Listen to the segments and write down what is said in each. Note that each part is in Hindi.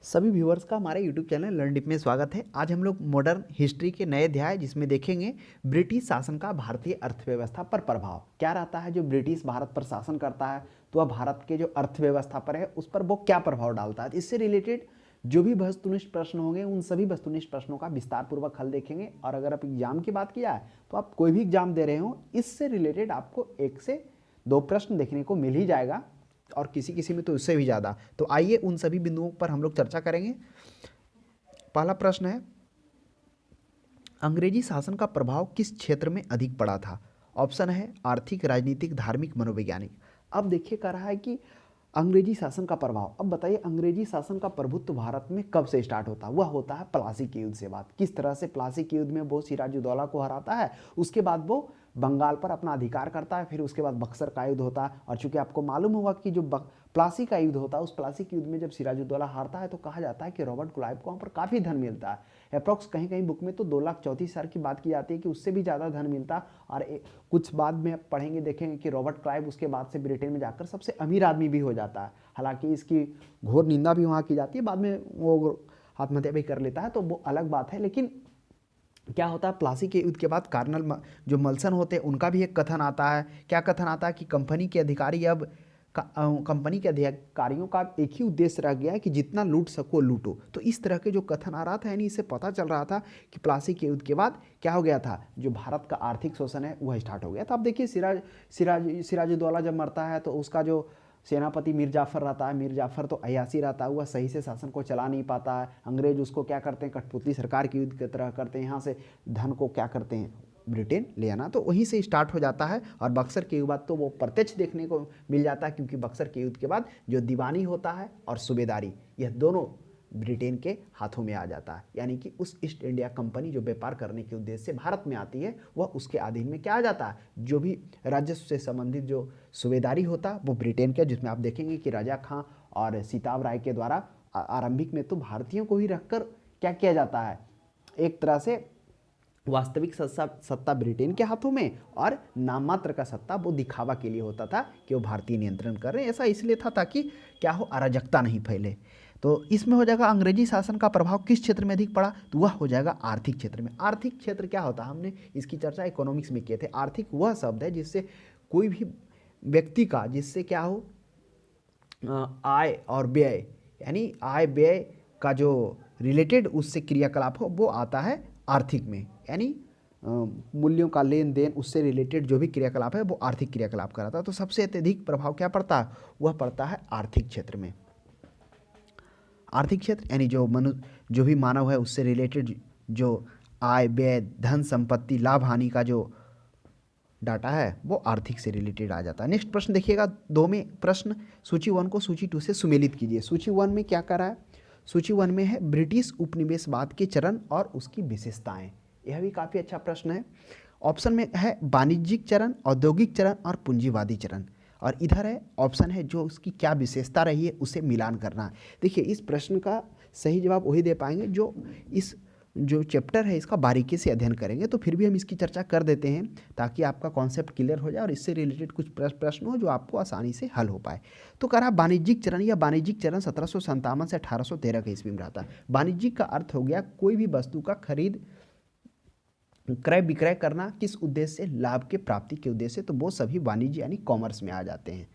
सभी व्यूअर्स का हमारे यूट्यूब चैनल लर्न डिप में स्वागत है। आज हम लोग मॉडर्न हिस्ट्री के नए अध्याय जिसमें देखेंगे ब्रिटिश शासन का भारतीय अर्थव्यवस्था पर प्रभाव क्या रहता है। जो ब्रिटिश भारत पर शासन करता है तो वह भारत के जो अर्थव्यवस्था पर है उस पर वो क्या प्रभाव डालता है। इससे रिलेटेड जो भी वस्तुनिष्ठ प्रश्न होंगे उन सभी वस्तुनिष्ठ प्रश्नों का विस्तार पूर्वक हल देखेंगे। और अगर आप एग्जाम की बात किया है तो आप कोई भी एग्जाम दे रहे हो इससे रिलेटेड आपको 1 से 2 प्रश्न देखने को मिल ही जाएगा और किसी किसी में तो उससे भी ज़्यादा। तो आइए उन सभी बिंदुओं पर हम लोग चर्चा करेंगे। पहला प्रश्न है, अंग्रेजी शासन का प्रभाव किस क्षेत्र में अधिक पड़ा था। ऑप्शन है आर्थिक, राजनीतिक, धार्मिक, मनोवैज्ञानिक। अब देखिए कर रहा है कि अंग्रेजी शासन का प्रभाव। अब बताइए अंग्रेजी शासन का प्रभुत्व भारत में कब से स्टार्ट होता है। वह होता है प्लासी के युद्ध से बाद। किस तरह से प्लासी के युद्ध में वो सिराजुद्दौला को हराता है, उसके बाद वो बंगाल पर अपना अधिकार करता है। फिर उसके बाद बक्सर का युद्ध होता है। और चूंकि आपको मालूम होगा कि जो प्लासी का युद्ध होता है उस प्लासी के युद्ध में जब सिराजुद्दौला हारता है तो कहा जाता है कि रॉबर्ट क्लाइव को वहाँ पर काफ़ी धन मिलता है। अप्रॉक्स कहीं कहीं बुक में तो 2,34,000 की बात की जाती है कि उससे भी ज़्यादा धन मिलता। और कुछ बाद में पढ़ेंगे देखेंगे कि रॉबर्ट क्लाइव उसके बाद से ब्रिटेन में जाकर सबसे अमीर आदमी भी हो जाता है। हालांकि इसकी घोर निंदा भी वहाँ की जाती है। बाद में वो आत्महत्या भी कर लेता है तो वो अलग बात है। लेकिन क्या होता है प्लासी के युद्ध के बाद कार्नल जो मल्सन होते हैं उनका भी एक कथन आता है। क्या कथन आता है कि कंपनी के अधिकारी अब कंपनी के अधिकारियों का एक ही उद्देश्य रह गया है कि जितना लूट सको लूटो। तो इस तरह के जो कथन आ रहा था यानी इससे पता चल रहा था कि प्लासी के युद्ध के बाद क्या हो गया था, जो भारत का आर्थिक शोषण है वह स्टार्ट हो गया था। अब देखिए सिराजुद्दौला जब मरता है तो उसका जो सेनापति मीर जाफर रहता है, मीर जाफर तो अयासी रहता है, वह सही से शासन को चला नहीं पाता है। अंग्रेज उसको क्या करते हैं, कठपुतली सरकार की युद्ध की तरह करते हैं, यहाँ से धन को क्या करते हैं ब्रिटेन ले आना। तो वहीं से स्टार्ट हो जाता है। और बक्सर के युद्ध बाद तो वो प्रत्यक्ष देखने को मिल जाता है क्योंकि बक्सर के युद्ध के बाद जो दीवानी होता है और सूबेदारी यह दोनों ब्रिटेन के हाथों में आ जाता है। यानी कि उस ईस्ट इंडिया कंपनी जो व्यापार करने के उद्देश्य से भारत में आती है वह उसके अधीन में क्या आ जाता है, जो भी राजस्व से संबंधित जो सूबेदारी होता है वो ब्रिटेन का। जिसमें आप देखेंगे कि राजा खां और सीताब राय के द्वारा आरंभिक में तो भारतीयों को ही रखकर क्या किया जाता है, एक तरह से वास्तविक सत्ता ब्रिटेन के हाथों में और नाम मात्र का सत्ता वो दिखावा के लिए होता था कि वो भारतीय नियंत्रण कर रहे हैं। ऐसा इसलिए था ताकि क्या हो, अराजकता नहीं फैले। तो इसमें हो जाएगा अंग्रेजी शासन का प्रभाव किस क्षेत्र में अधिक पड़ा, तो वह हो जाएगा आर्थिक क्षेत्र में। आर्थिक क्षेत्र क्या होता है, हमने इसकी चर्चा इकोनॉमिक्स में किए थे। आर्थिक वह शब्द है जिससे कोई भी व्यक्ति का, जिससे क्या हो, आय और व्यय, यानी आय व्यय का जो रिलेटेड उससे क्रियाकलाप हो वो आता है आर्थिक में। यानी मूल्यों का लेन देन उससे रिलेटेड जो भी क्रियाकलाप है वो आर्थिक क्रियाकलाप कराता है। तो सबसे अत्यधिक प्रभाव क्या पड़ता है, वह पड़ता है आर्थिक क्षेत्र में। आर्थिक क्षेत्र यानी जो भी मानव है उससे रिलेटेड जो आय व्यय धन संपत्ति लाभ हानि का जो डाटा है वो आर्थिक से रिलेटेड आ जाता है। नेक्स्ट प्रश्न देखिएगा, 2 में प्रश्न सूची 1 को सूची 2 से सुमेलित कीजिए। सूची 1 में क्या कर रहा है, सूची 1 में है ब्रिटिश उपनिवेशवाद के चरण और उसकी विशेषताएं। यह भी काफ़ी अच्छा प्रश्न है। ऑप्शन में है वाणिज्यिक चरण, औद्योगिक चरण और पूंजीवादी चरण। और इधर है ऑप्शन है जो उसकी क्या विशेषता रही है उसे मिलान करना। देखिए इस प्रश्न का सही जवाब वही दे पाएंगे जो इस जो चैप्टर है इसका बारीकी से अध्ययन करेंगे। तो फिर भी हम इसकी चर्चा कर देते हैं ताकि आपका कॉन्सेप्ट क्लियर हो जाए और इससे रिलेटेड कुछ प्रश्न हो जो आपको आसानी से हल हो पाए। तो कह रहा वाणिज्यिक चरण या वाणिज्यिक चरण 1757 से 1813 के ईस्वी में रहता है। वाणिज्यिक का अर्थ हो गया कोई भी वस्तु का खरीद क्रय विक्रय करना, किस उद्देश्य से, लाभ के प्राप्ति के उद्देश्य से। तो वो सभी वाणिज्य यानी कॉमर्स में आ जाते हैं।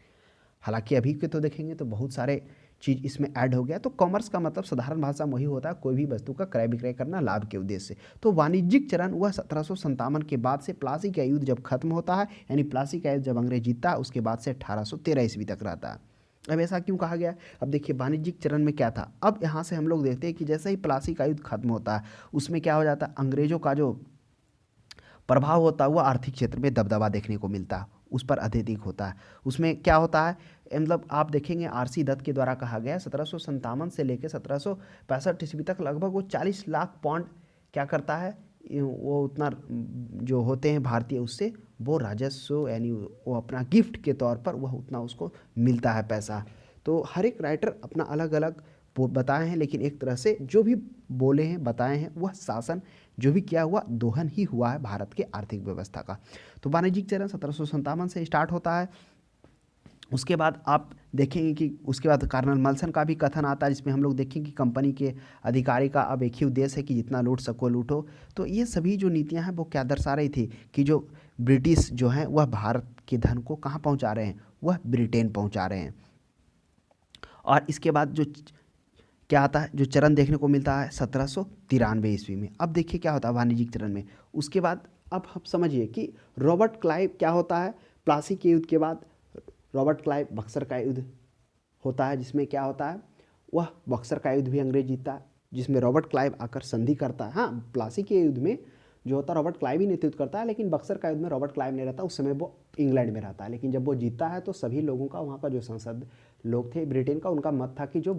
हालांकि अभी के तो देखेंगे तो बहुत सारे चीज़ इसमें ऐड हो गया। तो कॉमर्स का मतलब साधारण भाषा में वही होता है कोई भी वस्तु का क्रय विक्रय करना लाभ के उद्देश्य से। तो वाणिज्यिक चरण वह 1757 के बाद से प्लासी का युद्ध जब खत्म होता है, यानी प्लासी का युद्ध जब अंग्रेज जीतता है उसके बाद से 1813 ईस्वी तक रहता है। अब ऐसा क्यों कहा गया, अब देखिए वाणिज्यिक चरण में क्या था। अब यहाँ से हम लोग देखते हैं कि जैसे ही प्लासी का युद्ध खत्म होता है उसमें क्या हो जाता है, अंग्रेजों का जो प्रभाव होता है वो आर्थिक क्षेत्र में दबदबा देखने को मिलता है, उस पर अत्यधिक होता है। उसमें क्या होता है, मतलब आप देखेंगे आरसी दत्त के द्वारा कहा गया 1757 से लेकर 1765 ईस्वी तक लगभग वो 40 लाख पौंड क्या करता है, वो उतना जो होते हैं भारतीय उससे वो राजस्व यानी वो अपना गिफ्ट के तौर पर वह उतना उसको मिलता है पैसा। तो हर एक राइटर अपना अलग अलग बताए हैं, लेकिन एक तरह से जो भी बोले हैं बताए हैं वह शासन जो भी किया हुआ दोहन ही हुआ है भारत के आर्थिक व्यवस्था का। तो वाणिज्यिक चरण 1757 से स्टार्ट होता है। उसके बाद आप देखेंगे कि उसके बाद कर्नल मल्सन का भी कथन आता है, जिसमें हम लोग देखेंगे कि कंपनी के अधिकारी का अब एक ही उद्देश्य है कि जितना लूट सको लूटो। तो ये सभी जो नीतियां हैं वो क्या दर्शा रही थी कि जो ब्रिटिश जो हैं वह भारत के धन को कहाँ पहुँचा रहे हैं, वह ब्रिटेन पहुँचा रहे हैं। और इसके बाद जो क्या आता है, जो चरण देखने को मिलता है 1793 में। अब देखिए क्या होता है वाणिज्यिक चरण में। उसके बाद अब हम समझिए कि रॉबर्ट क्लाइव क्या होता है, प्लासी के युद्ध के बाद रॉबर्ट क्लाइव बक्सर का युद्ध होता है, जिसमें क्या होता है, वह बक्सर का युद्ध भी अंग्रेज जीतता है, जिसमें रॉबर्ट क्लाइव आकर संधि करता है। हाँ, प्लासी के युद्ध में जो होता है रॉबर्ट क्लाइव ही नेतृत्व करता है, लेकिन बक्सर का युद्ध में रॉबर्ट क्लाइव नहीं रहता, उस समय वो इंग्लैंड में रहता है। लेकिन जब वो जीतता है तो सभी लोगों का, वहाँ का जो संसद लोग थे ब्रिटेन का, उनका मत था कि जो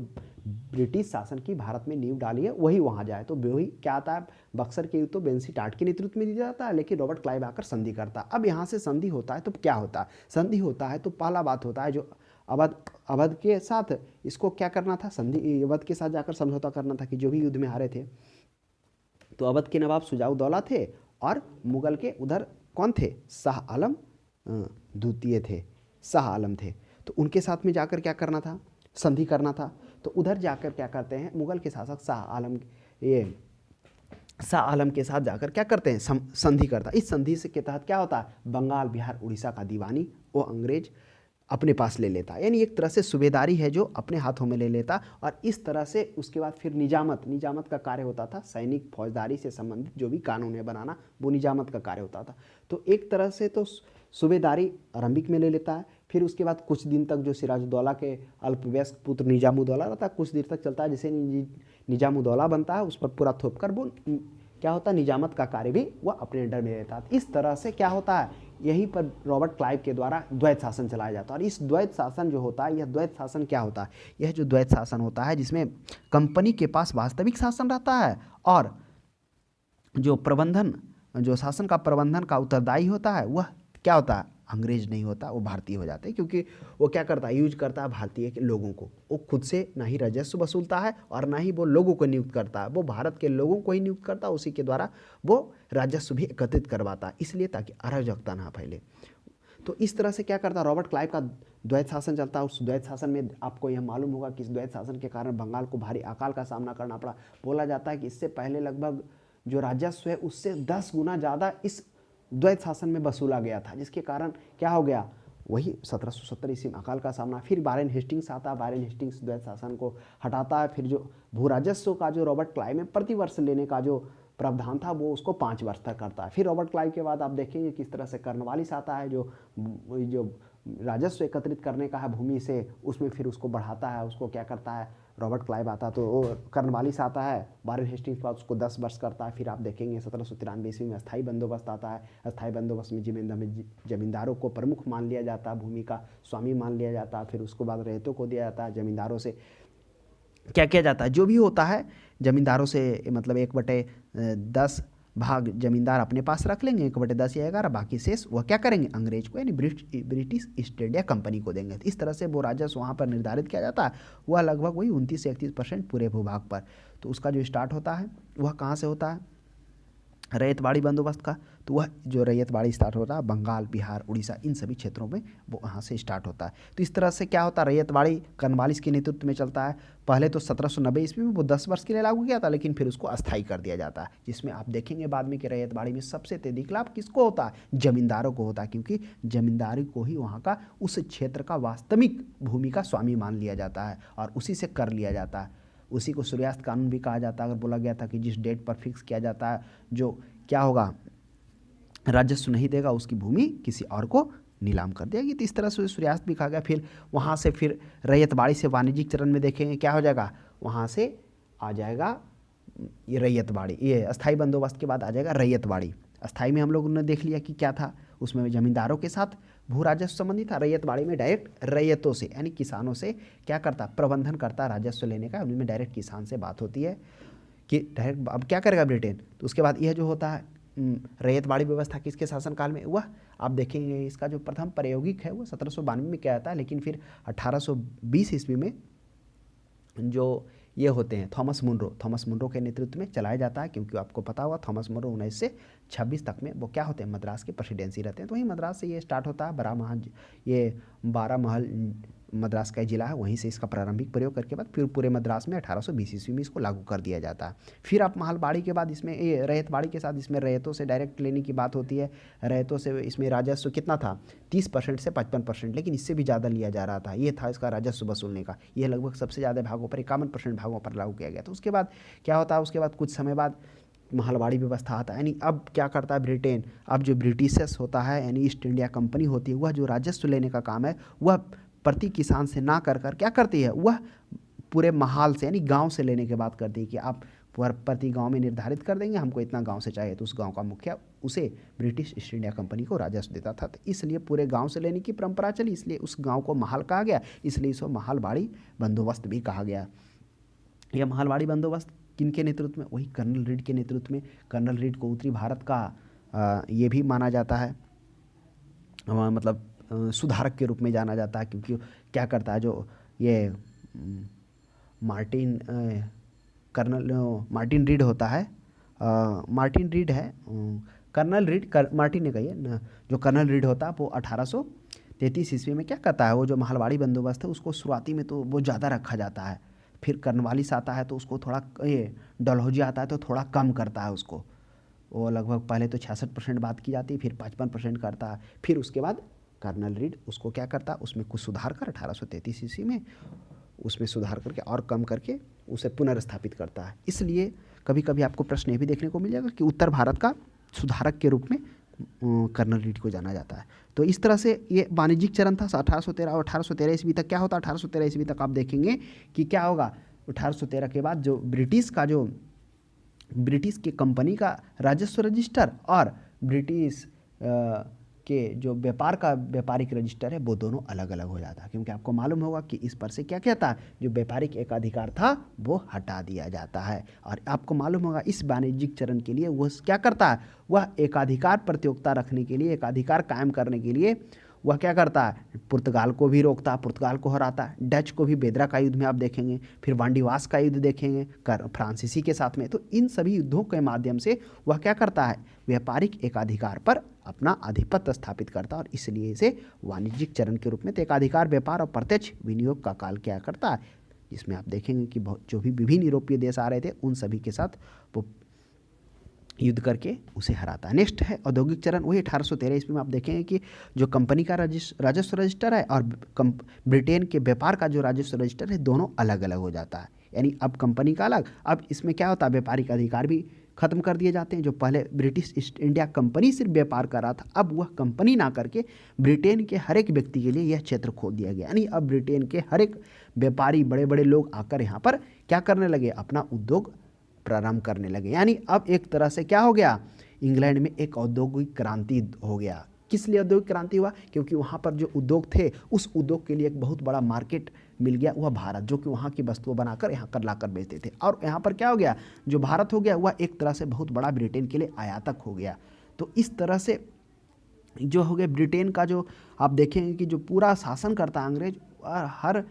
ब्रिटिश शासन की भारत में नींव डाली है वही वहाँ जाए। तो वही क्या आता है, बक्सर के युद्ध तो बेंसी टाट के नेतृत्व में दिया जाता है, लेकिन रॉबर्ट क्लाइव आकर संधि करता है। अब यहाँ से संधि होता है तो क्या होता है, संधि होता है तो पहला बात होता है जो अवध के साथ इसको क्या करना था, संधि अवध के साथ जाकर समझौता करना था कि जो भी युद्ध में हारे थे। तो अवध के नवाब शुजाउद्दौला थे और मुगल के उधर कौन थे, शाह आलम द्वितीय थे, शाह आलम थे। तो उनके साथ में जाकर क्या करना था, संधि करना था। तो उधर जाकर क्या करते हैं, मुगल के शासक शाह आलम के साथ जाकर क्या करते हैं, संधि करता। इस संधि से के तहत क्या होता है, बंगाल बिहार उड़ीसा का दीवानी वो अंग्रेज अपने पास ले लेता, यानी एक तरह से सूबेदारी है जो अपने हाथों में ले लेता। और इस तरह से उसके बाद फिर निजामत का कार्य होता था, सैनिक फौजदारी से संबंधित जो भी कानून है बनाना, वो निजामत का कार्य होता था। तो एक तरह से तो सूबेदारी आरंभिक में ले लेता है। फिर उसके बाद कुछ दिन तक जो सिराजुद्दौला के अल्पवयस्क पुत्र निजामुद्दौला रहता है, कुछ देर तक चलता है, जिसे निजामुद्दौला बनता है, उस पर पूरा थोप कर वो क्या होता है, निजामत का कार्य भी वह अपने अंडर में लेता है। इस तरह से क्या होता है, यहीं पर रॉबर्ट क्लाइव के द्वारा द्वैत शासन चलाया जाता है। और इस द्वैत शासन जो होता है, यह द्वैत शासन क्या होता है, यह जो द्वैत शासन होता है जिसमें कंपनी के पास वास्तविक शासन रहता है और जो प्रबंधन, जो शासन का प्रबंधन का उत्तरदायी होता है वह क्या होता है, अंग्रेज नहीं होता, वो भारतीय हो जाते हैं। क्योंकि वो क्या करता है, यूज करता है भारतीय के लोगों को। वो खुद से ना ही राजस्व वसूलता है और ना ही वो लोगों को नियुक्त करता है, वो भारत के लोगों को ही नियुक्त करता है, उसी के द्वारा वो राजस्व भी एकत्रित करवाता है, इसलिए ताकि अराजकता ना फैले। तो इस तरह से क्या करता है, रॉबर्ट क्लाइव का द्वैत शासन चलता है। उस द्वैत शासन में आपको यह मालूम होगा कि इस द्वैत शासन के कारण बंगाल को भारी अकाल का सामना करना पड़ा। बोला जाता है कि इससे पहले लगभग जो राजस्व है उससे 10 गुना ज़्यादा इस द्वैत शासन में वसूला गया था, जिसके कारण क्या हो गया, वही 1770 ईस्वी में अकाल का सामना। फिर वारेन हेस्टिंग्स आता है, वारेन हेस्टिंग्स द्वैत शासन को हटाता है। फिर जो भू राजस्व का जो रॉबर्ट क्लाइव में प्रतिवर्ष लेने का जो प्रावधान था वो उसको 5 वर्ष तक करता है। फिर रॉबर्ट क्लाइव के बाद आप देखेंगे किस तरह से कर्नवालिस आता है, जो राजस्व एकत्रित करने का है भूमि से, उसमें फिर उसको बढ़ाता है, उसको क्या करता है, रॉबर्ट क्लाइव आता तो कर्नवालिस आता है, वारेन हेस्टिंग्स के बाद उसको 10 वर्ष करता है। फिर आप देखेंगे 1793 ईस्वी में अस्थायी बंदोबस्त आता है। अस्थायी बंदोबस्त में जमींदारों को प्रमुख मान लिया जाता है, भूमि का स्वामी मान लिया जाता है। फिर उसके बाद रैयतों को दिया जाता है, जमींदारों से क्या किया जाता है, जो भी होता है जमींदारों से, मतलब 1/10 भाग जमींदार अपने पास रख लेंगे, 1/10 या 11, बाकी शेष वह क्या करेंगे, अंग्रेज को यानी ब्रिटिश ईस्ट इंडिया कंपनी को देंगे। इस तरह से वो राजस्व वहाँ पर निर्धारित किया जाता है, वह लगभग वही 29 से 31% पूरे भूभाग पर। तो उसका जो स्टार्ट होता है वह कहाँ से होता है, रैयतवाड़ी बंदोबस्त का। तो वह जो रैयतवाड़ी स्टार्ट होता है बंगाल बिहार उड़ीसा इन सभी क्षेत्रों में वो वहाँ से स्टार्ट होता है। तो इस तरह से क्या होता है, रैयतवाड़ी कर्नवालिस के नेतृत्व में चलता है। पहले तो 1790 ईस्वी में वो 10 वर्ष के लिए लागू किया था, लेकिन फिर उसको अस्थायी कर दिया जाता है, जिसमें आप देखेंगे बाद में कि रैयतवाड़ी में सबसे अत्यधिक लाभ किसको होता है, जमींदारों को होता है, क्योंकि जमींदारी को ही वहाँ का उस क्षेत्र का वास्तविक भूमि का स्वामी मान लिया जाता है और उसी से कर लिया जाता है। उसी को सूर्यास्त कानून भी कहा जाता है। अगर बोला गया था कि जिस डेट पर फिक्स किया जाता है जो क्या होगा, राजस्व नहीं देगा उसकी भूमि किसी और को नीलाम कर देगी। तो इस तरह से सूर्यास्त भी कहा गया। फिर वहाँ से फिर रैयतवाड़ी से वाणिज्यिक चरण में देखेंगे क्या हो जाएगा, वहाँ से आ जाएगा ये रैयतवाड़ी, ये अस्थाई बंदोबस्त के बाद आ जाएगा रैयतवाड़ी। अस्थाई में हम लोगों ने देख लिया कि क्या था, उसमें जमींदारों के साथ भू राजस्व संबंधी था। रैयतवाड़ी में डायरेक्ट रैयतों से यानी किसानों से क्या करता, प्रबंधन करता राजस्व लेने का, उनमें डायरेक्ट किसान से बात होती है कि डायरेक्ट अब क्या करेगा ब्रिटेन। तो उसके बाद यह जो होता है रैयतवाड़ी व्यवस्था किसके शासनकाल में हुआ, आप देखेंगे इसका जो प्रथम प्रायोगिक है वो 1792 में किया जाता है, लेकिन फिर 1820 ईस्वी में जो ये होते हैं थॉमस मुनरो के नेतृत्व में चलाया जाता है। क्योंकि आपको पता होगा थॉमस मुनरो 19 से 26 तक में वो क्या होते हैं, मद्रास के प्रेसिडेंसी रहते हैं। तो वहीं मद्रास से ये स्टार्ट होता है, ये 12 महल मद्रास का जिला है, वहीं से इसका प्रारंभिक प्रयोग करके बाद फिर पूरे मद्रास में 1820 ईस्वी में इसको लागू कर दिया जाता है। फिर आप महलबाड़ी के बाद इसमें ये रैयतबाड़ी के साथ इसमें रैयतों से डायरेक्ट लेने की बात होती है। रैयतों से इसमें राजस्व कितना था, 30% से 55%, लेकिन इससे भी ज़्यादा लिया जा रहा था। ये था इसका राजस्व वसूलने का। यह लगभग सबसे ज़्यादा भागों पर 51% भागों पर लागू किया गया। तो उसके बाद क्या होता है, उसके बाद कुछ समय बाद महलबाड़ी व्यवस्था आता है। यानी अब क्या करता है ब्रिटेन, अब जो ब्रिटिशर्स होता है यानी ईस्ट इंडिया कंपनी होती है, वह जो राजस्व लेने का काम है वह प्रति किसान से ना कर क्या करती है, वह पूरे महाल से यानी गांव से लेने के बाद करती है कि आप प्रति गांव में निर्धारित कर देंगे हमको इतना गांव से चाहिए, तो उस गांव का मुखिया उसे ब्रिटिश ईस्ट इंडिया कंपनी को राजस्व देता था। तो इसलिए पूरे गांव से लेने की परंपरा चली, इसलिए उस गांव को महल कहा गया, इसलिए इसको महलबाड़ी बंदोबस्त भी कहा गया। यह महलबाड़ी बंदोबस्त किनके नेतृत्व में, वही कर्नल रीड के नेतृत्व में। कर्नल रीड को उत्तरी भारत का ये भी माना जाता है, मतलब सुधारक के रूप में जाना जाता है, क्योंकि क्या करता है जो ये मार्टिन रीड होता है, मार्टिन रीड है, कर्नल रीड मार्टिन ने कही है ना, जो कर्नल रीड होता है वो 1833 ईस्वी में क्या करता है, वो जो महलबाड़ी बंदोबस्त है उसको शुरुआती में तो वो ज़्यादा रखा जाता है, फिर कर्नवालिस आता है तो उसको थोड़ा, ये डलहौजी आता है तो थोड़ा कम करता है उसको। वो लगभग पहले तो 66% बात की जाती है, फिर 55% करता है, फिर उसके बाद कर्नल रीड उसको क्या करता है, उसमें कुछ सुधार कर 1833 ईस्वी में उसमें सुधार करके और कम करके उसे पुनर्स्थापित करता है। इसलिए कभी कभी आपको प्रश्न ये भी देखने को मिल जाएगा कि उत्तर भारत का सुधारक के रूप में कर्नल रीड को जाना जाता है। तो इस तरह से ये वाणिज्यिक चरण था 1813 और 1813 ईस्वी तक। क्या होता है 1813 ईस्वी तक, आप देखेंगे कि क्या होगा 1813 के बाद जो ब्रिटिश की कंपनी का राजस्व रजिस्टर और ब्रिटिश के जो व्यापार का व्यापारिक रजिस्टर है वो दोनों अलग अलग हो जाता है, क्योंकि आपको मालूम होगा कि इस पर से क्या कहता है, जो व्यापारिक एकाधिकार था वो हटा दिया जाता है। और आपको मालूम होगा इस वाणिज्यिक चरण के लिए वह क्या करता है, वह एकाधिकार प्रतियोगिता रखने के लिए, एकाधिकार कायम करने के लिए वह क्या करता है, पुर्तगाल को भी रोकता है, पुर्तगाल को हराता है, डच को भी बेदरा का युद्ध में आप देखेंगे, फिर वांडीवास का युद्ध देखेंगे फ्रांसीसी के साथ में। तो इन सभी युद्धों के माध्यम से वह क्या करता है, व्यापारिक एकाधिकार पर अपना आधिपत्य स्थापित करता है, और इसलिए इसे वाणिज्यिक चरण के रूप में तो एकाधिकार, व्यापार और प्रत्यक्ष विनियोग का काल क्या करता है, जिसमें आप देखेंगे कि जो भी विभिन्न यूरोपीय देश आ रहे थे उन सभी के साथ वो युद्ध करके उसे हराता है। नेक्स्ट है औद्योगिक चरण, वही 1813 ईस्वी में आप देखेंगे कि जो कंपनी का राजस्व रजिस्टर है और ब्रिटेन के व्यापार का जो राजस्व रजिस्टर है दोनों अलग अलग हो जाता है। यानी अब कंपनी का अलग, अब इसमें क्या होता है, व्यापारिक अधिकार भी खत्म कर दिए जाते हैं। जो पहले ब्रिटिश ईस्ट इंडिया कंपनी सिर्फ व्यापार कर रहा था, अब वह कंपनी ना करके ब्रिटेन के हर एक व्यक्ति के लिए यह क्षेत्र खोल दिया गया। यानी अब ब्रिटेन के हर एक व्यापारी, बड़े बड़े लोग आकर यहाँ पर क्या करने लगे, अपना उद्योग प्रारंभ करने लगे। यानी अब एक तरह से क्या हो गया, इंग्लैंड में एक औद्योगिक क्रांति हो गया। किस लिए औद्योगिक क्रांति हुआ, क्योंकि वहाँ पर जो उद्योग थे उस उद्योग के लिए एक बहुत बड़ा मार्केट मिल गया, वह भारत, जो कि वहाँ की वस्तुएं बनाकर यहाँ कर लाकर बेचते थे। और यहाँ पर क्या हो गया, जो भारत हो गया वह एक तरह से बहुत बड़ा ब्रिटेन के लिए आयातक हो गया। तो इस तरह से जो हो गया ब्रिटेन का, जो आप देखेंगे कि जो पूरा शासन करता है अंग्रेज, और हर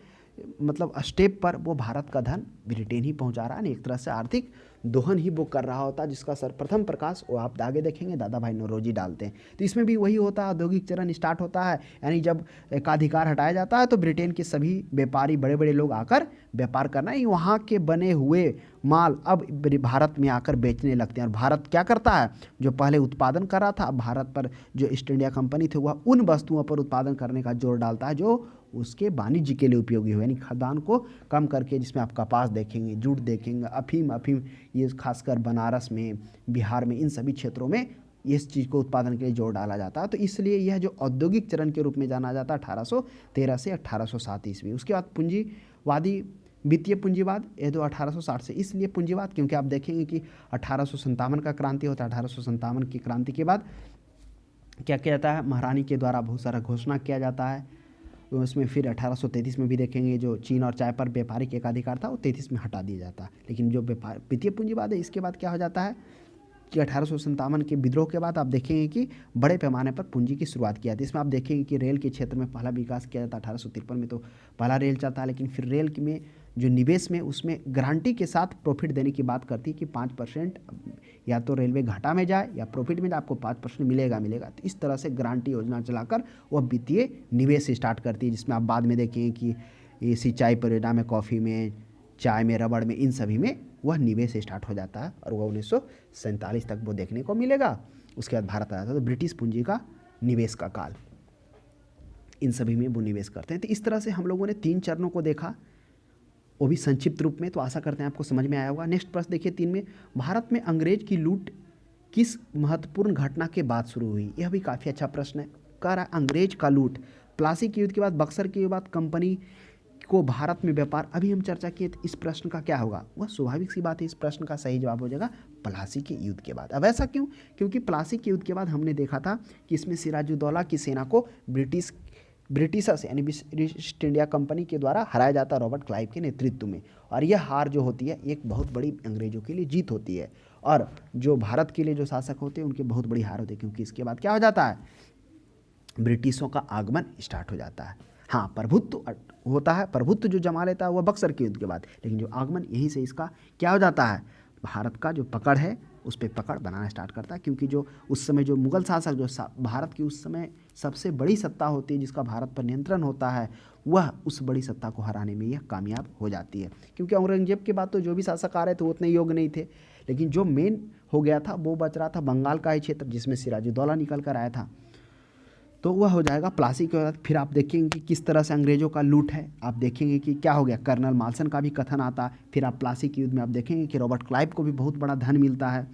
मतलब स्टेप पर वो भारत का धन ब्रिटेन ही पहुंचा रहा है। एक तरह से आर्थिक दोहन ही वो कर रहा होता है, जिसका सर्वप्रथम प्रकाश वो आप आगे देखेंगे दादा भाई नौरोजी डालते हैं। तो इसमें भी वही होता है, औद्योगिक चरण स्टार्ट होता है। यानी जब एकाधिकार हटाया जाता है तो ब्रिटेन के सभी व्यापारी, बड़े बड़े लोग आकर व्यापार करना है, वहाँ के बने हुए माल अब भारत में आकर बेचने लगते हैं। और भारत क्या करता है, जो पहले उत्पादन कर रहा था, अब भारत पर जो ईस्ट इंडिया कंपनी थी वह उन वस्तुओं पर उत्पादन करने का जोर डालता है जो उसके वाणिज्य के लिए उपयोगी हो। यानी खाद्यान्न को कम करके, जिसमें आप कपास देखेंगे, जूट देखेंगे, अफीम, ये खासकर बनारस में, बिहार में, इन सभी क्षेत्रों में इस चीज़ को उत्पादन के लिए जोर डाला जाता है। तो इसलिए यह जो औद्योगिक चरण के रूप में जाना जाता है 1813 से 1807 ईस्वी। उसके बाद पूंजीवादी वित्तीय पूंजीवाद, ये तो 1860 से। इसलिए पूंजीवाद क्योंकि आप देखेंगे कि 1857 का क्रांति होता है। 1857 की क्रांति के बाद क्या किया जाता है, महारानी के द्वारा बहुत सारा घोषणा किया जाता है। उसमें फिर 1833 में भी देखेंगे जो चीन और चाय पर व्यापारिक एकाधिकार था वो 33 में हटा दिया जाता है। लेकिन जो व्यापार वित्तीय पूंजीवाद है, इसके बाद क्या हो जाता है कि 1857 के विद्रोह के बाद आप देखेंगे कि बड़े पैमाने पर पूंजी की शुरुआत की जाती है। इसमें आप देखेंगे कि रेल के क्षेत्र में पहला विकास किया जाता है। 1853 में तो पहला रेल चलता है, लेकिन फिर रेल में जो निवेश में उसमें गारंटी के साथ प्रॉफिट देने की बात करती है कि 5% या तो रेलवे घाटा में जाए या प्रॉफिट में जाए, आपको 5% मिलेगा मिलेगा। तो इस तरह से ग्रांट योजना चलाकर वह वित्तीय निवेश स्टार्ट करती है, जिसमें आप बाद में देखेंगे कि ये सिंचाई परियोजना में, कॉफ़ी में, चाय में, रबड़ में, इन सभी में वह निवेश स्टार्ट हो जाता है और वह 1947 तक वो देखने को मिलेगा। उसके बाद भारत आ जाता है। तो ब्रिटिश पूंजी का निवेश का काल, इन सभी में वो निवेश करते हैं। तो इस तरह से हम लोगों ने 3 चरणों को देखा, वो भी संक्षिप्त रूप में। तो आशा करते हैं आपको समझ में आया होगा। नेक्स्ट प्रश्न देखिए 3 में, भारत में अंग्रेज की लूट किस महत्वपूर्ण घटना के बाद शुरू हुई? यह भी काफ़ी अच्छा प्रश्न है। कह रहा है अंग्रेज का लूट प्लासी के युद्ध के बाद, बक्सर के बाद कंपनी को भारत में व्यापार। अभी हम चर्चा किए थे, इस प्रश्न का क्या होगा? वह स्वाभाविक सी बात है, इस प्रश्न का सही जवाब हो जाएगा प्लासी के युद्ध के बाद। अब ऐसा क्यों? क्योंकि प्लासी के युद्ध के बाद हमने देखा था कि इसमें सिराजुद्दौला की सेना को ब्रिटिशर्स यानी ईस्ट इंडिया कंपनी के द्वारा हराया जाता है रॉबर्ट क्लाइव के नेतृत्व में। और यह हार जो होती है एक बहुत बड़ी अंग्रेजों के लिए जीत होती है, और जो भारत के लिए जो शासक होते हैं उनकी बहुत बड़ी हार होती है, क्योंकि इसके बाद क्या हो जाता है, ब्रिटिशों का आगमन स्टार्ट हो जाता है। हाँ, प्रभुत्व होता है, प्रभुत्व जो जमा लेता है वह बक्सर के युद्ध के बाद, लेकिन जो आगमन यहीं से इसका क्या हो जाता है, भारत का जो पकड़ है उस पर पकड़ बनाना स्टार्ट करता है। क्योंकि जो उस समय जो मुगल शासक जो भारत की उस समय सबसे बड़ी सत्ता होती है, जिसका भारत पर नियंत्रण होता है, वह उस बड़ी सत्ता को हराने में यह कामयाब हो जाती है। क्योंकि औरंगजेब के बाद तो जो भी शासक आ रहे थे वो उतने योग्य नहीं थे, लेकिन जो मेन हो गया था वो बच रहा था बंगाल का ही क्षेत्र, जिसमें सिराजुद्दौला निकल कर आया था। तो वह हो जाएगा प्लासी के बाद। फिर आप देखेंगे कि किस तरह से अंग्रेजों का लूट है, आप देखेंगे कि क्या हो गया, कर्नल माल्सन का भी कथन आता है। फिर आप प्लासी के युद्ध में आप देखेंगे कि रॉबर्ट क्लाइव को भी बहुत बड़ा धन मिलता है,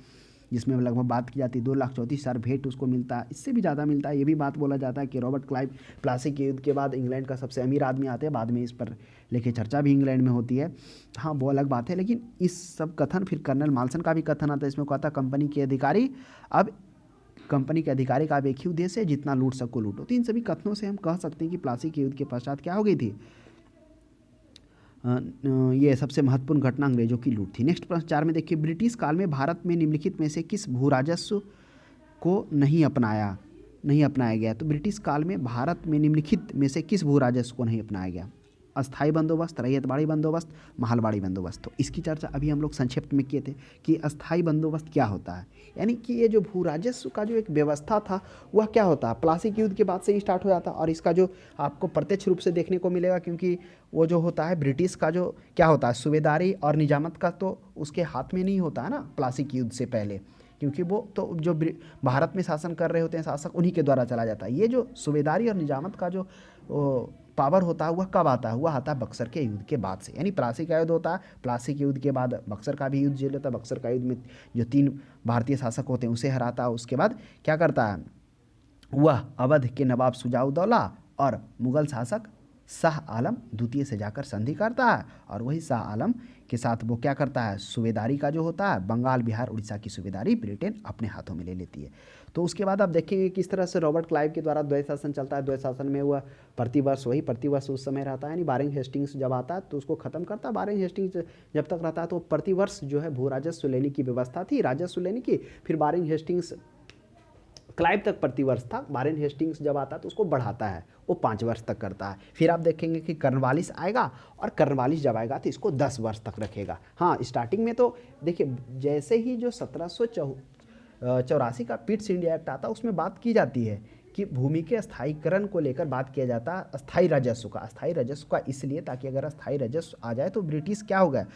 जिसमें लगभग बात की जाती है 2,34,000 भेंट उसको मिलता है, इससे भी ज़्यादा मिलता है। ये भी बात बोला जाता है कि रॉबर्ट क्लाइव प्लासी के युद्ध के बाद इंग्लैंड का सबसे अमीर आदमी आते हैं। बाद में इस पर लेके चर्चा भी इंग्लैंड में होती है, हाँ वो अलग बात है। लेकिन इस सब कथन, फिर कर्नल माल्सन का भी कथन आता है, इसमें कहता कंपनी के अधिकारी, अब कंपनी के अधिकारी का अब एक ही उद्देश्य है, जितना लूट सको लूटो। तो इन सभी कथनों से हम कह सकते हैं कि प्लासी के युद्ध के पश्चात क्या हो गई थी, ये सबसे महत्वपूर्ण घटना अंग्रेजों की लूट थी। नेक्स्ट प्रश्न 4 में देखिए, ब्रिटिश काल में भारत में निम्नलिखित में से किस भू राजस्व को नहीं अपनाया गया? तो ब्रिटिश काल में भारत में निम्नलिखित में से किस भू राजस्व को नहीं अपनाया गया? अस्थाई बंदोबस्त, रैयतवाड़ी बंदोबस्त, महलवाड़ी बंदोबस्त। तो इसकी चर्चा अभी हम लोग संक्षिप्त में किए थे कि अस्थाई बंदोबस्त क्या होता है, यानी कि ये जो भू राजस्व का जो एक व्यवस्था था वह क्या होता है, प्लासी के युद्ध के बाद से ही स्टार्ट हो जाता है। और इसका जो आपको प्रत्यक्ष रूप से देखने को मिलेगा, क्योंकि वो जो होता है ब्रिटिश का जो क्या होता है, सूबेदारी और निजामत का तो उसके हाथ में नहीं होता है ना प्लासी के युद्ध से पहले, क्योंकि वो तो जो भारत में शासन कर रहे होते हैं शासक, उन्हीं के द्वारा चला जाता है। ये जो सूबेदारी और निजामत का जो पावर होता है वह कब आता है, वह आता है बक्सर के युद्ध के बाद से। यानी प्लासी का युद्ध होता है, प्लासी के युद्ध के बाद बक्सर का भी युद्ध झेल लेता है। बक्सर का युद्ध में जो 3 भारतीय शासक होते हैं उसे हराता है। उसके बाद क्या करता है, वह अवध के नवाब शुजाउद्दौला और मुगल शासक शाह आलम द्वितीय से जाकर संधि करता है, और वही शाह आलम के साथ वो क्या करता है, सूबेदारी का जो होता है बंगाल, बिहार, उड़ीसा की सूबेदारी ब्रिटेन अपने हाथों में ले लेती है। तो उसके बाद आप देखेंगे किस तरह से रॉबर्ट क्लाइव के द्वारा द्वैत शासन चलता है। द्वैत शासन में वह प्रतिवर्ष उस समय रहता है, यानी वारेन हेस्टिंग्स जब आता है तो उसको खत्म करता है। वारेन हेस्टिंग्स जब तक रहता है तो प्रतिवर्ष जो है भू राजस्व लेने की व्यवस्था थी, राजस्व लेने की। फिर वारेन हेस्टिंग्स क्लाइव तक प्रतिवर्ष था, वारेन हेस्टिंग्स जब आता है तो उसको बढ़ाता है, वो 5 वर्ष तक करता है। फिर आप देखेंगे कि कर्नवालिस आएगा, और कर्नवालिस जब आएगा तो इसको 10 वर्ष तक रखेगा। हाँ, स्टार्टिंग में तो देखिए जैसे ही जो 1784 का पिट्स इंडिया एक्ट आता है उसमें बात की जाती है कि भूमि के स्थायीकरण को लेकर बात किया जाता है, अस्थायी राजस्व का इसलिए ताकि अगर अस्थायी राजस्व आ जाए तो ब्रिटिश क्या होगा,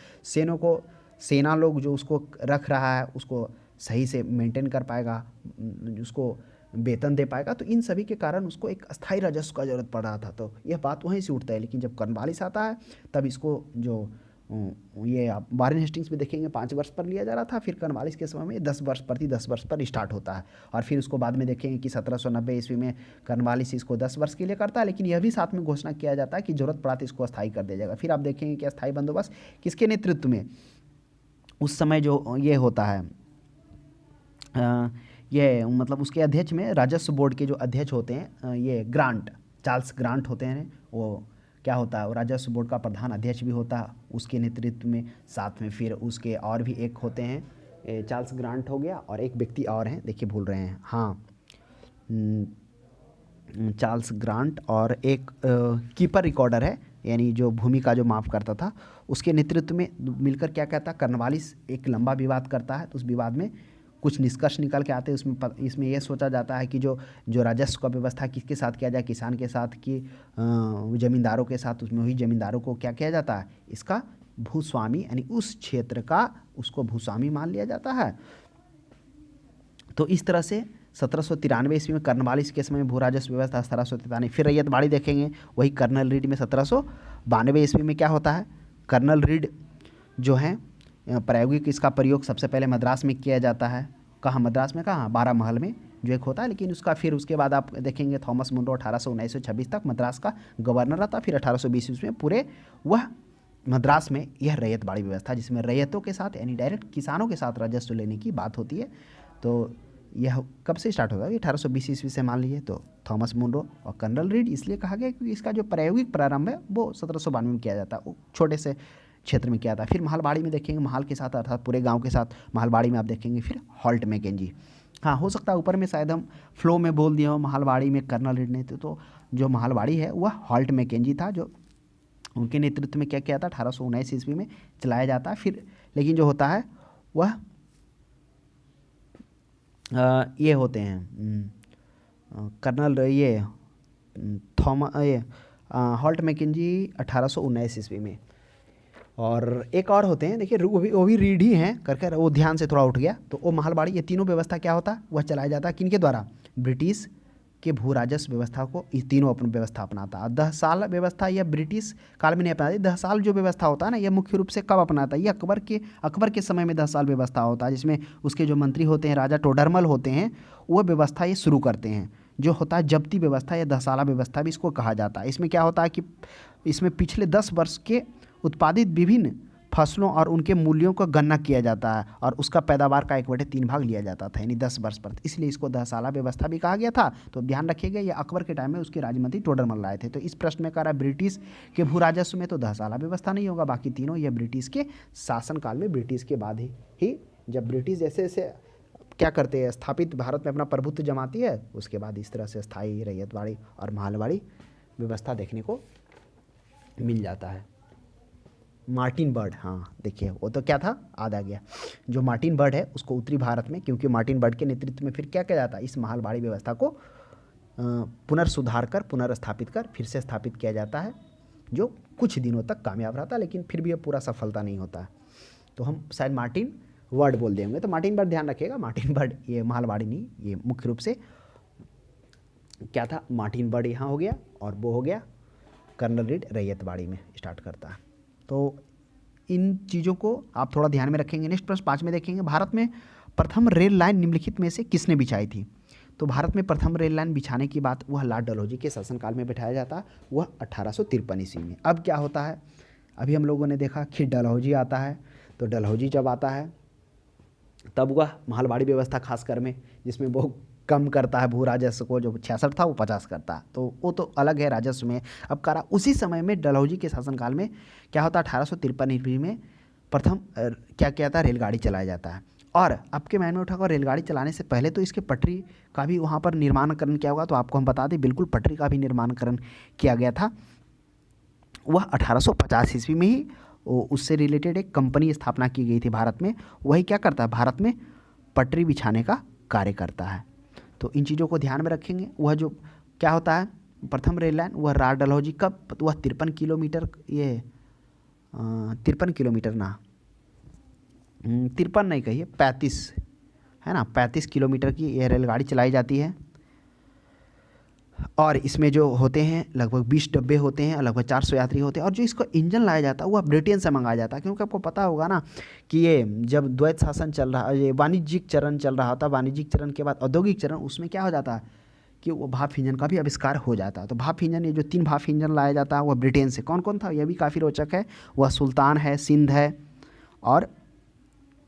सेना लोग जो उसको रख रहा है उसको सही से मेंटेन कर पाएगा, उसको वेतन दे पाएगा। तो इन सभी के कारण उसको एक अस्थायी राजस्व का जरूरत पड़ रहा था। तो यह बात वहीं से उठता है। लेकिन जब कर्नवालिस आता है तब इसको जो ये आप वारेन हेस्टिंग्स में देखेंगे 5 वर्ष पर लिया जा रहा था, फिर कर्नवालिस के समय में 10 वर्ष पर स्टार्ट होता है। और फिर उसको बाद में देखेंगे कि 1790 ईस्वी में कर्नवालिस इसको 10 वर्ष के लिए करता है, लेकिन यह भी साथ में घोषणा किया जाता है कि जरूरत पड़ा तो इसको अस्थायी कर दिया जाएगा। फिर आप देखेंगे कि अस्थायी बंदोबस्त किसके नेतृत्व में, उस समय जो ये होता है ये मतलब उसके अध्यक्ष में राजस्व बोर्ड के जो अध्यक्ष होते हैं ये चार्ल्स ग्रांट होते हैं। वो क्या होता है, वो राजस्व बोर्ड का प्रधान अध्यक्ष भी होता है, उसके नेतृत्व में। साथ में फिर उसके और भी एक होते हैं, चार्ल्स ग्रांट हो गया, और एक व्यक्ति और हैं, देखिए भूल रहे हैं, हाँ चार्ल्स ग्रांट, और एक कीपर रिकॉर्डर है, यानी जो भूमि का जो माफ करता था, उसके नेतृत्व में मिलकर क्या कहता है, कर्नवालिस एक लंबा विवाद करता है। तो उस विवाद में कुछ निष्कर्ष निकल के आते हैं उसमें इसमें यह सोचा जाता है कि जो जो राजस्व का व्यवस्था किसके साथ किया जाए, किसान के साथ कि ज़मींदारों के साथ, उसमें हुई ज़मींदारों को क्या किया जाता है, इसका भूस्वामी यानी उस क्षेत्र का उसको भूस्वामी मान लिया जाता है। तो इस तरह से 1793 ईस्वी में कर्नवालिस के समय में भू राजस्व व्यवस्था 1793। फिर रैयतवाड़ी देखेंगे, वही कर्नल रीड में 1792 ईस्वी में क्या होता है, कर्नल रीड जो है प्रायोगिक इसका प्रयोग सबसे पहले मद्रास में किया जाता है। कहाँ मद्रास में, कहाँ, 12 महल में जो एक होता है, लेकिन उसका फिर उसके बाद आप देखेंगे थॉमस मुनरो 1819-26 तक मद्रास का गवर्नर रहा था। फिर 1820 ईस्वी में पूरे वह मद्रास में यह रैयतवाड़ी व्यवस्था, जिसमें रैयतों के साथ यानी डायरेक्ट किसानों के साथ राजस्व लेने की बात होती है। तो यह कब से स्टार्ट होगा, 1820 ईस्वी से मान लीजिए। तो थॉमस मुनरो और कर्नल रीड इसलिए कहा गया क्योंकि इसका जो प्रायोगिक प्रारंभ है वो 1792 में किया जाता है, वो छोटे से क्षेत्र में किया था। फिर महलबाड़ी में देखेंगे, महल के साथ अर्थात पूरे गांव के साथ महलबाड़ी में आप देखेंगे। फिर हॉल्ट मैकेंजी, हाँ हो सकता है ऊपर में शायद हम फ्लो में बोल दिए हो महलबाड़ी में कर्नल रीड ने, तो जो महलबाड़ी है वह हॉल्ट मैकेंजी था, जो उनके नेतृत्व में क्या किया था 1819 ईस्वी में चलाया जाता है। फिर लेकिन जो होता है वह ये होते हैं कर्नल ये हॉल्ट मैकेंजी 1819 ईस्वी में। और एक और होते हैं, देखिए वो भी रीड ही हैं करके, वो ध्यान से थोड़ा उठ गया। तो वो महलबाड़ी, ये तीनों व्यवस्था क्या होता है, वह चलाया जाता है किनके द्वारा, ब्रिटिश के भू राजस्व व्यवस्था को ये तीनों अपनी व्यवस्था अपनाता है। 10 साल व्यवस्था यह ब्रिटिश काल में नहीं अपनाती। 10 साल जो व्यवस्था होता है ना, यह मुख्य रूप से कब अपनाता है, ये अकबर के समय में 10 साल व्यवस्था होता है, जिसमें उसके जो मंत्री होते हैं राजा टोडरमल होते हैं, वह व्यवस्था ये शुरू करते हैं। जो होता है जब्ती व्यवस्था या 10 साला व्यवस्था भी इसको कहा जाता है। इसमें क्या होता है कि इसमें पिछले 10 वर्ष के उत्पादित विभिन्न फसलों और उनके मूल्यों का गणना किया जाता है और उसका पैदावार का 1/3 भाग लिया जाता था, यानी 10 वर्ष पर, इसलिए इसको 10 साला व्यवस्था भी कहा गया था। तो ध्यान रखिएगा, ये अकबर के टाइम में उसके राजमंत्री टोडरमल लाए थे। तो इस प्रश्न में कह रहा है ब्रिटिश के भू राजस्व में तो 10 साला व्यवस्था नहीं होगा, बाकी तीनों ये ब्रिटिश के शासनकाल में, ब्रिटिश के बाद ही जब ब्रिटिश जैसे जैसे क्या करते हैं स्थापित भारत में अपना प्रभुत्व जमाती है, उसके बाद इस तरह से स्थायी रैयतवाड़ी और महलवाड़ी व्यवस्था देखने को मिल जाता है। मार्टिन बर्ड, हाँ देखिए वो तो क्या था, याद आ गया। जो मार्टिन बर्ड है उसको उत्तरी भारत में, क्योंकि मार्टिन बर्ड के नेतृत्व में फिर क्या किया जाता है, इस महलबाड़ी व्यवस्था को पुनर्सुधार कर, पुनर्स्थापित कर, फिर से स्थापित किया जाता है, जो कुछ दिनों तक कामयाब रहता है, लेकिन फिर भी ये पूरा सफलता नहीं होता है। तो हम शायद मार्टिन वर्ड बोल देंगे। तो मार्टिन बर्ड ध्यान रखिएगा, मार्टिन बर्ड ये महलबाड़ी नहीं, ये मुख्य रूप से क्या था, मार्टिन बर्ड यहाँ हो गया और वो हो गया कर्नल रीड रैयतवाड़ी में स्टार्ट करता है। तो इन चीज़ों को आप थोड़ा ध्यान में रखेंगे। नेक्स्ट प्रश्न 5 में देखेंगे, भारत में प्रथम रेल लाइन निम्नलिखित में से किसने बिछाई थी। तो भारत में प्रथम रेल लाइन बिछाने की बात वह लॉर्ड डलहौजी के शासनकाल में बिठाया जाता, वह 1853 ईस्वी में। अब क्या होता है, अभी हम लोगों ने देखा कि डलहौजी आता है, तो डलहौजी जब आता है तब वह महलबाड़ी व्यवस्था खासकर में, जिसमें वो कम करता है भू राजस्व को, जो 66 था वो 50 करता है, तो वो तो अलग है राजस्व में। अब करा उसी समय में डलहौजी के शासनकाल में क्या होता है, 1853 ईस्वी में प्रथम क्या किया था, रेलगाड़ी चलाया जाता है। और आपके माइंड में उठाकर रेलगाड़ी चलाने से पहले तो इसके पटरी का भी वहाँ पर निर्माणकरण किया होगा, तो आपको हम बता दें बिल्कुल पटरी का भी निर्माणकरण किया गया था। वह 1850 ईस्वी में ही उससे रिलेटेड एक कंपनी स्थापना की गई थी भारत में, वही क्या करता है, भारत में पटरी बिछाने का कार्य करता है। तो इन चीज़ों को ध्यान में रखेंगे। वह जो क्या होता है प्रथम रेल लाइन, वह लॉर्ड डलहौजी कब, वह 53 किलोमीटर, ये 53 किलोमीटर ना 53 नहीं कहिए 35 है ना, 35 किलोमीटर की यह रेलगाड़ी चलाई जाती है। और इसमें जो होते हैं लगभग 20 डब्बे होते हैं, लगभग 400 यात्री होते हैं। और जो इसको इंजन लाया जाता है वह ब्रिटेन से मंगाया जाता है, क्योंकि आपको पता होगा ना कि ये जब द्वैत शासन चल रहा, ये वाणिज्यिक चरण चल रहा था, वाणिज्यिक चरण के बाद औद्योगिक चरण, उसमें क्या हो जाता है कि वो भाप इंजन का भी आविष्कार हो जाता है। तो भाप इंजन, ये जो 3 भाप इंजन लाया जाता है वह ब्रिटेन से। कौन कौन था, यह भी काफ़ी रोचक है, वह सुल्तान है, सिंध है और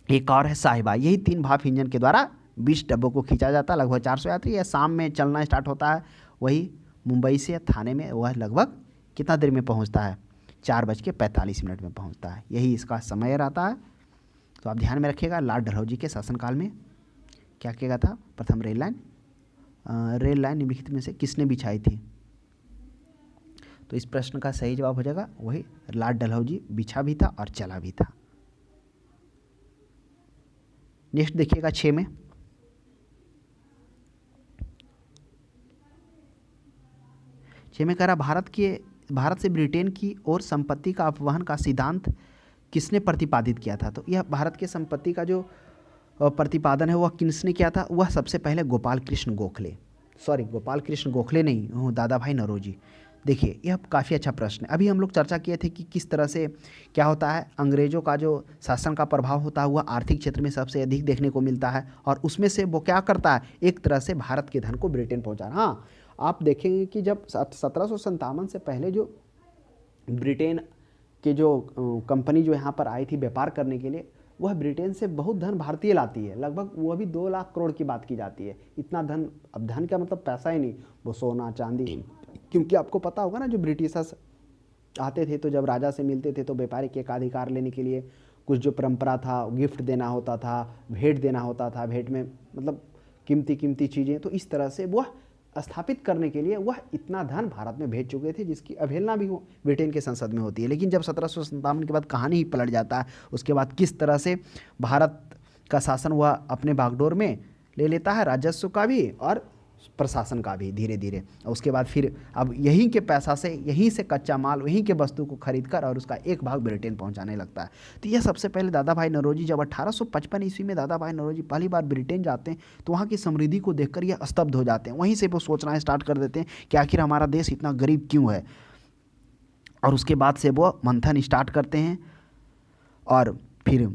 एक और है साहिबा। यही 3 भाप इंजन के द्वारा 20 डब्बों को खींचा जाता है, लगभग 400 यात्री। यह शाम में चलना स्टार्ट होता है, वही मुंबई से थाने में वह लगभग कितना देर में पहुंचता है, 4:45 में पहुंचता है, यही इसका समय रहता है। तो आप ध्यान में रखिएगा, लॉर्ड डलहौजी के शासनकाल में क्या किया गया था, प्रथम रेल लाइन निम्नलिखित में से किसने बिछाई थी। तो इस प्रश्न का सही जवाब हो जाएगा वही लॉर्ड डलहौजी, बिछा भी था और चला भी था। नेक्स्ट देखिएगा 6 में, 6 में कह रहा भारत से ब्रिटेन की ओर संपत्ति का अपवहन का सिद्धांत किसने प्रतिपादित किया था? तो यह भारत के संपत्ति का जो प्रतिपादन है वह किसने किया था? वह सबसे पहले गोपाल कृष्ण गोखले नहीं, दादा भाई नौरोजी। देखिए यह काफ़ी अच्छा प्रश्न है। अभी हम लोग चर्चा किए थे कि किस तरह से क्या होता है, अंग्रेज़ों का जो शासन का प्रभाव होता है वह आर्थिक क्षेत्र में सबसे अधिक देखने को मिलता है, और उसमें से वो क्या करता है, एक तरह से भारत के धन को ब्रिटेन पहुँचाना। हाँ, आप देखेंगे कि जब 1757 से पहले जो ब्रिटेन के जो कंपनी जो यहाँ पर आई थी व्यापार करने के लिए, वह ब्रिटेन से बहुत धन भारतीय लाती है, लगभग वह भी 2 लाख करोड़ की बात की जाती है। इतना धन, अब धन का मतलब पैसा ही नहीं, वो सोना चांदी, क्योंकि आपको पता होगा ना, जो ब्रिटिशर्स आते थे तो जब राजा से मिलते थे तो व्यापारिक एकाधिकार लेने के लिए कुछ जो परंपरा था, गिफ्ट देना होता था, भेंट देना होता था, भेंट में मतलब कीमती कीमती चीज़ें, तो इस तरह से वह स्थापित करने के लिए वह इतना धन भारत में भेज चुके थे, जिसकी अवहेलना भी ब्रिटेन के संसद में होती है। लेकिन जब 1757 के बाद कहानी ही पलट जाता है, उसके बाद किस तरह से भारत का शासन वह अपने बागडोर में ले लेता है, राजस्व का भी और प्रशासन का भी धीरे धीरे। और उसके बाद फिर अब यहीं के पैसा से, यहीं से कच्चा माल, वहीं के वस्तु को खरीद कर और उसका एक भाग ब्रिटेन पहुंचाने लगता है। तो यह सबसे पहले दादा भाई नौरोजी, जब 1855 ईस्वी में दादा भाई नौरोजी पहली बार ब्रिटेन जाते हैं तो वहाँ की समृद्धि को देखकर यह स्तब्ध हो जाते हैं। वहीं से वो सोचना स्टार्ट कर देते हैं कि आखिर हमारा देश इतना गरीब क्यों है, और उसके बाद से वो मंथन स्टार्ट करते हैं और फिर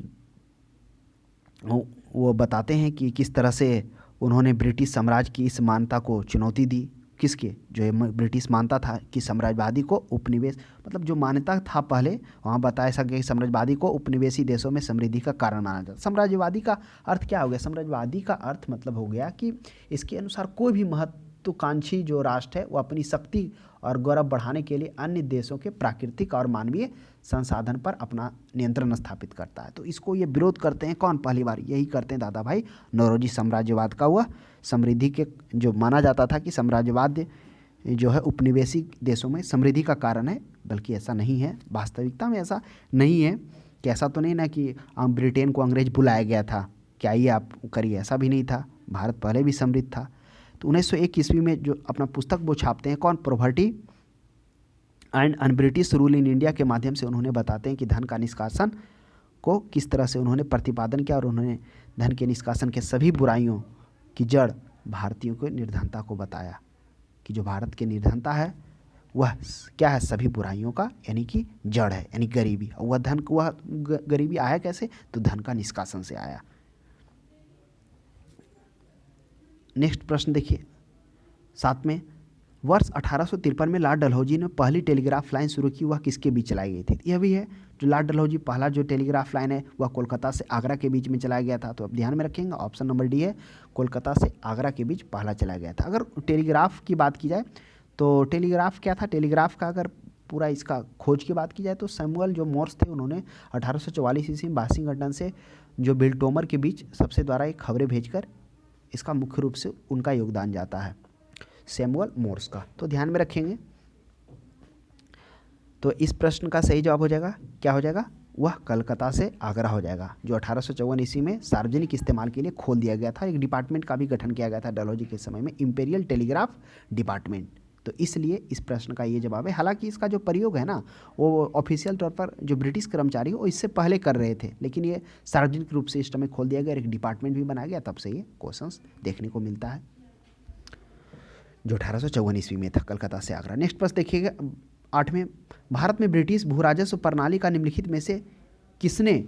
वो बताते हैं कि किस तरह से उन्होंने ब्रिटिश साम्राज्य की इस मान्यता को चुनौती दी। किसके? जो ब्रिटिश मानता था कि साम्राज्यवादी को उपनिवेश, मतलब जो मान्यता था पहले वहाँ बताया सके कि साम्राज्यवादी को उपनिवेशी देशों में समृद्धि का कारण माना जाता। साम्राज्यवादी का अर्थ क्या हो गया? साम्राज्यवादी का अर्थ मतलब हो गया कि इसके अनुसार कोई भी महत्वाकांक्षी जो राष्ट्र है वो अपनी शक्ति और गौरव बढ़ाने के लिए अन्य देशों के प्राकृतिक और मानवीय संसाधन पर अपना नियंत्रण स्थापित करता है। तो इसको ये विरोध करते हैं कौन? पहली बार यही करते हैं दादा भाई नौरोजी। साम्राज्यवाद का वह समृद्धि के जो माना जाता था कि साम्राज्यवाद जो है उपनिवेशी देशों में समृद्धि का कारण है, बल्कि ऐसा नहीं है। वास्तविकता में ऐसा नहीं है कि ऐसा तो नहीं ना कि ब्रिटेन को अंग्रेज बुलाया गया था कि आइए आप करिए, ऐसा भी नहीं था। भारत पहले भी समृद्ध था। तो 1901 ईस्वी में जो अपना पुस्तक वो छापते हैं कौन? Poverty and un British rule in India के माध्यम से उन्होंने बताते हैं कि धन का निष्कासन को किस तरह से उन्होंने प्रतिपादन किया, और उन्होंने धन के निष्कासन के सभी बुराइयों की जड़ भारतीयों को निर्धनता को बताया कि जो भारत की निर्धनता है वह क्या है? सभी बुराइयों का यानी कि जड़ है, यानी गरीबी। और वह धन, वह गरीबी आया कैसे? तो धन का निष्कासन से आया। नेक्स्ट प्रश्न देखिए 7 में, वर्ष 1853 में लॉर्ड डलहौजी ने पहली टेलीग्राफ लाइन शुरू की, वह किसके बीच चलाई गई थी? यह भी है, जो लॉर्ड डलहौजी पहला जो टेलीग्राफ लाइन है वह कोलकाता से आगरा के बीच में चलाया गया था। तो अब ध्यान में रखेंगे, ऑप्शन नंबर डी है, कोलकाता से आगरा के बीच पहला चलाया गया था। अगर टेलीग्राफ की बात की जाए तो टेलीग्राफ क्या था? टेलीग्राफ का अगर पूरा इसका खोज की बात की जाए तो सैमुअल जो मोर्स थे उन्होंने 1844 ईस्वी में वाशिंगटन से जो बिल्टोमर के बीच सबसे द्वारा एक खबरें भेजकर, इसका मुख्य रूप से उनका योगदान जाता है सैमुअल मोर्स का। तो ध्यान में रखेंगे। तो इस प्रश्न का सही जवाब हो जाएगा, क्या हो जाएगा? वह कलकत्ता से आगरा हो जाएगा, जो 1854 ईस्वी में सार्वजनिक इस्तेमाल के लिए खोल दिया गया था। एक डिपार्टमेंट का भी गठन किया गया था डलहौजी के समय में, इंपीरियल टेलीग्राफ डिपार्टमेंट। तो इसलिए इस प्रश्न का ये जवाब है। हालांकि इसका जो प्रयोग है ना वो ऑफिशियल तौर पर जो ब्रिटिश कर्मचारी वो इससे पहले कर रहे थे, लेकिन ये सार्वजनिक रूप से इस समय खोल दिया गया, एक डिपार्टमेंट भी बनाया गया, तब से ये क्वेश्चंस देखने को मिलता है, जो 1854 ईस्वी में था, कलकत्ता से आगरा। नेक्स्ट प्रश्न देखिएगा 8 में, भारत में ब्रिटिश भू राजस्व प्रणाली का निम्नलिखित में से किसने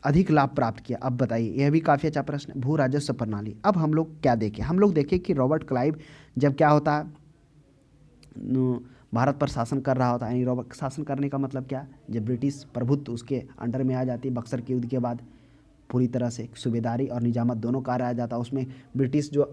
अधिक लाभ प्राप्त किया? अब बताइए, यह भी काफ़ी अच्छा प्रश्न है। भू राजस्व प्रणाली, अब हम लोग क्या देखें? हम लोग देखें कि रॉबर्ट क्लाइव जब क्या होता है भारत पर शासन कर रहा होता है, यानी रॉबर्ट शासन करने का मतलब क्या? जब ब्रिटिश प्रभुत्व उसके अंडर में आ जाती है, बक्सर के युद्ध के बाद पूरी तरह से सूबेदारी और निजामत दोनों कार्य आ जाता है। उसमें ब्रिटिश जो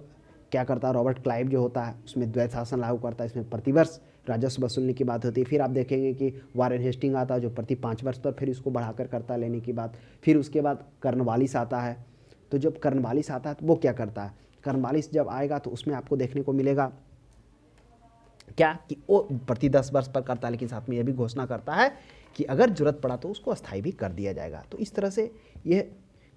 क्या करता है, रॉबर्ट क्लाइव जो होता है उसमें द्वैत शासन लागू करता है, इसमें प्रतिवर्ष राजस्व वसूलने की बात होती है। फिर आप देखेंगे कि वारेन हेस्टिंग आता है जो प्रति 5 वर्ष पर फिर इसको बढ़ाकर करता है लेने की बात। फिर उसके बाद कर्नवालिस आता है। तो जब कर्नवालिस आता है तो वो क्या करता है? कर्नवालिस जब आएगा तो उसमें आपको देखने को मिलेगा क्या कि वो प्रति 10 वर्ष पर करता है, लेकिन साथ में यह भी घोषणा करता है कि अगर जरूरत पड़ा तो उसको अस्थायी भी कर दिया जाएगा। तो इस तरह से यह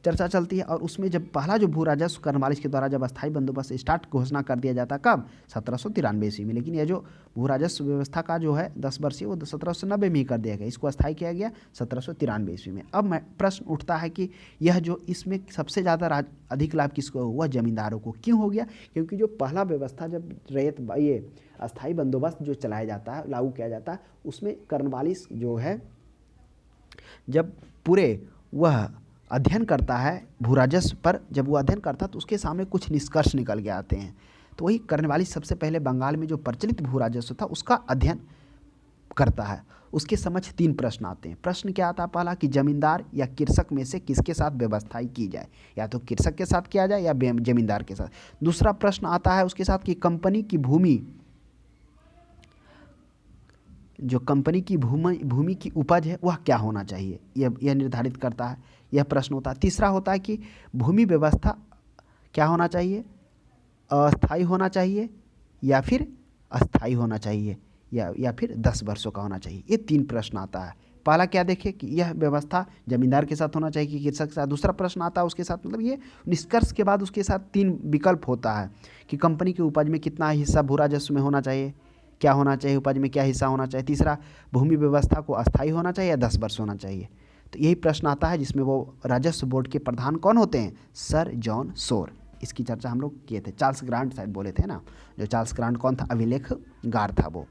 चर्चा चलती है। और उसमें जब पहला जो भू राजस्व कर्नवालिस के द्वारा जब अस्थायी बंदोबस्त स्टार्ट घोषणा कर दिया जाता, कब? 1793 ईस्वी में। लेकिन यह जो भू राजस्व व्यवस्था का जो है 10 वर्षीय, वो 1790 में ही कर दिया गया, इसको अस्थायी किया गया 1793 ईस्वी में। अब प्रश्न उठता है कि यह जो इसमें सबसे ज़्यादा अधिक लाभ किसको हुआ? जमींदारों को। क्यों हो गया? क्योंकि जो पहला व्यवस्था जब रैयत ये अस्थायी बंदोबस्त जो चलाया जाता है, लागू किया जाता है, उसमें कर्नवालिस जो है जब पूरे वह अध्ययन करता है भू राजस्व पर, जब वो अध्ययन करता है तो उसके सामने कुछ निष्कर्ष निकल के आते हैं। तो वही कर्नवालिस सबसे पहले बंगाल में जो प्रचलित भू राजस्व था उसका अध्ययन करता है। उसके समक्ष 3 प्रश्न आते हैं। प्रश्न क्या आता है? पहला कि जमींदार या कृषक में से किसके साथ व्यवस्था की जाए, या तो कृषक के साथ किया जाए या जमींदार के साथ। दूसरा प्रश्न आता है उसके साथ कि कंपनी की भूमि, जो कंपनी की भूमि की उपज है वह क्या होना चाहिए, यह निर्धारित करता है, यह प्रश्न होता है। तीसरा होता है कि भूमि व्यवस्था क्या होना चाहिए, अस्थायी होना चाहिए या फिर अस्थायी होना चाहिए, या फिर 10 वर्षों का होना चाहिए। ये 3 प्रश्न आता है। पहला क्या देखें कि यह व्यवस्था जमींदार के साथ होना चाहिए कि कृषक के साथ। दूसरा प्रश्न आता है उसके साथ, मतलब ये निष्कर्ष के बाद उसके साथ 3 विकल्प होता है कि कंपनी की उपज में कितना हिस्सा भू राजस्व में होना चाहिए, क्या होना चाहिए, उपज में क्या हिस्सा होना चाहिए। तीसरा, भूमि व्यवस्था को अस्थायी होना चाहिए या 10 वर्ष होना चाहिए। तो यही प्रश्न आता है जिसमें वो राजस्व बोर्ड के प्रधान कौन होते हैं? सर जॉन सोर। इसकी चर्चा हम लोग किए थे। चार्ल्स ग्रांट शायद बोले थे ना, जो चार्ल्स ग्रांट कौन था? अभिलेखगार था वो,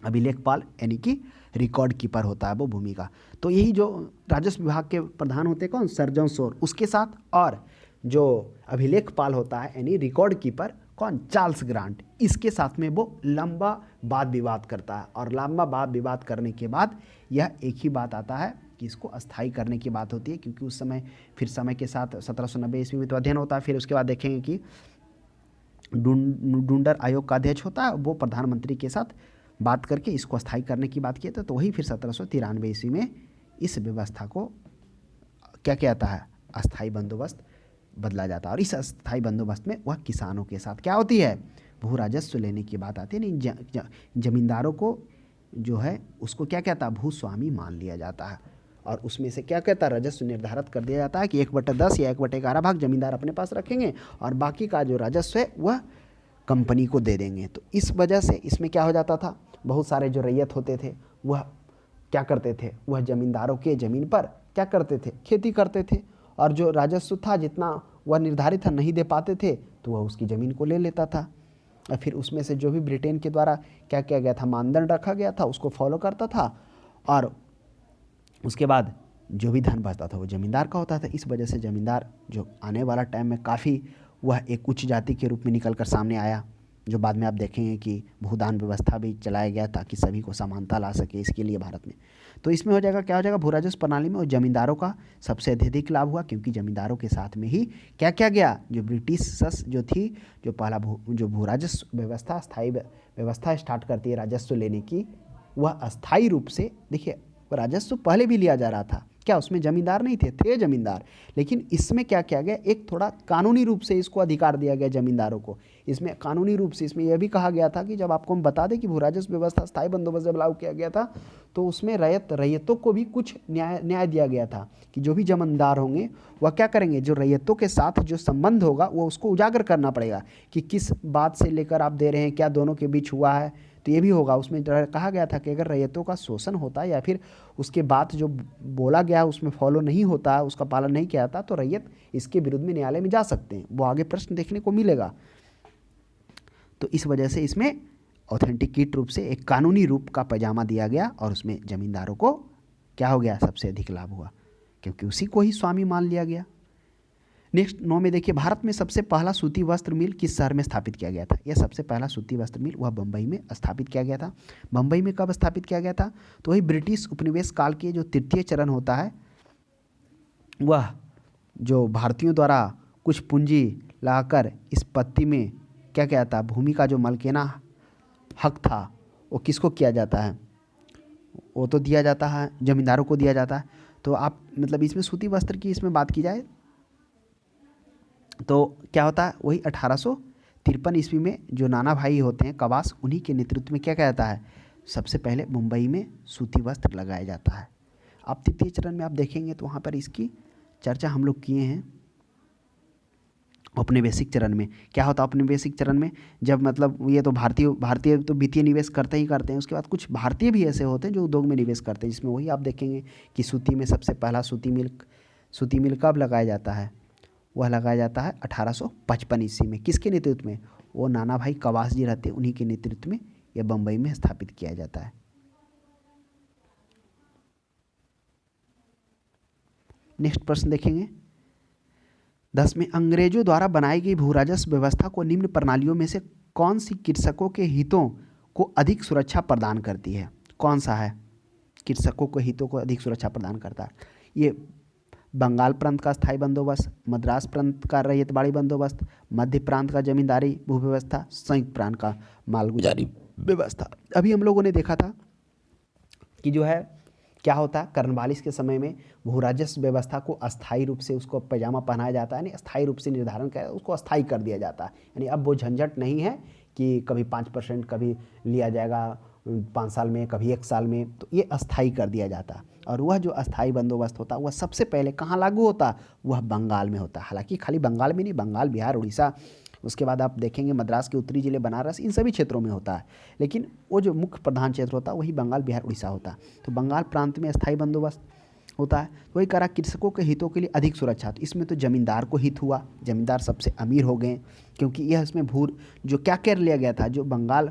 अभिलेखपाल यानी कि रिकॉर्ड कीपर होता है वो भूमि का। तो यही जो राजस्व विभाग के प्रधान होते हैं कौन? सर जॉन सोर। उसके साथ और जो अभिलेखपाल होता है यानी रिकॉर्ड कीपर कौन? Charles grant. इसके साथ में वो लंबा वाद विवाद करता है, और लंबा वाद विवाद करने के बाद यह एक ही बात आता है कि इसको अस्थायी करने की बात होती है। क्योंकि उस समय फिर समय के साथ 1790 ईस्वी में तो अध्ययन होता है। फिर उसके बाद देखेंगे कि डुंडर आयोग का अध्यक्ष होता है, वो प्रधानमंत्री के साथ बात करके इसको अस्थायी करने की बात किया था। तो वही फिर 1793 ईस्वी में इस व्यवस्था को क्या कहता है? अस्थायी बंदोबस्त बदला जाता है। और इस अस्थायी बंदोबस्त में वह किसानों के साथ क्या होती है? भू राजस्व लेने की बात आती है। नहीं, जमींदारों को जो है उसको क्या कहता है? भूस्वामी मान लिया जाता है। और उसमें से क्या कहता है? राजस्व निर्धारित कर दिया जाता है कि 1/10 या 1/11 भाग जमींदार अपने पास रखेंगे, और बाकी का जो राजस्व है वह कंपनी को दे देंगे। तो इस वजह से इसमें क्या हो जाता था? बहुत सारे जो रैयत होते थे वह क्या करते थे? वह जमींदारों के ज़मीन पर क्या करते थे? खेती करते थे। और जो राजस्व था जितना वह निर्धारित था नहीं दे पाते थे तो वह उसकी ज़मीन को ले लेता था। और फिर उसमें से जो भी ब्रिटेन के द्वारा क्या किया गया था, मानदंड रखा गया था, उसको फॉलो करता था। और उसके बाद जो भी धन बचता था वो ज़मींदार का होता था। इस वजह से ज़मींदार जो आने वाला टाइम में काफ़ी वह एक उच्च जाति के रूप में निकल कर सामने आया, जो बाद में आप देखेंगे कि भूदान व्यवस्था भी चलाया गया ताकि सभी को समानता ला सके इसके लिए भारत में। तो इसमें हो जाएगा, क्या हो जाएगा? भू राजस्व प्रणाली में और जमींदारों का सबसे अत्यधिक लाभ हुआ, क्योंकि जमींदारों के साथ में ही क्या किया गया? जो ब्रिटिश सस जो थी, जो पहला जो भू राजस्व व्यवस्था, स्थायी व्यवस्था स्टार्ट करती है राजस्व लेने की, वह अस्थायी रूप से, देखिए राजस्व पहले भी लिया जा रहा था, क्या उसमें जमींदार नहीं थे जमींदार, लेकिन इसमें क्या किया गया? एक थोड़ा कानूनी रूप से इसको अधिकार दिया गया जमींदारों को। इसमें कानूनी रूप से इसमें यह भी कहा गया था कि जब आपको हम बता दें कि भू राजस्व व्यवस्था स्थायी बंदोबस्त जब लागू किया गया था तो उसमें रैयतों को भी कुछ न्याय दिया गया था कि जो भी जमींदार होंगे वह क्या करेंगे? जो रैयतों के साथ जो संबंध होगा वो उसको उजागर करना पड़ेगा कि किस बात से लेकर आप दे रहे हैं, क्या दोनों के बीच हुआ है। तो ये भी होगा। उसमें कहा गया था कि अगर रैयतों का शोषण होता है या फिर उसके बात जो बोला गया उसमें फॉलो नहीं होता, उसका पालन नहीं किया जाता, तो रैयत इसके विरुद्ध में न्यायालय में जा सकते हैं। वो आगे प्रश्न देखने को मिलेगा। तो इस वजह से इसमें ऑथेंटिकेट रूप से एक कानूनी रूप का पैजामा दिया गया, और उसमें जमींदारों को क्या हो गया? सबसे अधिक लाभ हुआ, क्योंकि उसी को ही स्वामी मान लिया गया। नेक्स्ट 9 में देखिए, भारत में सबसे पहला सूती वस्त्र मिल किस शहर में स्थापित किया गया था? यह सबसे पहला सूती वस्त्र मिल वह बम्बई में स्थापित किया गया था। बम्बई में कब स्थापित किया गया था? तो वही ब्रिटिश उपनिवेश काल के जो तृतीय चरण होता है, वह जो भारतीयों द्वारा कुछ पूंजी लाकर इस पत्ती में क्या किया था? भूमि का जो मलकेना हक था वो किसको किया जाता है? वो तो दिया जाता है जमींदारों को दिया जाता है। तो आप मतलब इसमें सूती वस्त्र की इसमें बात की जाए तो क्या होता है? वही 1853 ईस्वी में जो नाना भाई होते हैं कवास, उन्हीं के नेतृत्व में क्या कहता है? सबसे पहले मुंबई में सूती वस्त्र लगाया जाता है। आप तृतीय चरण में आप देखेंगे तो वहाँ पर इसकी चर्चा हम लोग किए हैं औपनिवेशिक चरण में। क्या होता है औपनिवेशिक चरण में? जब मतलब ये तो भारतीय भारतीय तो वित्तीय निवेश करते ही करते हैं, उसके बाद कुछ भारतीय भी ऐसे होते हैं जो उद्योग में निवेश करते हैं, जिसमें वही आप देखेंगे कि सूती में सबसे पहला सूती मिल कब लगाया जाता है? वह लगाया जाता है 1855 ईस्वी में। किसके नेतृत्व में? वो नाना भाई कवास जी रहते हैं, उन्हीं के नेतृत्व में यह बम्बई में स्थापित किया जाता है। नेक्स्ट प्रश्न देखेंगे 10 में, अंग्रेजों द्वारा बनाई गई भू राजस्व व्यवस्था को निम्न प्रणालियों में से कौन सी कृषकों के हितों को अधिक सुरक्षा प्रदान करती है? कौन सा है कृषकों के हितों को अधिक सुरक्षा प्रदान करता है? ये बंगाल प्रांत का स्थायी बंदोबस्त, मद्रास प्रांत का रैयतवाड़ी बंदोबस्त, मध्य प्रांत का जमींदारी भू व्यवस्था, संयुक्त प्रांत का मालगुजारी व्यवस्था। अभी हम लोगों ने देखा था कि जो है क्या होता है, कर्नवालिस के समय में भू राजस्व व्यवस्था को अस्थायी रूप से उसको पैजामा पहनाया जाता है, यानी अस्थायी रूप से निर्धारण कर उसको अस्थायी कर दिया जाता है। यानी अब वो झंझट नहीं है कि कभी 5% कभी लिया जाएगा 5 साल में, कभी 1 साल में, तो ये अस्थायी कर दिया जाता है। और वह जो अस्थायी बंदोबस्त होता है वह सबसे पहले कहाँ लागू होता है? वह बंगाल में होता है। हालांकि खाली बंगाल में नहीं, बंगाल, बिहार, उड़ीसा, उसके बाद आप देखेंगे मद्रास के उत्तरी जिले, बनारस, इन सभी क्षेत्रों में होता है। लेकिन वो जो मुख्य प्रधान क्षेत्र होता है वही बंगाल, बिहार, उड़ीसा होता है। तो बंगाल प्रांत में अस्थायी बंदोबस्त होता है। वही करा कृषकों के हितों के लिए अधिक सुरक्षा। तो इसमें तो जमींदार को हित हुआ, जमींदार सबसे अमीर हो गए, क्योंकि यह इसमें भू जो क्या कर लिया गया था, जो बंगाल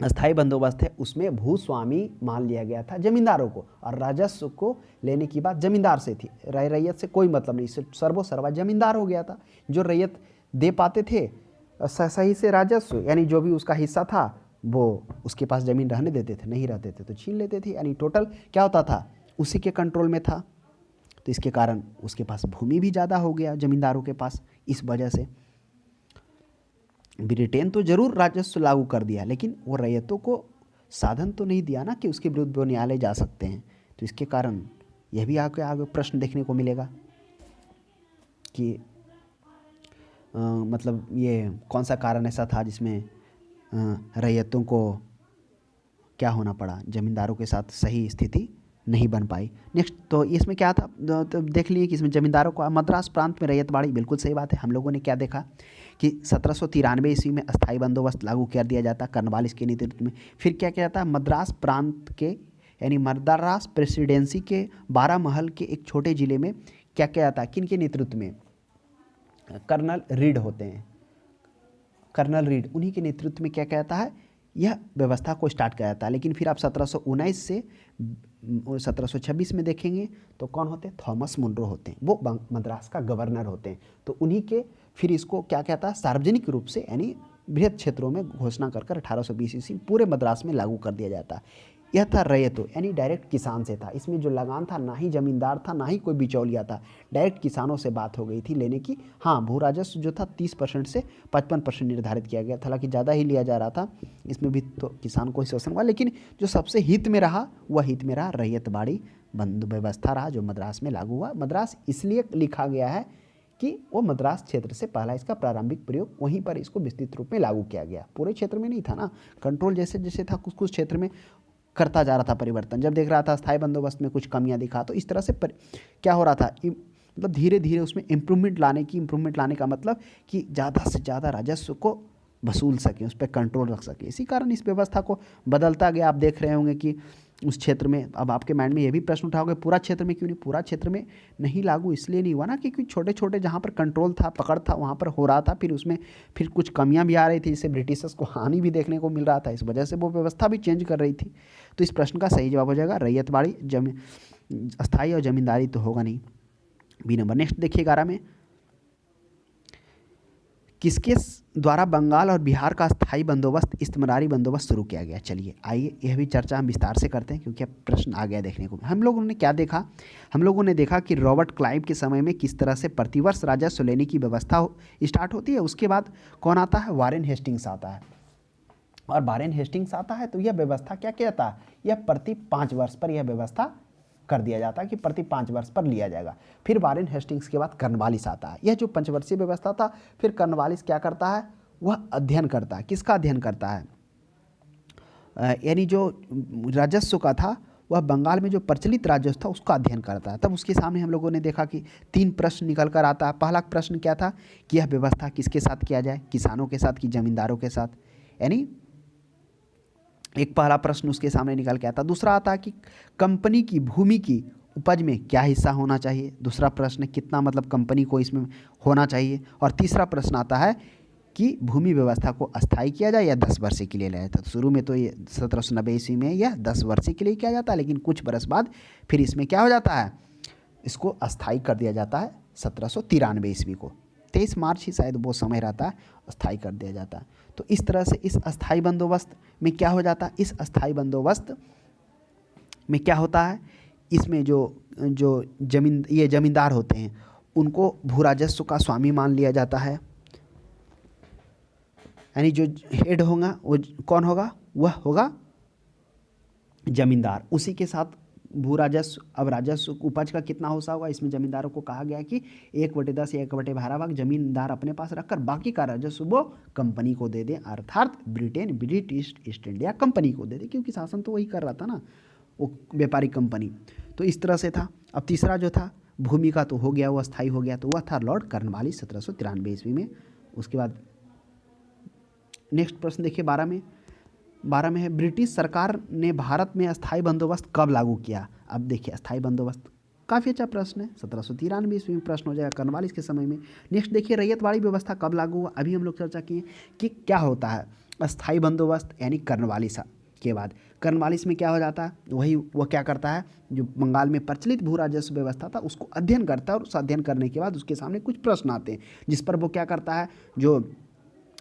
अस्थायी बंदोबस्त है उसमें भूस्वामी मान लिया गया था जमींदारों को, और राजस्व को लेने की बात जमींदार से थी, रैयत से कोई मतलब नहीं, सर्वो जमींदार हो गया था। जो रैयत दे पाते थे सही से राजस्व, यानी जो भी उसका हिस्सा था वो उसके पास ज़मीन रहने देते थे, नहीं रहते थे तो छीन लेते थे, यानी टोटल क्या होता था, उसी के कंट्रोल में था। तो इसके कारण उसके पास भूमि भी ज़्यादा हो गया जमींदारों के पास। इस वजह से ब्रिटेन तो जरूर राजस्व लागू कर दिया, लेकिन वो रैयतों को साधन तो नहीं दिया ना कि उसके विरुद्ध वो न्यायालय जा सकते हैं। तो इसके कारण यह भी आगे प्रश्न देखने को मिलेगा कि मतलब ये कौन सा कारण ऐसा था जिसमें रैयतों को क्या होना पड़ा, जमींदारों के साथ सही स्थिति नहीं बन पाई। नेक्स्ट तो इसमें क्या था, तो देख लिए कि इसमें जमींदारों को मद्रास प्रांत में रैयतवाड़ी, बिल्कुल सही बात है। हम लोगों ने क्या देखा कि 1793 ईस्वी में अस्थायी बंदोबस्त लागू कर दिया जाता कर्नवालिस के नेतृत्व में। फिर क्या किया जाता, मद्रास प्रांत के यानी मद्रास प्रेसिडेंसी के 12 महल के एक छोटे ज़िले में क्या किया जाता, किन के नेतृत्व में? कर्नल रीड होते हैं, कर्नल रीड, उन्हीं के नेतृत्व में क्या कहता है, यह व्यवस्था को स्टार्ट किया जाता है। लेकिन फिर आप 1719 से 1726 में देखेंगे तो कौन होते हैं? थॉमस मुनरो होते हैं, वो मद्रास का गवर्नर होते हैं। तो उन्हीं के फिर इसको क्या कहता है, सार्वजनिक रूप से यानी बृहद क्षेत्रों में घोषणा कर 1820 ईस्वी पूरे मद्रास में लागू कर दिया जाता है। यह था रैयतों यानी डायरेक्ट किसान से था। इसमें जो लगान था ना ही जमींदार था ना ही कोई बिचौलिया था, डायरेक्ट किसानों से बात हो गई थी लेने की। हाँ, भू राजस्व जो था 30% से 55% निर्धारित किया गया था, हालांकि ज़्यादा ही लिया जा रहा था, इसमें भी तो किसान को ही शोषण हुआ। लेकिन जो सबसे हित में रहा वह हित में रहा रैयतवाड़ी बंद व्यवस्था रहा, जो मद्रास में लागू हुआ। मद्रास इसलिए लिखा गया है कि वो मद्रास क्षेत्र से पहला इसका प्रारंभिक प्रयोग, वहीं पर इसको विस्तृत रूप में लागू किया गया, पूरे क्षेत्र में नहीं था ना। कंट्रोल जैसे जैसे था कुछ कुछ क्षेत्र में करता जा रहा था परिवर्तन। जब देख रहा था स्थायी बंदोबस्त में कुछ कमियां दिखा, तो इस तरह से क्या हो रहा था, मतलब धीरे धीरे उसमें इम्प्रूवमेंट लाने का मतलब कि ज़्यादा से ज़्यादा राजस्व को वसूल सकें, उस पर कंट्रोल रख सकें। इसी कारण इस व्यवस्था को बदलता गया। आप देख रहे होंगे कि उस क्षेत्र में, अब आपके माइंड में ये भी प्रश्न उठाओगे पूरा क्षेत्र में क्यों नहीं? पूरा क्षेत्र में नहीं लागू इसलिए नहीं हुआ ना क्योंकि छोटे छोटे जहाँ पर कंट्रोल था, पकड़ था, वहाँ पर हो रहा था। फिर उसमें फिर कुछ कमियां भी आ रही थी, जिससे ब्रिटिशर्स को हानि भी देखने को मिल रहा था। इस वजह से वो व्यवस्था भी चेंज कर रही थी। तो इस प्रश्न का सही जवाब हो जाएगा रैयतवाड़ी, अस्थायी और जमींदारी तो होगा नहीं, बी नंबर। नेक्स्ट देखिए 11 में, किसके द्वारा बंगाल और बिहार का स्थायी बंदोबस्त, इस्तेमारी बंदोबस्त शुरू किया गया? चलिए आइए यह भी चर्चा हम विस्तार से करते हैं, क्योंकि अब प्रश्न आ गया देखने को। हम लोगों ने क्या देखा, हम लोगों ने देखा कि रॉबर्ट क्लाइव के समय में किस तरह से प्रतिवर्ष राजस्व लेने की व्यवस्था स्टार्ट होती है। उसके बाद कौन आता है? वारेन हेस्टिंग्स आता है। और वारेन हेस्टिंग्स आता है तो यह व्यवस्था क्या कहता है, यह प्रति 5 वर्ष पर यह व्यवस्था कर दिया जाता है कि प्रति 5 वर्ष पर लिया जाएगा। फिर वारेन हेस्टिंग्स के बाद कर्नवालिस आता है। यह जो 5 वर्षीय व्यवस्था था, फिर कर्नवालिस क्या करता है, वह अध्ययन करता है। किसका अध्ययन करता है? यानी जो राजस्व का था वह बंगाल में जो प्रचलित राजस्व था उसका अध्ययन करता है। तब उसके सामने हम लोगों ने देखा कि 3 प्रश्न निकल कर आता है। पहला प्रश्न क्या था कि यह व्यवस्था किसके साथ किया जाए, किसानों के साथ कि जमींदारों के साथ, यानी एक पहला प्रश्न उसके सामने निकल के आता। दूसरा आता है कि कंपनी की भूमि की उपज में क्या हिस्सा होना चाहिए। दूसरा प्रश्न कितना मतलब कंपनी को इसमें होना चाहिए। और तीसरा प्रश्न आता है कि भूमि व्यवस्था को अस्थायी किया जाए या 10 वर्ष के लिए लिया जाता है। तो शुरू में तो ये 1790 ईस्वी में यह 10 वर्ष के लिए किया जाता है, लेकिन कुछ बरस बाद फिर इसमें क्या हो जाता है, इसको अस्थायी कर दिया जाता है 1793 ईस्वी को। 23 मार्च ही शायद वो समय रहता है, अस्थायी कर दिया जाता है। तो इस तरह से इस अस्थायी बंदोबस्त में क्या हो जाता है, इस अस्थायी बंदोबस्त में क्या होता है, इसमें जो जो जमींदार होते हैं उनको भू राजस्व का स्वामी मान लिया जाता है। यानी जो हेड होगा वो कौन होगा, वह होगा जमींदार। उसी के साथ भू राजस्व, अब राजस्व उपज का कितना हिस्सा होगा, इसमें जमींदारों को कहा गया कि 1/10 या 1/12 भाग जमींदार अपने पास रखकर बाकी का राजस्व वो कंपनी को दे दें, अर्थात ब्रिटिश ईस्ट इंडिया कंपनी को दे दें, क्योंकि शासन तो वही कर रहा था ना, वो व्यापारिक कंपनी। तो इस तरह से था। अब तीसरा जो था भूमि का तो हो गया, वो अस्थायी हो गया, तो वह था लॉर्ड कॉर्नवालिस 1793 ईस्वी में। उसके बाद नेक्स्ट प्रश्न देखिए 12 में है ब्रिटिश सरकार ने भारत में अस्थायी बंदोबस्त कब लागू किया। अब देखिए अस्थायी बंदोबस्त काफ़ी अच्छा प्रश्न है, 1793 ईस्वी में प्रश्न हो जाएगा, कॉर्नवालिस के समय में। नेक्स्ट देखिए रैयतवाड़ी व्यवस्था कब लागू हुआ। अभी हम लोग चर्चा किए कि क्या होता है अस्थायी बंदोबस्त, यानी कॉर्नवालिस के बाद कॉर्नवालिस में क्या हो जाता है, वो क्या करता है, जो बंगाल में प्रचलित भू राजस्व व्यवस्था था उसको अध्ययन करता है, और उस अध्ययन करने के बाद उसके सामने कुछ प्रश्न आते हैं, जिस पर वो क्या करता है, जो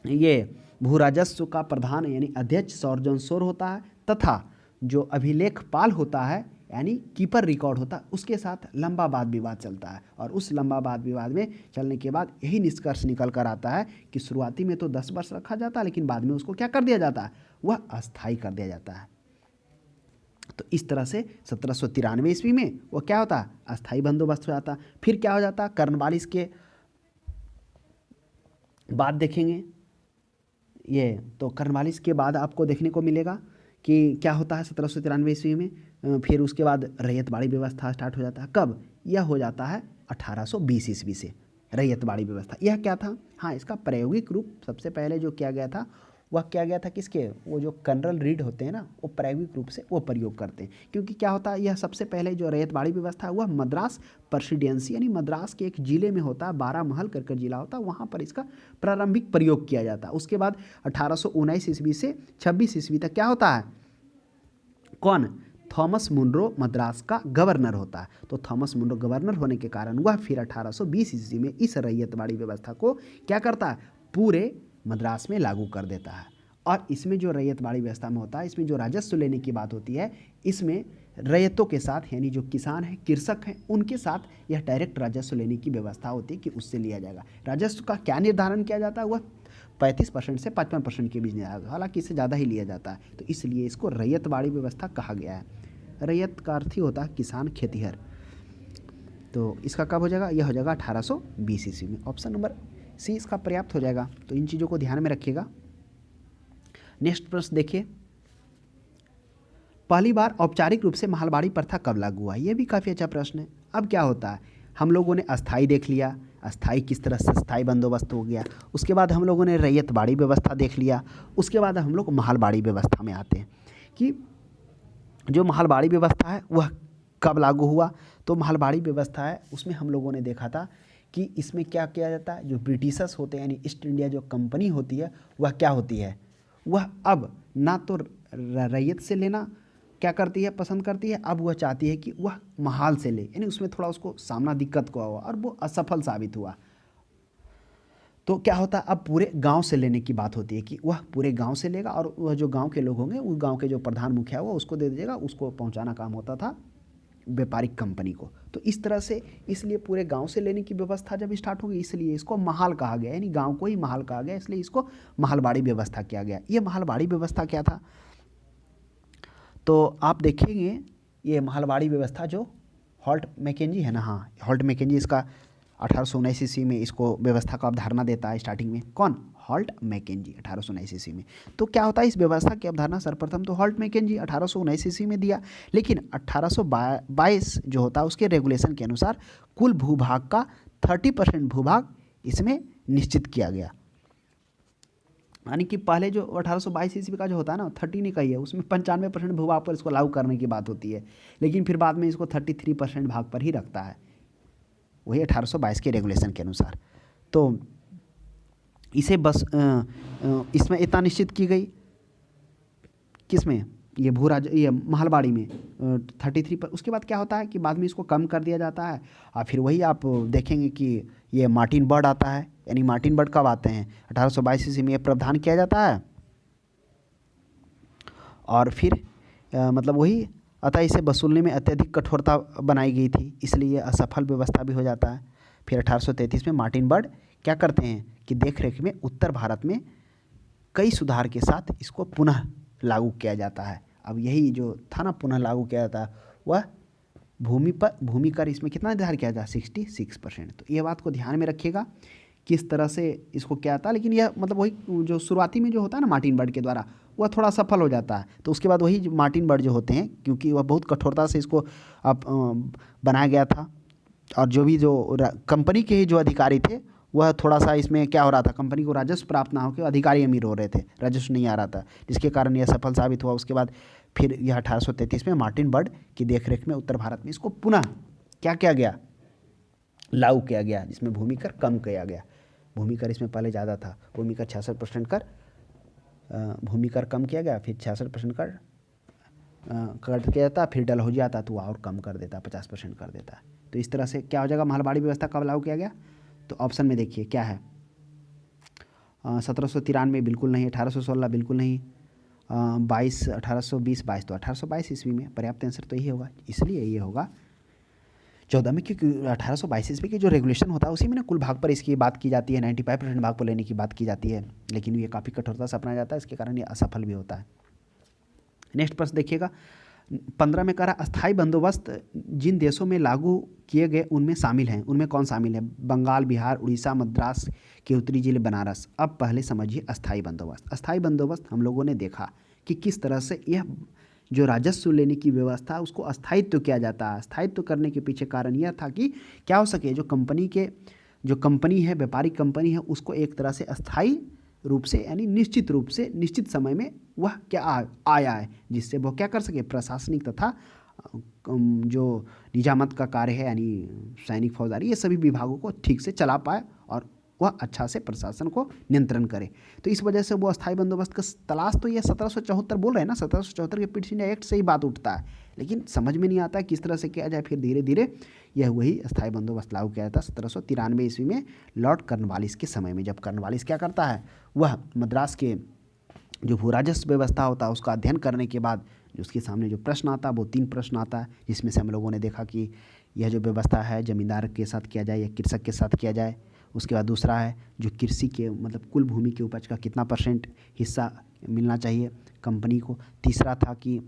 ये भू राजस्व का प्रधान यानी अध्यक्ष सर जॉन शोर होता है, तथा जो अभिलेखपाल होता है यानी कीपर रिकॉर्ड होता है, उसके साथ लंबा वाद विवाद चलता है। और उस लंबा वाद विवाद में चलने के बाद यही निष्कर्ष निकल कर आता है कि शुरुआती में तो 10 वर्ष रखा जाता है, लेकिन बाद में उसको क्या कर दिया जाता है, वह अस्थायी कर दिया जाता है। तो इस तरह से 1793 ईस्वी में वो क्या होता है, अस्थायी बंदोबस्त हो जाता है। फिर क्या हो जाता है, कॉर्नवालिस के बाद देखेंगे ये, तो कॉर्नवालिस के बाद आपको देखने को मिलेगा कि क्या होता है 1793 ईस्वी में। फिर उसके बाद रैयतवाड़ी व्यवस्था स्टार्ट हो जाता है। कब, यह हो जाता है 1820 ईस्वी से रैयतवाड़ी व्यवस्था। यह क्या था, हाँ इसका प्रायोगिक रूप सबसे पहले जो किया गया था वह किया गया था किसके, वो जो कर्नल रीड होते हैं ना, वो प्रायोगिक रूप से वो प्रयोग करते हैं। क्योंकि क्या होता है, यह सबसे पहले जो रैयतवाड़ी व्यवस्था है वह मद्रास प्रेसिडेंसी यानी मद्रास के एक ज़िले में होता है, 12 महल करके ज़िला होता है, वहाँ पर इसका प्रारंभिक प्रयोग किया जाता है। उसके बाद 1819 ईस्वी से 26 ईस्वी तक क्या होता है, कौन, थॉमस मुनरो मद्रास का गवर्नर होता है। तो थॉमस मुनरो गवर्नर होने के कारण वह फिर 1820 ईस्वी में इस रैयतवाड़ी व्यवस्था को क्या करता है, पूरे मद्रास में लागू कर देता है। और इसमें जो रैयतवाड़ी व्यवस्था में होता है, इसमें जो राजस्व लेने की बात होती है, इसमें रैयतों के साथ यानी जो किसान हैं, कृषक हैं, उनके साथ यह डायरेक्ट राजस्व लेने की व्यवस्था होती है कि उससे लिया जाएगा। राजस्व का क्या निर्धारण किया जाता है, वह 35% से 55% के बीच में आएगा, हालांकि इससे ज़्यादा ही लिया जाता है। तो इसलिए इसको रैयतवाड़ी व्यवस्था कहा गया है। रैयत का अर्थ ही होता है किसान, खेतीहर। तो इसका कब हो जाएगा, यह हो जाएगा 1820 ईस्वी में। ऑप्शन नंबर सी इसका पर्याप्त हो जाएगा। तो इन चीज़ों को ध्यान में रखिएगा। नेक्स्ट प्रश्न देखिए, पहली बार औपचारिक रूप से महलबाड़ी प्रथा कब लागू हुआ। यह भी काफ़ी अच्छा प्रश्न है। अब क्या होता है, हम लोगों ने अस्थाई देख लिया, अस्थाई किस तरह से अस्थाई बंदोबस्त हो गया। उसके बाद हम लोगों ने रैयतवाड़ी व्यवस्था देख लिया। उसके बाद हम लोग महलबाड़ी व्यवस्था में आते हैं कि जो महलबाड़ी व्यवस्था है वह कब लागू हुआ। तो महलबाड़ी व्यवस्था है, उसमें हम लोगों ने देखा था कि इसमें क्या किया जाता है, जो ब्रिटिशर्स होते हैं यानी ईस्ट इंडिया जो कंपनी होती है, वह क्या होती है, वह अब ना तो रैयत से लेना क्या करती है, पसंद करती है, अब वह चाहती है कि वह महाल से ले, यानी उसमें थोड़ा उसको सामना दिक्कत को हुआ और वो असफल साबित हुआ। तो क्या होता है, अब पूरे गांव से लेने की बात होती है कि वह पूरे गांव से लेगा, और वह जो गांव के लोग होंगे, उस गांव के जो प्रधान मुखिया हुआ उसको दे दीजिएगा, उसको पहुंचाना काम होता था व्यापारिक कंपनी को। तो इस तरह से इसलिए पूरे गांव से लेने की व्यवस्था जब स्टार्ट होगी, इसलिए इसको महाल कहा गया, यानी गांव को ही महाल कहा गया, इसलिए इसको महलबाड़ी व्यवस्था किया गया। ये महलबाड़ी व्यवस्था क्या था, तो आप देखेंगे ये महलबाड़ी व्यवस्था जो हॉल्ट मैकेंजी है ना, हाँ हॉल्ट मैकेंजी इसका 1819 ईस्वी में इसको व्यवस्था का अवधारणा देता है स्टार्टिंग में कौन, हॉल्ट मैकेंजी 1819 ईस्वी में। तो क्या होता है इस व्यवस्था की अवधारणा सर्वप्रथम तो हॉल्ट मैकेंजी 1819 ईस्वी में दिया, लेकिन 1822 जो होता है उसके रेगुलेशन के अनुसार कुल भूभाग का 30% भूभाग इसमें निश्चित किया गया। यानी कि पहले जो 1822 ईस्वी का जो होता है ना 30 नहीं कही है, उसमें 95% भूभाग पर इसको लागू करने की बात होती है, लेकिन फिर बाद में इसको 33% भाग पर ही रखता है, वही 1822 के रेगुलेशन के अनुसार। तो इसे बस इसमें इतना निश्चित की गई, किसमें, ये भूराज ये महलबाड़ी में 33 पर। उसके बाद क्या होता है कि बाद में इसको कम कर दिया जाता है, और फिर वही आप देखेंगे कि ये मार्टिन बर्ड आता है। यानी मार्टिन बर्ड कब आते हैं, 1822 ईस्वी में ये प्रावधान किया जाता है, और फिर मतलब वही अतः इसे वसूलने में अत्यधिक कठोरता बनाई गई थी, इसलिए ये असफल व्यवस्था भी हो जाता है। फिर 1833 में मार्टिन बर्ड क्या करते हैं कि देखरेख में उत्तर भारत में कई सुधार के साथ इसको पुनः लागू किया जाता है। अब यही जो था ना पुनः लागू किया जाता है, वह भूमि कर इसमें कितना निर्धारित किया जाता है, 66%। तो ये बात को ध्यान में रखिएगा किस तरह से इसको क्या था। लेकिन यह मतलब वही जो शुरुआती में जो होता है ना मार्टिन बर्ड के द्वारा, वह थोड़ा सफल हो जाता है। तो उसके बाद वही मार्टिन बर्ड जो होते हैं, क्योंकि वह बहुत कठोरता से इसको बनाया गया था, और जो भी जो कंपनी के ही जो अधिकारी थे वह थोड़ा सा इसमें क्या हो रहा था, कंपनी को राजस्व प्राप्त ना होकर अधिकारी अमीर हो रहे थे, राजस्व नहीं आ रहा था, जिसके कारण यह सफल साबित हुआ। उसके बाद फिर यह 1833 में मार्टिन बर्ड की देखरेख में उत्तर भारत में इसको पुनः क्या किया गया, लागू किया गया, जिसमें भूमि कर कम किया गया। भूमि कर इसमें पहले ज़्यादा था, भूमि कर 66% कर भूमि कर कम किया गया, फिर 66% कर कट किया जाता, फिर डल हो जाता तो और कम कर देता, 50% कर देता। तो इस तरह से क्या हो जाएगा, महलबाड़ी व्यवस्था कब लागू किया गया, तो ऑप्शन में देखिए क्या है, 1793 बिल्कुल नहीं, 1816 बिल्कुल नहीं, 1822 तो 1822 ईस्वी में। पर्याप्त आंसर तो यही होगा, इसलिए ये होगा 14 में, क्योंकि 1822 ईस्वी की जो रेगुलेशन होता है उसी में ना कुल भाग पर इसकी बात की जाती है, 95% भाग पर लेने की बात की जाती है, लेकिन ये काफ़ी कठोरता से अपनाया जाता है, इसके कारण ये असफल भी होता है। नेक्स्ट प्रश्न देखिएगा, 15 में कह रहा अस्थाई बंदोबस्त जिन देशों में लागू किए गए उनमें शामिल हैं, उनमें कौन शामिल है, बंगाल, बिहार, उड़ीसा, मद्रास के उत्तरी जिले, बनारस। अब पहले समझिए अस्थाई बंदोबस्त। अस्थाई बंदोबस्त हम लोगों ने देखा कि किस तरह से यह जो राजस्व लेने की व्यवस्था उसको अस्थायित्व किया जाता है। अस्थायित्व करने के पीछे कारण यह था कि क्या हो सके, जो कंपनी है, व्यापारिक कंपनी है, उसको एक तरह से अस्थाई रूप से यानी निश्चित रूप से निश्चित समय में वह क्या आया है, जिससे वह क्या कर सके, प्रशासनिक तथा जो निजामत का कार्य है यानी सैनिक, फौजदारी, ये सभी विभागों को ठीक से चला पाए और वह अच्छा से प्रशासन को नियंत्रण करे। तो इस वजह से वो अस्थायी बंदोबस्त का तलाश तो ये 1774 बोल रहे हैं ना, 1774 के पिटिशन एक्ट से ही बात उठता है, लेकिन समझ में नहीं आता किस तरह से किया जाए। फिर धीरे धीरे यह वही अस्थायी बंदोबस्त लागू किया जाता 1793 ईस्वी में लॉर्ड कॉर्नवालिस के समय में, जब कॉर्नवालिस क्या करता है, वह मद्रास के जो भू राजस्व व्यवस्था होता है उसका अध्ययन करने के बाद जो उसके सामने जो प्रश्न आता है वो 3 प्रश्न आता है, जिसमें से हम लोगों ने देखा कि यह जो व्यवस्था है ज़मींदार के साथ किया जाए या कृषक के साथ किया जाए। उसके बाद दूसरा है जो कृषि के मतलब कुल भूमि के उपज का कितना % हिस्सा मिलना चाहिए कंपनी को। तीसरा था कि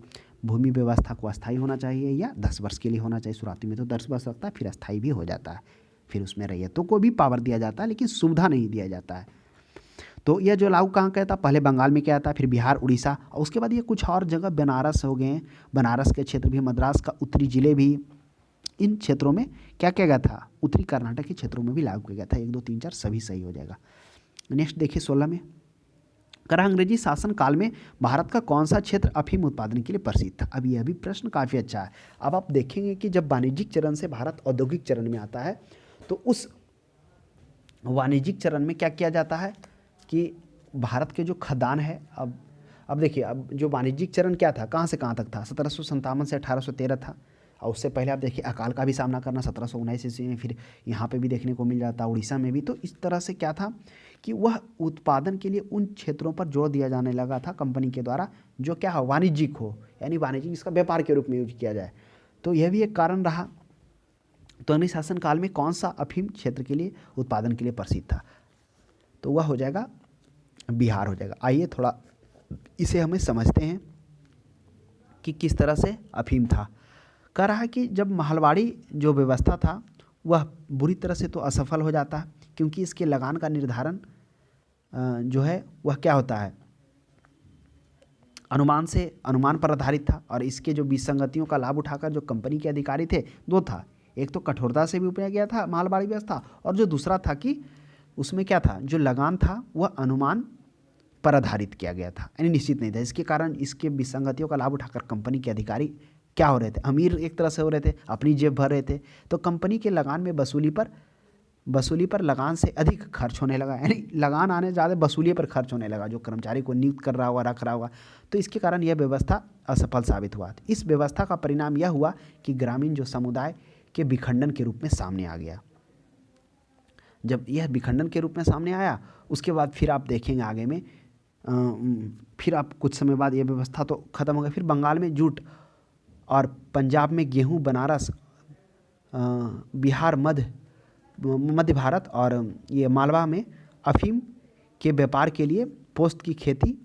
भूमि व्यवस्था को अस्थायी होना चाहिए या 10 वर्ष के लिए होना चाहिए। शुरुआती में तो 10 वर्ष लगता है, फिर अस्थायी भी हो जाता है, फिर उसमें रैयतों को भी पावर दिया जाता है, लेकिन सुविधा नहीं दिया जाता है। तो यह जो लागू कहाँ किया था, पहले बंगाल में किया था, फिर बिहार, उड़ीसा, और उसके बाद ये कुछ और जगह बनारस हो गए, बनारस के क्षेत्र भी, मद्रास का उत्तरी जिले भी, इन क्षेत्रों में क्या किया गया था, उत्तरी कर्नाटक के क्षेत्रों में भी लागू किया गया था। 1 2 3 4 सभी सही हो जाएगा। नेक्स्ट देखिए 16 में करा अंग्रेजी शासन काल में भारत का कौन सा क्षेत्र अफीम उत्पादन के लिए प्रसिद्ध था। अब यह भी प्रश्न काफ़ी अच्छा है। अब आप देखेंगे कि जब वाणिज्यिक चरण से भारत औद्योगिक चरण में आता है तो उस वाणिज्यिक चरण में क्या किया जाता है कि भारत के जो खदान है, अब देखिए, अब जो वाणिज्यिक चरण क्या था, कहाँ से कहाँ तक था, 1757 से 1813 था, और उससे पहले आप देखिए अकाल का भी सामना करना 1719 ईस्वी में, फिर यहाँ पे भी देखने को मिल जाता, उड़ीसा में भी। तो इस तरह से क्या था कि वह उत्पादन के लिए उन क्षेत्रों पर जोर दिया जाने लगा था कंपनी के द्वारा जो क्या हो, वाणिज्यिक हो, यानी वाणिज्यिक इसका व्यापार के रूप में यूज किया जाए। तो यह भी एक कारण रहा। तो अंग्रेज शासन काल में कौन सा अफीम क्षेत्र के लिए उत्पादन के लिए प्रसिद्ध था, तो वह हो जाएगा बिहार हो जाएगा। आइए थोड़ा इसे हमें समझते हैं कि किस तरह से अफीम था। कह रहा है कि जब महलवाड़ी जो व्यवस्था था वह बुरी तरह से तो असफल हो जाता है, क्योंकि इसके लगान का निर्धारण जो है वह क्या होता है, अनुमान पर आधारित था। और इसके जो विसंगतियों का लाभ उठाकर जो कंपनी के अधिकारी थे, दो था, एक तो कठोरता से भी उपयोग गया था मालवाड़ी व्यवस्था, और जो दूसरा था कि उसमें क्या था, जो लगान था वह अनुमान पर आधारित किया गया था, यानी निश्चित नहीं था। इसके कारण इसके विसंगतियों का लाभ उठाकर कंपनी के अधिकारी क्या हो रहे थे, अमीर एक तरह से हो रहे थे, अपनी जेब भर रहे थे। तो कंपनी के लगान में वसूली पर लगान से अधिक खर्च होने लगा, यानी लगान आने ज़्यादा वसूली पर खर्च होने लगा, जो कर्मचारी को नियुक्त कर रहा होगा, रख रहा होगा। तो इसके कारण यह व्यवस्था असफल साबित हुआ। इस व्यवस्था का परिणाम यह हुआ कि ग्रामीण जो समुदाय के विखंडन के रूप में सामने आ गया। जब यह विखंडन के रूप में सामने आया, उसके बाद फिर आप देखेंगे आगे में, फिर आप कुछ समय बाद यह व्यवस्था तो खत्म हो गई। फिर बंगाल में जूट और पंजाब में गेहूं, बनारस, बिहार, मध्य भारत और ये मालवा में अफीम के व्यापार के लिए पोस्त की खेती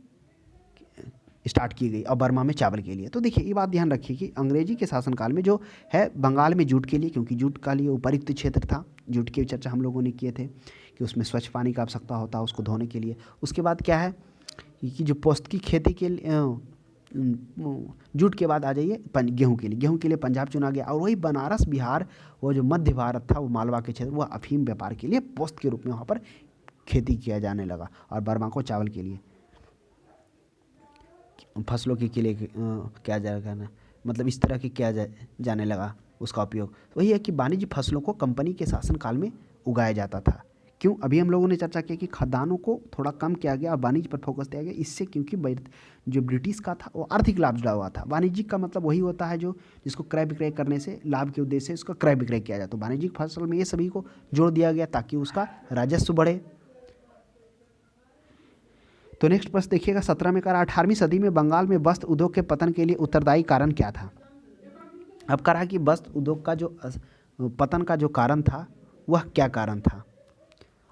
स्टार्ट की गई, और बर्मा में चावल के लिए। तो देखिए ये बात ध्यान रखिए कि अंग्रेजी के शासनकाल में जो है बंगाल में जूट के लिए, क्योंकि जूट का लिए उपयुक्त क्षेत्र था, जूट की चर्चा हम लोगों ने किए थे कि उसमें स्वच्छ पानी का आवश्यकता होता है उसको धोने के लिए। उसके बाद क्या है कि जो पोस्त की खेती के लिए, जूट के बाद आ जाइए गेहूं के लिए पंजाब चुना गया। और वही बनारस, बिहार, वो जो मध्य भारत था, वो मालवा के क्षेत्र, वह अफीम व्यापार के लिए पोस्त के रूप में वहाँ पर खेती किया जाने लगा, और बर्मा को चावल के लिए, फसलों के लिए किया जाएगा ना, मतलब इस तरह के किया जाने लगा उसका उपयोग। वही है कि वाणिज्य फसलों को कंपनी के शासनकाल में उगाया जाता था। क्यों, अभी हम लोगों ने चर्चा की कि खाद्यान्नों को थोड़ा कम किया गया और वाणिज्य पर फोकस दिया गया। इससे क्योंकि जो ब्रिटिश का था वो आर्थिक लाभ जुड़ा हुआ था। वाणिज्यिक का मतलब वही होता है जो जिसको क्रय विक्रय करने से लाभ के उद्देश्य से उसका क्रय विक्रय किया जाता है। तो वाणिज्यिक फसल में ये सभी को जोड़ दिया गया ताकि उसका राजस्व बढ़े। तो नेक्स्ट प्रश्न देखिएगा 17 में कहा 18वीं सदी में बंगाल में वस्त्र उद्योग के पतन के लिए उत्तरदायी कारण क्या था। अब कह रहा है कि वस्त्र उद्योग का जो पतन का जो कारण था वह क्या कारण था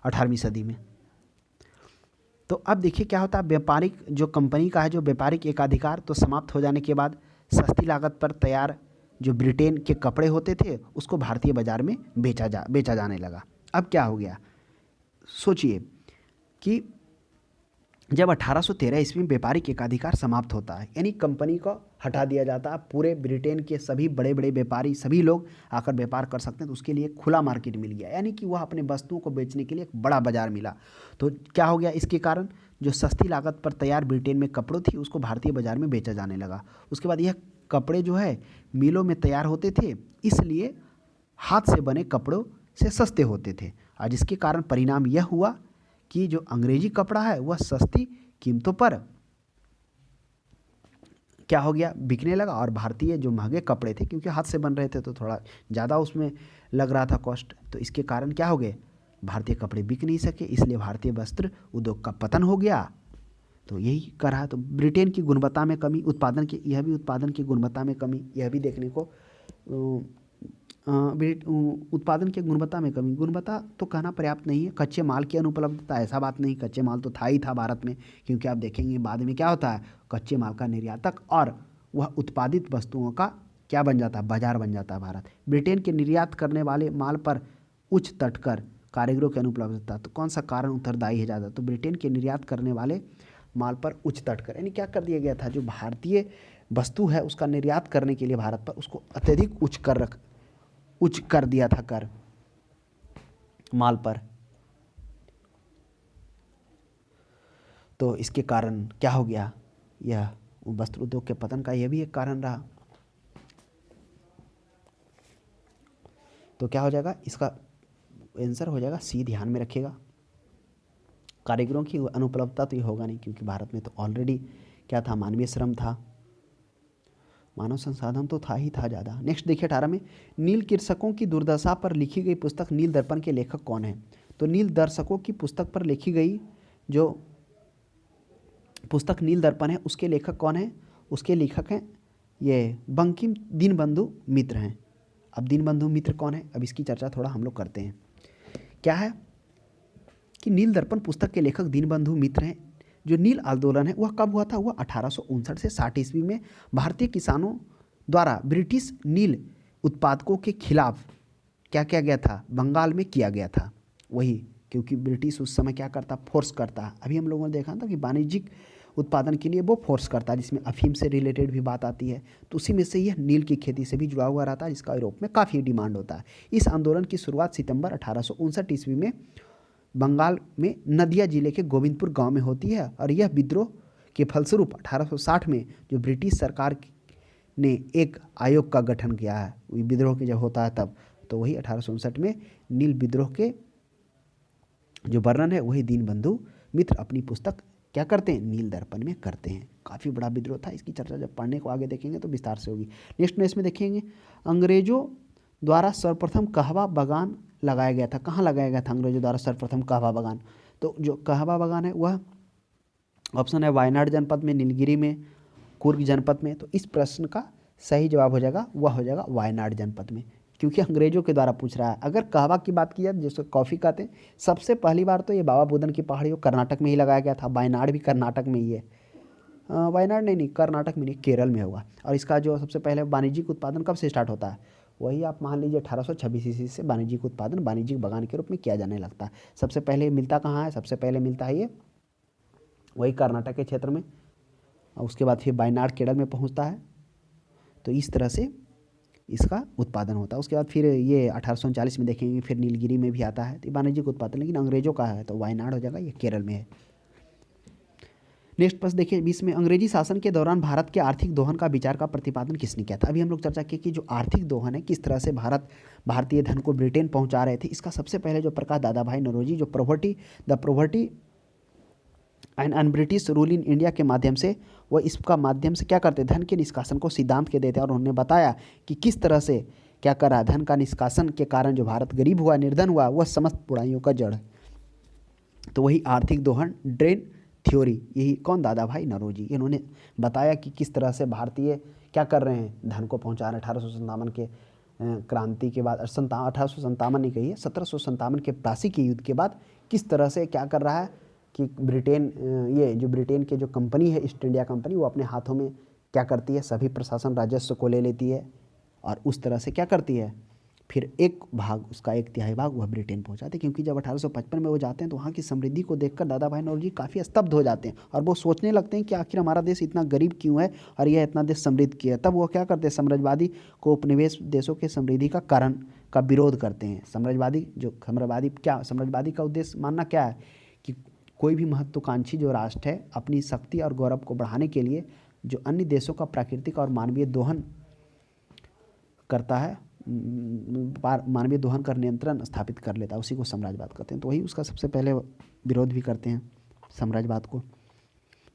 18वीं सदी में। तो अब देखिए क्या होता है, व्यापारिक जो कंपनी का है जो व्यापारिक एकाधिकार तो समाप्त हो जाने के बाद सस्ती लागत पर तैयार जो ब्रिटेन के कपड़े होते थे उसको भारतीय बाजार में बेचा जाने लगा। अब क्या हो गया, सोचिए कि जब 1813 ईस्वी में व्यापारिक एकाधिकार समाप्त होता है, यानी कंपनी को हटा दिया जाता है, पूरे ब्रिटेन के सभी बड़े बड़े व्यापारी सभी लोग आकर व्यापार कर सकते हैं, तो उसके लिए खुला मार्केट मिल गया, यानी कि वह अपने वस्तुओं को बेचने के लिए एक बड़ा बाजार मिला। तो क्या हो गया, इसके कारण जो सस्ती लागत पर तैयार ब्रिटेन में कपड़ों थी उसको भारतीय बाजार में बेचा जाने लगा। उसके बाद यह कपड़े जो है मिलों में तैयार होते थे, इसलिए हाथ से बने कपड़ों से सस्ते होते थे, और जिसके कारण परिणाम यह हुआ कि जो अंग्रेजी कपड़ा है वह सस्ती कीमतों पर क्या हो गया, बिकने लगा, और भारतीय जो महंगे कपड़े थे क्योंकि हाथ से बन रहे थे तो थोड़ा ज़्यादा उसमें लग रहा था कॉस्ट, तो इसके कारण क्या हो गए, भारतीय कपड़े बिक नहीं सके, इसलिए भारतीय वस्त्र उद्योग का पतन हो गया। तो यही कर रहा है। तो ब्रिटेन की गुणवत्ता में कमी, उत्पादन की गुणवत्ता में कमी, यह भी देखने को उत्पादन की गुणवत्ता में कमी। गुणवत्ता तो कहना पर्याप्त नहीं है, कच्चे माल की अनुपलब्धता, ऐसा बात नहीं, कच्चे माल तो था ही था भारत में, क्योंकि आप देखेंगे बाद में क्या होता है, कच्चे माल का निर्यातक और वह उत्पादित वस्तुओं का क्या बन जाता है, बाजार बन जाता है भारत। ब्रिटेन के निर्यात करने वाले माल पर उच्च तटकर कारीगरों की अनुपलब्धता, तो कौन सा कारण उत्तरदायी है ज़्यादा, तो ब्रिटेन के निर्यात करने वाले माल पर उच्च तटकर, यानी क्या कर दिया गया था, जो भारतीय वस्तु है उसका निर्यात करने के लिए भारत पर उसको अत्यधिक उच्च कर दिया था कर माल पर। तो इसके कारण क्या हो गया, यह वस्त्र उद्योग के पतन का यह भी एक कारण रहा। तो क्या हो जाएगा, इसका आंसर हो जाएगा सी, ध्यान में रखिएगा। कारीगरों की अनुपलब्धता तो ये होगा नहीं, क्योंकि भारत में तो ऑलरेडी क्या था, मानवीय श्रम था, मानव संसाधन तो था ही था ज़्यादा। नेक्स्ट देखिए 18 में, नील कृषकों की दुर्दशा पर लिखी गई पुस्तक नील दर्पण के लेखक कौन है। तो नील दर्शकों की पुस्तक पर लिखी गई जो पुस्तक नील दर्पण है उसके लेखक कौन है, उसके लेखक हैं ये बंकिम दीनबंधु मित्र हैं। अब दीनबंधु मित्र कौन है, अब इसकी चर्चा थोड़ा हम लोग करते हैं। क्या है कि नील दर्पण पुस्तक के लेखक दीनबंधु मित्र हैं। जो नील आंदोलन है वह कब हुआ था, वह 1859 से 60 ईस्वी में भारतीय किसानों द्वारा ब्रिटिश नील उत्पादकों के खिलाफ क्या किया गया था, बंगाल में किया गया था। वही, क्योंकि ब्रिटिश उस समय क्या करता, फोर्स करता। अभी हम लोगों ने देखा था कि वाणिज्यिक उत्पादन के लिए वो फोर्स करता है, जिसमें अफीम से रिलेटेड भी बात आती है। तो उसी में से यह नील की खेती से भी जुड़ा हुआ रहता है, जिसका यूरोप में काफ़ी डिमांड होता है। इस आंदोलन की शुरुआत सितंबर 1859 ईस्वी में बंगाल में नदिया जिले के गोविंदपुर गांव में होती है, और यह विद्रोह के फलस्वरूप 1860 में जो ब्रिटिश सरकार ने एक आयोग का गठन किया है, विद्रोह के जब होता है तब, तो वही 1859 में नील विद्रोह के जो वर्णन है वही दीनबंधु मित्र अपनी पुस्तक क्या करते हैं, नील दर्पण में करते हैं। काफ़ी बड़ा विद्रोह था, इसकी चर्चा जब पढ़ने को आगे देखेंगे तो विस्तार से होगी। नेक्स्ट में इसमें देखेंगे अंग्रेजों द्वारा सर्वप्रथम कहवा बागान लगाया गया था। कहाँ लगाया गया था अंग्रेजों द्वारा सर्वप्रथम कहवा बागान? तो जो कहवा बागान है वह ऑप्शन है वायनाड जनपद में, नीलगिरी में, कुर्ग जनपद में। तो इस प्रश्न का सही जवाब हो जाएगा, वह हो जाएगा वायनाड जनपद में, क्योंकि अंग्रेजों के द्वारा पूछ रहा है। अगर कहवा की बात की जाए जिसको कॉफ़ी कहते हैं, सबसे पहली बार तो ये बाबा बुदन की पहाड़ियों कर्नाटक में ही लगाया गया था। वायनाड भी कर्नाटक में ही है। वायनाड नहीं, कर्नाटक में नहीं, केरल में होगा। और इसका जो सबसे पहले वाणिज्यिक उत्पादन कब से स्टार्ट होता है, वही आप मान लीजिए 1826 ईस्वी से वाणिज्यिक उत्पादन वाणिज्यिक बागान के रूप में किया जाने लगता है। सबसे पहले मिलता कहाँ है, सबसे पहले मिलता है ये वही कर्नाटक के क्षेत्र में, और उसके बाद फिर वायनाड केरल में पहुँचता है। तो इस तरह से इसका उत्पादन होता है। उसके बाद फिर ये 1839 में देखेंगे फिर नीलगिरी में भी आता है। तो वाणिज्यिक उत्पादन लेकिन अंग्रेजों का है, तो वायनाड हो जाएगा, ये केरल में है। नेक्स्ट प्रश्न देखिए 20 में, अंग्रेजी शासन के दौरान भारत के आर्थिक दोहन का विचार का प्रतिपादन किसने किया था? अभी हम लोग चर्चा की कि जो आर्थिक दोहन है, किस तरह से भारतीय धन को ब्रिटेन पहुंचा रहे थे, इसका सबसे पहले जो प्रकाश दादाभाई नौरोजी जो property and British rule in India के माध्यम से, वह इसका माध्यम से क्या करते, धन के निष्कासन को सिद्धांत के देते हैं। और उन्होंने बताया कि किस तरह से क्या कर रहा है, धन का निष्कासन के कारण जो भारत गरीब हुआ, निर्धन हुआ, वह समस्त बुराइयों का जड़ है। तो वही आर्थिक दोहन ड्रेन थ्योरी, यही कौन, दादाभाई नौरोजी, इन्होंने बताया कि किस तरह से भारतीय क्या कर रहे हैं, धन को पहुंचा रहे हैं। 1857 के क्रांति के बाद, 1857 नहीं कहिए, 1757 के प्लासी के युद्ध के बाद किस तरह से क्या कर रहा है कि ब्रिटेन, ये जो ब्रिटेन के जो कंपनी है ईस्ट इंडिया कंपनी, वो अपने हाथों में क्या करती है, सभी प्रशासन राजस्व को ले लेती है, और उस तरह से क्या करती है, फिर एक भाग, उसका 1/3 भाग वह ब्रिटेन पहुंचाते। क्योंकि जब 1855 में वो जाते हैं तो वहाँ की समृद्धि को देखकर दादाभाई नौरोजी काफ़ी स्तब्ध हो जाते हैं, और वो सोचने लगते हैं कि आखिर हमारा देश इतना गरीब क्यों है और यह इतना देश समृद्ध क्यों है। तब वो क्या करते हैं, साम्राज्यवादी को उपनिवेश देशों के समृद्धि का कारण का विरोध करते हैं। साम्राज्यवादी का उद्देश्य मानना क्या है कि कोई भी महत्वाकांक्षी जो राष्ट्र है अपनी शक्ति और गौरव को बढ़ाने के लिए जो अन्य देशों का प्राकृतिक और मानवीय दोहन करता है, मानवीय दोहन का नियंत्रण स्थापित कर लेता है, उसी को साम्राज्यवाद कहते हैं। तो वही उसका सबसे पहले विरोध भी करते हैं साम्राज्यवाद को।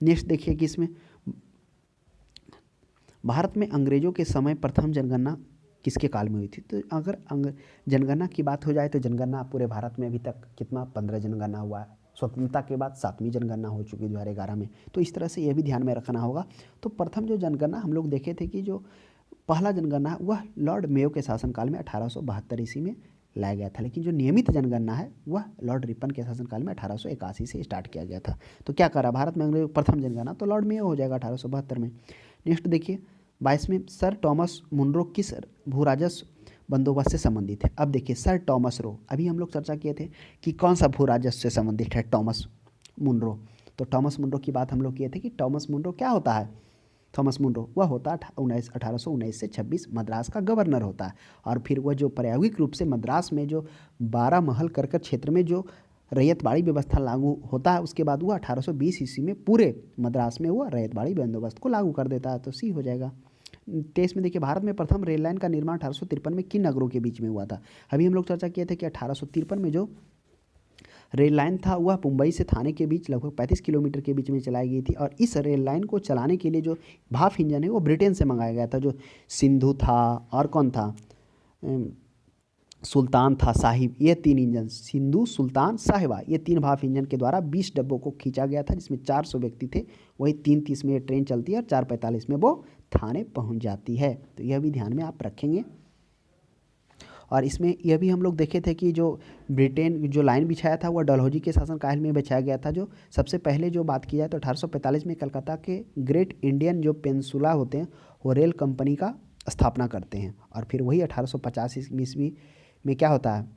नेक्स्ट देखिए कि इसमें भारत में अंग्रेजों के समय प्रथम जनगणना किसके काल में हुई थी? तो अगर जनगणना की बात हो जाए तो जनगणना पूरे भारत में अभी तक कितना 15 जनगणना हुआ है। स्वतंत्रता के बाद 7वीं जनगणना हो चुकी 2011 में। तो इस तरह से यह भी ध्यान में रखना होगा। तो प्रथम जो जनगणना हम लोग देखे थे कि जो पहला जनगणना है वह लॉर्ड मेयो के शासनकाल में 1872 ईस्वी में लाया गया था, लेकिन जो नियमित जनगणना है वह लॉर्ड रिपन के शासनकाल में 1881 से स्टार्ट किया गया था। तो क्या करा भारत में अंग्रेजों प्रथम जनगणना, तो लॉर्ड मेयो हो जाएगा 1872 में। नेक्स्ट देखिए 22 में, सर टॉमस मुनरो किस भू राजस्व बंदोबस्त से संबंधित है? अब देखिए सर टॉमस रो, अभी हम लोग चर्चा किए थे कि कौन सा भू राजस्व से संबंधित है, टॉमस मुनरो। तो टॉमस मुनरो की बात हम लोग किए थे कि टॉमस मुनरो क्या होता है, थॉमस मुनरो वह होता है 1819 से 26 मद्रास का गवर्नर होता है। और फिर वह जो प्रायोगिक रूप से मद्रास में जो 12 महल करकट क्षेत्र में जो रैयतवाड़ी व्यवस्था लागू होता है, उसके बाद वह 1820 ईस्वी में पूरे मद्रास में वह रैयतवाड़ी बंदोबस्त को लागू कर देता है। तो सी हो जाएगा। 23 में देखिए भारत में प्रथम रेल लाइन का निर्माण 1853 में किन नगरों के बीच में हुआ था? अभी हम लोग चर्चा किए थे कि 1853 में जो रेल लाइन था वह मुंबई से थाने के बीच लगभग 35 किलोमीटर के बीच में चलाई गई थी। और इस रेल लाइन को चलाने के लिए जो भाप इंजन है वो ब्रिटेन से मंगाया गया था। जो सिंधु था और कौन था, सुल्तान था, साहिब, ये 3 इंजन, सिंधु, सुल्तान, साहिबा, ये 3 भाप इंजन के द्वारा 20 डब्बों को खींचा गया था, जिसमें 400 व्यक्ति थे। वही 3:30 में ट्रेन चलती है और 4:45 में वो थाने पहुंच जाती है। तो यह भी ध्यान में आप रखेंगे। और इसमें यह भी हम लोग देखे थे कि जो ब्रिटेन जो लाइन बिछाया था वह डलहौजी के शासनकाल में बिछाया गया था। जो सबसे पहले जो बात की जाए तो 1845 में कलकत्ता के ग्रेट इंडियन जो पेंसुला होते हैं वो रेल कंपनी का स्थापना करते हैं। और फिर वही 1850 ईस्वी में क्या होता है,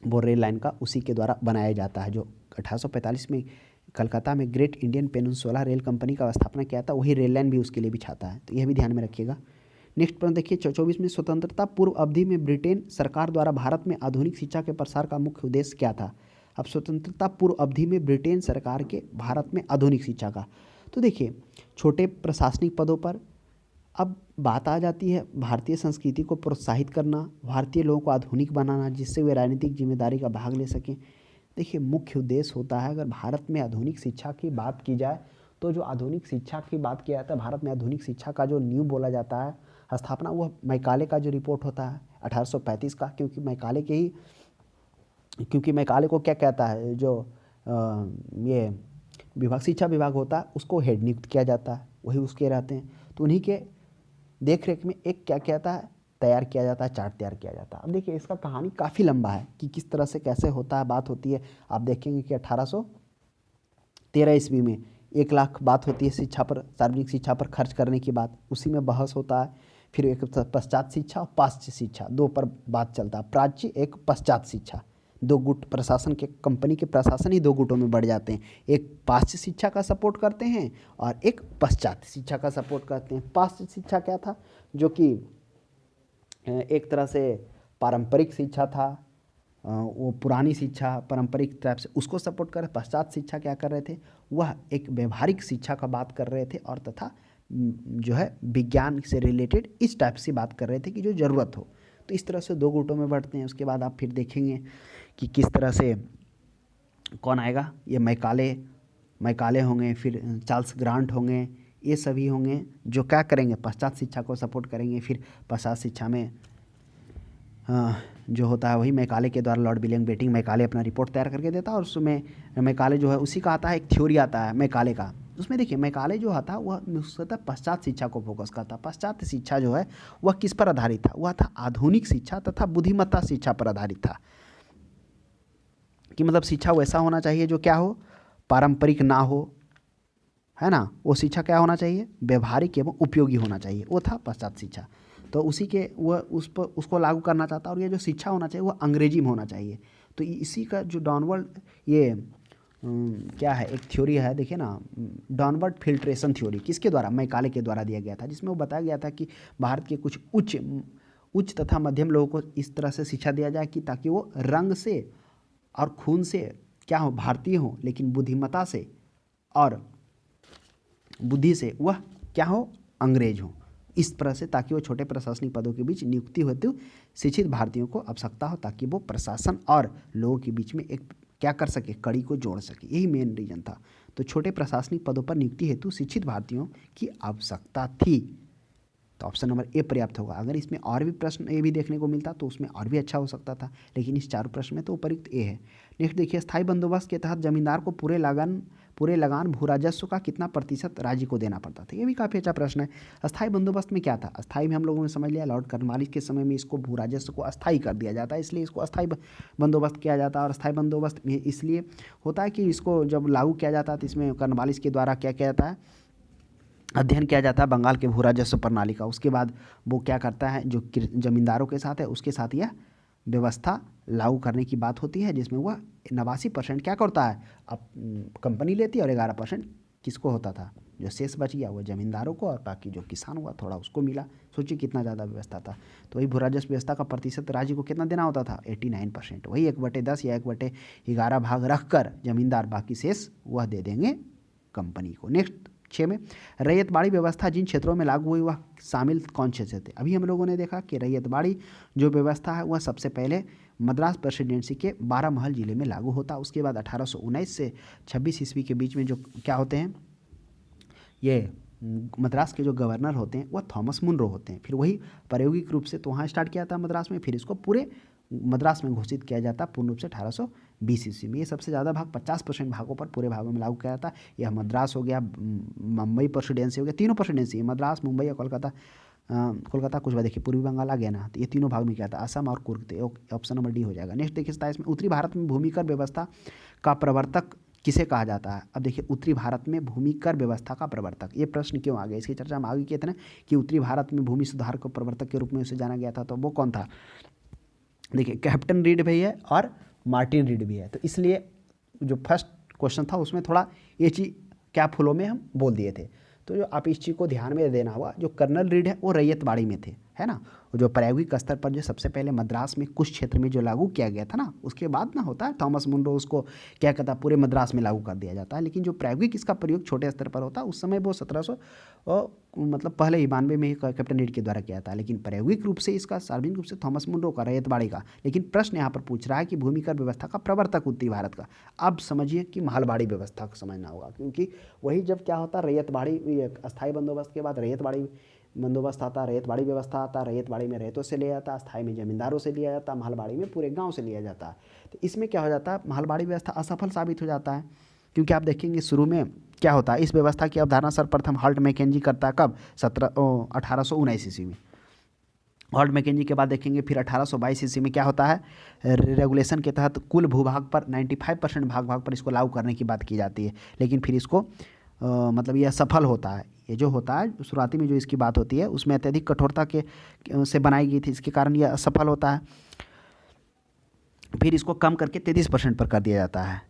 वो रेल लाइन का उसी के द्वारा बनाया जाता है। जो 1845 में कलकत्ता में great Indian peninsula rail company का स्थापना किया था, वही रेल लाइन भी उसके लिए बिछाता है। तो यह भी ध्यान में रखिएगा। नेक्स्ट प्रश्न देखिए 24 में स्वतंत्रता पूर्व अवधि में ब्रिटेन सरकार द्वारा भारत में आधुनिक शिक्षा के प्रसार का मुख्य उद्देश्य क्या था। अब स्वतंत्रता पूर्व अवधि में ब्रिटेन सरकार के भारत में आधुनिक शिक्षा का, तो देखिए छोटे प्रशासनिक पदों पर अब बात आ जाती है भारतीय संस्कृति को प्रोत्साहित करना, भारतीय लोगों को आधुनिक बनाना, जिससे वे राजनीतिक जिम्मेदारी का भाग ले सकें। देखिए मुख्य उद्देश्य होता है, अगर भारत में आधुनिक शिक्षा की बात की जाए तो जो आधुनिक शिक्षा की बात किया जाता है, भारत में आधुनिक शिक्षा का जो नींव बोला जाता है स्थापना, वह मैकाले का जो रिपोर्ट होता है 1835 का, क्योंकि मैकाले को क्या कहता है, जो ये विभाग शिक्षा विभाग होता है उसको हेड नियुक्त किया जाता है, वही उसके रहते हैं। तो उन्हीं के देख रेख में एक क्या कहता है तैयार किया जाता है, चार्ट तैयार किया जाता है। अब देखिए इसका कहानी काफ़ी लंबा है कि किस तरह से कैसे होता है, बात होती है। आप देखेंगे कि 1813 ईस्वी में 1 लाख बात होती है शिक्षा पर, सार्वजनिक शिक्षा पर खर्च करने की बात, उसी में बहस होता है। फिर एक पश्चात शिक्षा और पाश्चात्य शिक्षा, दो पर बात चलता है, प्राच्य एक पश्चात शिक्षा। दो गुट प्रशासन के, कंपनी के प्रशासन ही दो गुटों में बढ़ जाते हैं, एक पाश्चात्य शिक्षा का सपोर्ट करते हैं और एक पाश्चात्य शिक्षा का सपोर्ट करते हैं। पाश्चात्य शिक्षा क्या था, जो कि एक तरह से पारंपरिक शिक्षा था, वो पुरानी शिक्षा पारंपरिक टाइप से उसको सपोर्ट कर रहे। पश्चात शिक्षा क्या कर रहे थे, वह एक व्यवहारिक शिक्षा का बात कर रहे थे और तथा जो है विज्ञान से रिलेटेड इस टाइप से बात कर रहे थे कि जो ज़रूरत हो। तो इस तरह से दो गुटों में बढ़ते हैं। उसके बाद आप फिर देखेंगे कि किस तरह से कौन आएगा, ये मैकाले होंगे, फिर चार्ल्स ग्रांट होंगे, ये सभी होंगे जो क्या करेंगे, पश्चात शिक्षा को सपोर्ट करेंगे। फिर पश्चात शिक्षा में जो होता है वही मैकाले के द्वारा, लॉर्ड विलियम बेटिंग मैकाले अपना रिपोर्ट तैयार करके देता है और उसमें मैकाले जो है उसी का आता है, एक थ्योरी आता है मैकाले का। उसमें देखिए मैकाले जो आता वह मुख्यतः पश्चात शिक्षा को फोकस करता। पश्चात शिक्षा जो है वह किस पर आधारित था, वह था आधुनिक शिक्षा तथा बुद्धिमत्ता शिक्षा पर आधारित था। कि मतलब शिक्षा वैसा होना चाहिए जो क्या हो, पारंपरिक ना हो, है ना। वो शिक्षा क्या होना चाहिए, व्यवहारिक एवं उपयोगी होना चाहिए, वो था पश्चात शिक्षा। तो उसी के वह उसको लागू करना चाहता। और ये जो शिक्षा होना चाहिए वह अंग्रेजी में होना चाहिए। तो इसी का जो डाउनवर्ड ये क्या है, एक थ्योरी है देखिए ना, डाउनवर्ड फिल्ट्रेशन थ्योरी, किसके द्वारा, मैकाले के द्वारा दिया गया था, जिसमें वो बताया गया था कि भारत के कुछ उच्च तथा मध्यम लोगों को इस तरह से शिक्षा दिया जाए कि ताकि वो रंग से और खून से क्या हो, भारतीय हो, लेकिन बुद्धिमत्ता से और बुद्धि से वह क्या हो, अंग्रेज हो। इस तरह से ताकि वो छोटे प्रशासनिक पदों के बीच नियुक्ति हेतु शिक्षित भारतीयों को आवश्यकता हो, ताकि वो प्रशासन और लोगों के बीच में एक क्या कर सके, कड़ी को जोड़ सके। यही मेन रीजन था। तो छोटे प्रशासनिक पदों पर नियुक्ति हेतु शिक्षित भारतीयों की आवश्यकता थी। तो ऑप्शन नंबर ए पर्याप्त होगा। अगर इसमें और भी प्रश्न ए भी देखने को मिलता तो उसमें और भी अच्छा हो सकता था, लेकिन इस चारों प्रश्न में तो उपयुक्त ए है। नेक्स्ट देखिए, स्थायी बंदोबस्त के तहत जमींदार को पूरे लगान भू राजस्व का कितना प्रतिशत राज्य को देना पड़ता था। ये भी काफ़ी अच्छा प्रश्न है। अस्थायी बंदोबस्त में क्या था, अस्थायी में हम लोगों ने समझ लिया लॉर्ड कॉर्नवालिस के समय में इसको भू राजस्व को अस्थायी कर दिया जाता है, इसलिए इसको अस्थायी बंदोबस्त किया जाता है। और अस्थायी बंदोबस्त में इसलिए होता है कि इसको जब लागू किया जाता है तो इसमें कॉर्नवालिस के द्वारा क्या किया जाता है, अध्ययन किया जाता है बंगाल के भू राजस्व प्रणाली का। उसके बाद वो क्या करता है, जो जमींदारों के साथ है उसके साथ यह व्यवस्था लागू करने की बात होती है, जिसमें वह 89% क्या करता है, अब कंपनी लेती है और 11% किसको होता था, जो शेष बच गया वो जमींदारों को, और बाकी जो किसान हुआ थोड़ा उसको मिला। सोचिए कितना ज़्यादा व्यवस्था था। तो वही भू राजस्व व्यवस्था का प्रतिशत राज्य को कितना देना होता था, 89%। वही 1/10 या 1/11 भाग रख कर जमींदार बाकी शेष वह दे देंगे कंपनी को। नेक्स्ट 6 में, रैयतबाड़ी व्यवस्था जिन क्षेत्रों में लागू हुई वह शामिल कौन से क्षेत्र थे। अभी हम लोगों ने देखा कि रैयतबाड़ी जो व्यवस्था है वह सबसे पहले मद्रास प्रेसिडेंसी के 12 महल जिले में लागू होता। उसके बाद 1819 से 26 ईस्वी के बीच में जो क्या होते हैं, ये मद्रास के जो गवर्नर होते हैं वह थॉमस मुनरो होते हैं। फिर वही प्रायोगिक रूप से तो वहाँ स्टार्ट किया था मद्रास में, फिर इसको पूरे मद्रास में घोषित किया जाता पूर्ण रूप से 1820 ईस्वी में। ये सबसे ज़्यादा भाग 50% भागों पर पूरे भागों में लागू किया जाता। यह मद्रास हो गया, मुंबई प्रेसिडेंसी हो गया, तीनों प्रेसिडेंसी मद्रास, मुंबई और कोलकाता कुछ बात देखिए पूर्वी बंगाल आ गया ना, तो ये तीनों भाग में क्या था, असम और कुर्ग। ऑप्शन नंबर डी हो जाएगा। नेक्स्ट देखिए 27 में, उत्तरी भारत में भूमि कर व्यवस्था का प्रवर्तक किसे कहा जाता है। अब देखिए उत्तरी भारत में भूमि कर व्यवस्था का प्रवर्तक, ये प्रश्न क्यों आ गया, इसकी चर्चा हम आगे किए थे ना कि उत्तरी भारत में भूमि सुधार को प्रवर्तक के रूप में उसे जाना गया था, तो वो कौन था, देखिए कैप्टन रीड भी है और मार्टिन रीड भी है, तो इसलिए जो फर्स्ट क्वेश्चन था उसमें थोड़ा ये चीज़ क्या फुलों में हम बोल दिए थे। तो जो आप इस चीज़ को ध्यान में देना हुआ, जो कर्नल रीड है वो रैयतवाड़ी में थे, है ना। और जो प्रायोगिक स्तर पर जो सबसे पहले मद्रास में कुछ क्षेत्र में जो लागू किया गया था ना, उसके बाद ना होता है थॉमस मुनरो उसको क्या कहता है पूरे मद्रास में लागू कर दिया जाता है। लेकिन जो प्रायोगिक इसका प्रयोग छोटे स्तर पर होता है उस समय वो 1700 मतलब पहले ही 92 में ही कैप्टन रीड के द्वारा किया था। लेकिन प्रायोगिक रूप से इसका सार्वजनिक रूप से थॉमस मुनरो का रैयतवाड़ी का। लेकिन प्रश्न यहाँ पर पूछ रहा है कि भूमिकर व्यवस्था का प्रवर्तक उत्तरी भारत का। अब समझिए कि महलबाड़ी व्यवस्था को समझना होगा, क्योंकि वही जब क्या होता है रैयतवाड़ी अस्थायी बंदोबस्त के बाद रैयतवाड़ी बंदोबस्त आता, रैयतवाड़ी व्यवस्था आता, रैयतवाड़ी में रैयतों से लिया जाता, अस्थाई में जमींदारों से लिया जाता, महलबाड़ी में पूरे गांव से लिया जाता। तो इसमें क्या हो जाता है, महलबाड़ी व्यवस्था असफल साबित हो जाता है, क्योंकि आप देखेंगे शुरू में क्या होता है, इस व्यवस्था की अवधारणा सर्वप्रथम हॉल्ट मैकेंजी करता है कब 1819 ईस्वी में। हॉल्ट मैकेंजी के बाद देखेंगे फिर 1822 ईस्वी में क्या होता है, रेगुलेशन के तहत कुल भूभाग पर 95% भाग पर इसको लागू करने की बात की जाती है। लेकिन फिर इसको मतलब यह सफल होता है। ये जो होता है शुरुआती में जो इसकी बात होती है उसमें अत्यधिक कठोरता के से बनाई गई थी, इसके कारण यह असफल होता है। फिर इसको कम करके 33% पर कर दिया जाता है,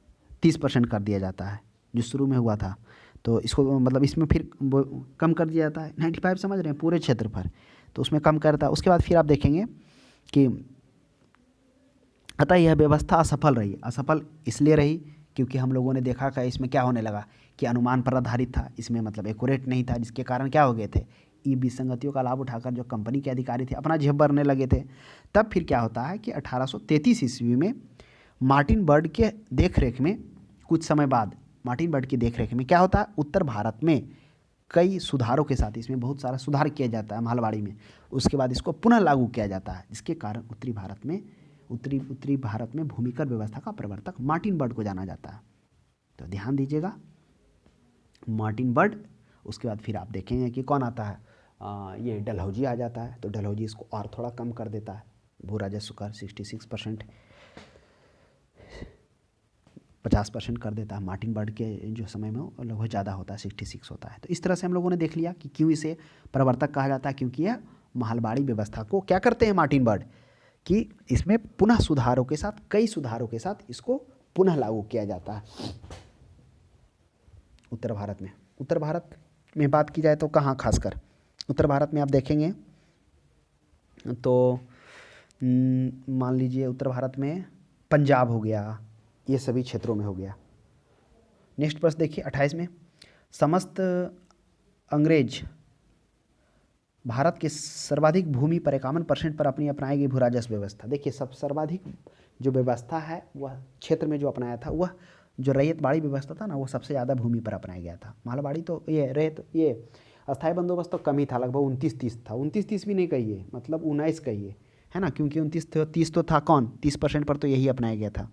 30% कर दिया जाता है जो शुरू में हुआ था। तो इसको मतलब इसमें फिर कम कर दिया जाता है 95 समझ रहे हैं पूरे क्षेत्र पर, तो उसमें कम करता है। उसके बाद फिर आप देखेंगे कि अतः यह व्यवस्था असफल रही। असफल इसलिए रही क्योंकि हम लोगों ने देखा कि इसमें क्या होने लगा कि अनुमान पर आधारित था, इसमें मतलब एक्यूरेट नहीं था, जिसके कारण क्या हो गए थे, ये विसंगतियों का लाभ उठाकर जो कंपनी के अधिकारी थे अपना जेब भरने लगे थे। तब फिर क्या होता है कि 1833 ईस्वी में मार्टिन बर्ड के देखरेख में कुछ समय बाद मार्टिन बर्ड की देखरेख में क्या होता है, उत्तर भारत में कई सुधारों के साथ इसमें बहुत सारा सुधार किया जाता है महलबाड़ी में। उसके बाद इसको पुनः लागू किया जाता है, जिसके कारण उत्तरी भारत में भूमिकर व्यवस्था का प्रवर्तक मार्टिन बर्ड को जाना जाता है। तो ध्यान दीजिएगा मार्टिन बर्ड। उसके बाद फिर आप देखेंगे कि कौन आता है, ये डलहौजी आ जाता है। तो डलहौजी इसको और थोड़ा कम कर देता है, भू राजस्व कर 66% 50% कर देता है। मार्टिन बर्ड के जो समय में वो लगभग ज़्यादा होता है, 66 होता है। तो इस तरह से हम लोगों ने देख लिया कि क्यों इसे प्रवर्तक कहा जाता है, क्योंकि यह महलबाड़ी व्यवस्था को क्या करते हैं मार्टिन बर्ड कि इसमें पुनः सुधारों के साथ, कई सुधारों के साथ इसको पुनः लागू किया जाता है उत्तर भारत में। उत्तर भारत में बात की जाए तो कहाँ, खासकर उत्तर भारत में आप देखेंगे तो मान लीजिए उत्तर भारत में पंजाब हो गया, ये सभी क्षेत्रों में हो गया। नेक्स्ट प्रश्न देखिए 28 में, समस्त अंग्रेज भारत के सर्वाधिक भूमि पर 51% पर अपनी अपनाई गई भू राजस्व व्यवस्था। देखिए सब सर्वाधिक जो व्यवस्था है वह क्षेत्र में जो अपनाया था वह जो रैयतवाड़ी व्यवस्था था ना, वो सबसे ज़्यादा भूमि पर अपनाया गया था। महलबाड़ी तो ये अस्थायी बंदोबस्त तो कम ही था, लगभग 29-30 था, 29-30 भी नहीं कहिए, मतलब 19 कहिए, है ना, क्योंकि 29-30 तो था कौन, 30% पर तो यही अपनाया गया था,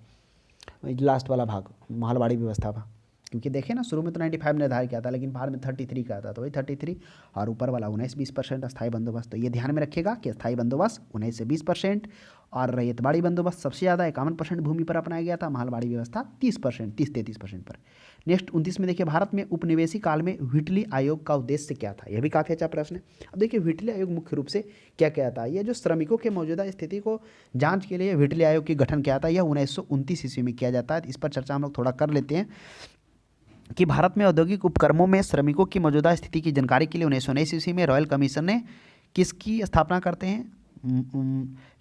लास्ट वाला भाग महलबाड़ी व्यवस्था था। क्योंकि देखे ना शुरू में तो 95 निर्धारित किया था, लेकिन बाद में 33 का था, तो वही 33 और ऊपर वाला 19-20% अस्थायी बंदोबस्त। तो ये ध्यान में रखिएगा कि अस्थायी बंदोबस्त 19 से 20% और रैयतवाड़ी बंदोबस्त सबसे ज़्यादा 51% भूमि पर अपनाया गया था, महलबाड़ी व्यवस्था 30%, 30-33% पर। नेक्स्ट 29 में देखिए, भारत में उपनिवेशी काल में व्हिटली आयोग का उद्देश्य क्या था। यह भी काफ़ी अच्छा प्रश्न है। अब देखिए व्हिटली आयोग मुख्य रूप से क्या कहता है, यह जो श्रमिकों के मौजूदा स्थिति को जांच के लिए व्हिटली आयोग की गठन किया था, यह 1929 ईस्वी में किया जाता है। इस पर चर्चा हम लोग थोड़ा कर लेते हैं कि भारत में औद्योगिक उपक्रमों में श्रमिकों की मौजूदा स्थिति की जानकारी के लिए 1919 ईस्वी में रॉयल कमीशन ने किसकी स्थापना करते हैं,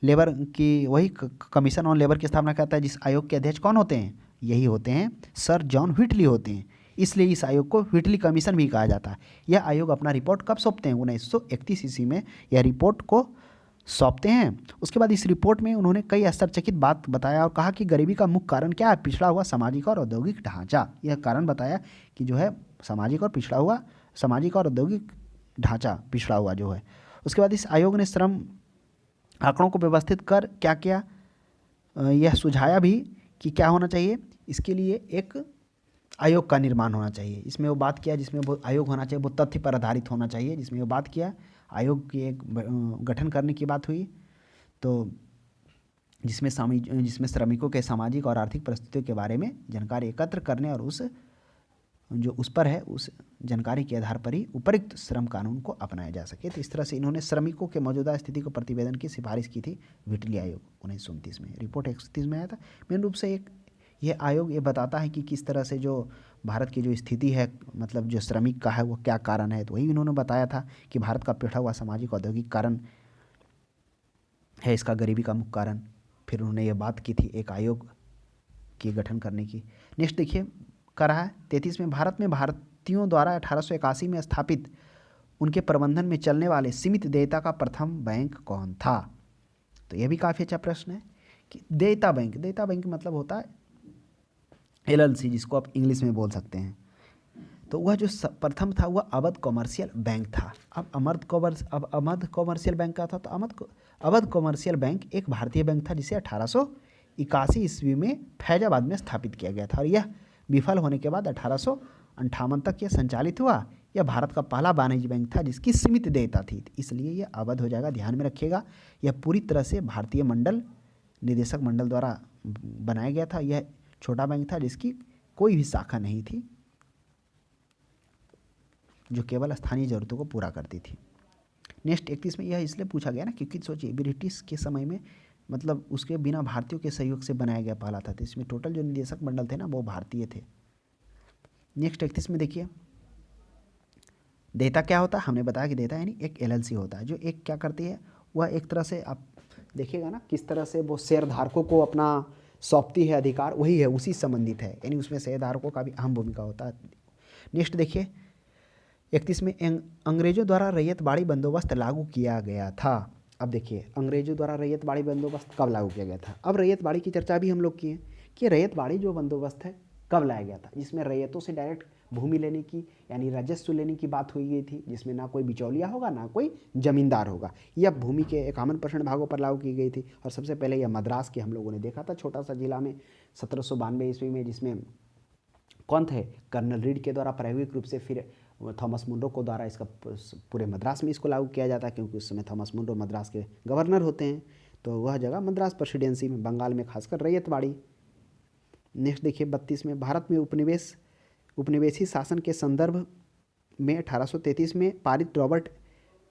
लेबर की, वही कमीशन ऑन लेबर की स्थापना करता है, जिस आयोग के अध्यक्ष कौन होते हैं, यही होते हैं सर जॉन व्हिटली होते हैं। इसलिए इस आयोग को व्हिटली कमीशन भी कहा जाता है। यह आयोग अपना रिपोर्ट कब सौंपते हैं, 1931 ईस्वी में यह रिपोर्ट को सौंपते हैं। उसके बाद इस रिपोर्ट में उन्होंने कई आश्चर्यचकित बात बताया और कहा कि गरीबी का मुख्य कारण क्या है, पिछड़ा हुआ सामाजिक और औद्योगिक ढांचा। यह कारण बताया कि जो है सामाजिक और पिछड़ा हुआ, सामाजिक और औद्योगिक ढांचा पिछड़ा हुआ जो है। उसके बाद इस आयोग ने श्रम आंकड़ों को व्यवस्थित कर क्या किया, यह सुझाया भी कि क्या होना चाहिए, इसके लिए एक आयोग का निर्माण होना चाहिए। इसमें वो बात किया जिसमें वो आयोग होना चाहिए, वो तथ्य पर आधारित होना चाहिए, जिसमें वो बात किया आयोग की एक गठन करने की बात हुई, तो जिसमें श्रमिकों के सामाजिक और आर्थिक परिस्थितियों के बारे में जानकारी एकत्र करने और उस जो उस पर है उस जानकारी के आधार पर ही उपयुक्त श्रम कानून को अपनाया जा सके। तो इस तरह से इन्होंने श्रमिकों के मौजूदा स्थिति को प्रतिवेदन की सिफारिश की थी व्हिटली आयोग 1929 में। रिपोर्ट 31 में आया था। मेन रूप से एक ये आयोग ये बताता है कि किस तरह से जो भारत की जो स्थिति है, मतलब जो श्रमिक का है वो क्या कारण है। तो वही इन्होंने बताया था कि भारत का पिछड़ा हुआ सामाजिक औद्योगिक कारण है इसका गरीबी का मुख्य कारण। फिर उन्होंने ये बात की थी एक आयोग की गठन करने की। नेक्स्ट देखिए कर रहा है 33 में, भारत में भारतीयों द्वारा 1881 में स्थापित उनके प्रबंधन में चलने वाले सीमित देयता का प्रथम बैंक कौन था। तो यह भी काफ़ी अच्छा प्रश्न है कि देयता बैंक मतलब होता है LLC, जिसको आप इंग्लिश में बोल सकते हैं। तो वह जो प्रथम था वह अवध कॉमर्शियल बैंक था। अब अवध कॉमर्शियल बैंक का था। तो अवध कॉमर्शियल बैंक एक भारतीय बैंक था जिसे 1881 ईस्वी में फैजाबाद में स्थापित किया गया था, और यह विफल होने के बाद 1858 तक यह संचालित हुआ। यह भारत का पहला वाणिज्य बैंक था जिसकी सीमित देयता थी, इसलिए यह अवध हो जाएगा, ध्यान में रखिएगा। यह पूरी तरह से भारतीय निदेशक मंडल द्वारा बनाया गया था। यह छोटा बैंक था जिसकी कोई भी शाखा नहीं थी, जो केवल स्थानीय जरूरतों को पूरा करती थी। नेक्स्ट 31 में यह इसलिए पूछा गया ना क्योंकि सोचिए ब्रिटिश के समय में मतलब उसके बिना भारतीयों के सहयोग से बनाया गया पहला था। तो इसमें टोटल जो निदेशक मंडल थे ना वो भारतीय थे। नेक्स्ट 31 में देखिए देयता क्या होता है। हमने बताया कि देयता यानी एक LLC होता है जो एक क्या करती है, वह एक तरह से आप देखिएगा ना किस तरह से वो शेयर धारकों को अपना सौंपती है अधिकार, वही है उसी संबंधित है, यानी उसमें शेयर धारकों का भी अहम भूमिका होता है। नेक्स्ट देखिए 31 में अंग्रेजों द्वारा रैयतवाड़ी बंदोबस्त लागू किया गया था। अब देखिए अंग्रेजों द्वारा रैयतवाड़ी बंदोबस्त कब लागू किया गया था। अब रैयतवाड़ी की चर्चा भी हम लोग किए कि रैयतवाड़ी जो बंदोबस्त है कब लाया गया था, जिसमें रैयतों से डायरेक्ट भूमि लेने की यानी राजस्व लेने की बात हुई गई थी, जिसमें ना कोई बिचौलिया होगा ना कोई जमींदार होगा। यह भूमि के 51% भागों पर लागू की गई थी। और सबसे पहले यह मद्रास के हम लोगों ने देखा था छोटा सा जिला में 1792 ईस्वी में, जिसमें कौन थे, कर्नल रीड के द्वारा प्रायोगिक रूप से, फिर थॉमस मुनरो को द्वारा इसका पूरे मद्रास में इसको लागू किया जाता है, क्योंकि उस समय थॉमस मुनरो मद्रास के गवर्नर होते हैं। तो वह जगह मद्रास प्रेसिडेंसी में, बंगाल में खासकर रैयतवाड़ी। नेक्स्ट देखिए 32 में भारत में उपनिवेशी शासन के संदर्भ में 1833 में पारित रॉबर्ट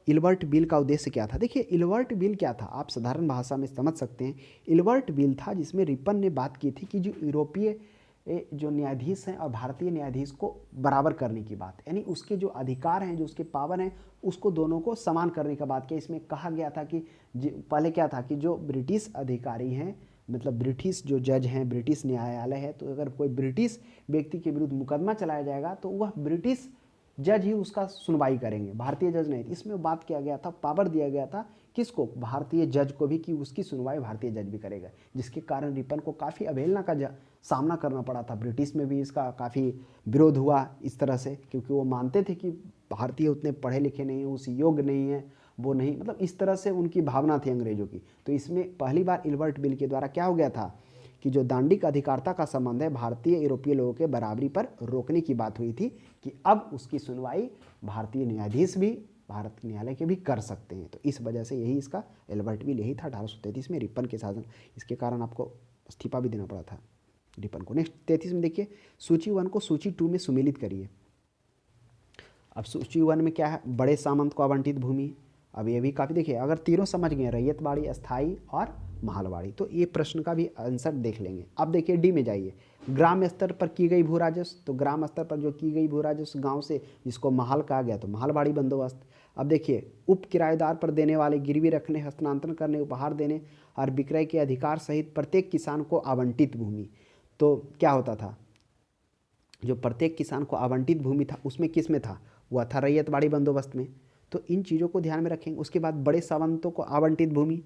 इल्बर्ट बिल का उद्देश्य क्या था। देखिए इल्बर्ट बिल क्या था आप साधारण भाषा में समझ सकते हैं। इल्बर्ट बिल था जिसमें रिपन ने बात की थी कि जो यूरोपीय जो न्यायाधीश हैं और भारतीय न्यायाधीश को बराबर करने की बात, यानी उसके जो अधिकार हैं, जो उसके पावर हैं, उसको दोनों को समान करने का बात किया। इसमें कहा गया था कि पहले क्या था कि जो ब्रिटिश अधिकारी हैं, मतलब ब्रिटिश जो जज हैं, ब्रिटिश न्यायालय है, तो अगर कोई ब्रिटिश व्यक्ति के विरुद्ध मुकदमा चलाया जाएगा तो वह ब्रिटिश जज ही उसका सुनवाई करेंगे, भारतीय जज नहीं। इसमें बात किया गया था, पावर दिया गया था किसको, भारतीय जज को भी, कि उसकी सुनवाई भारतीय जज भी करेगा, जिसके कारण रिपन को काफ़ी अवहेलना का सामना करना पड़ा था। ब्रिटिश में भी इसका काफ़ी विरोध हुआ इस तरह से, क्योंकि वो मानते थे कि भारतीय उतने पढ़े लिखे नहीं हैं, उस योग्य नहीं है, वो नहीं, मतलब इस तरह से उनकी भावना थी अंग्रेजों की। तो इसमें पहली बार इल्बर्ट बिल के द्वारा क्या हो गया था कि जो दांडिक अधिकारता का संबंध है भारतीय यूरोपीय लोगों के बराबरी पर रोकने की बात हुई थी, कि अब उसकी सुनवाई भारतीय न्यायाधीश भी भारत न्यायालय के भी कर सकते हैं। तो इस वजह से यही इसका इल्बर्ट बिल यही था 1833 में रिपन के शासन, इसके कारण आपको इस्तीफा भी देना पड़ा था रिपन को। नेक्स्ट 33 में देखिए सूची 1 को सूची 2 में सुमेलित करिए। अब सूची 1 में क्या है, बड़े सामंत को आवंटित भूमि। अब ये भी काफ़ी देखिए अगर तीनों समझ गए, रैयतवाड़ी, अस्थाई और महलवाड़ी, तो ये प्रश्न का भी आंसर देख लेंगे। अब देखिए डी में जाइए, ग्राम स्तर पर की गई भू राजस्व, तो ग्राम स्तर पर जो की गई भू राजस्व गाँव से, जिसको महल कहा गया, तो महलवाड़ी बंदोबस्त। अब देखिए उप किराएदार पर देने वाले, गिरवी रखने, हस्तांतरण करने, उपहार देने और विक्रय के अधिकार सहित प्रत्येक किसान को आवंटित भूमि। तो क्या होता था, जो प्रत्येक किसान को आवंटित भूमि था उसमें किस में था, वह था रैयतवाड़ी बंदोबस्त में। तो इन चीज़ों को ध्यान में रखेंगे। उसके बाद बड़े सामंतों को आवंटित भूमि,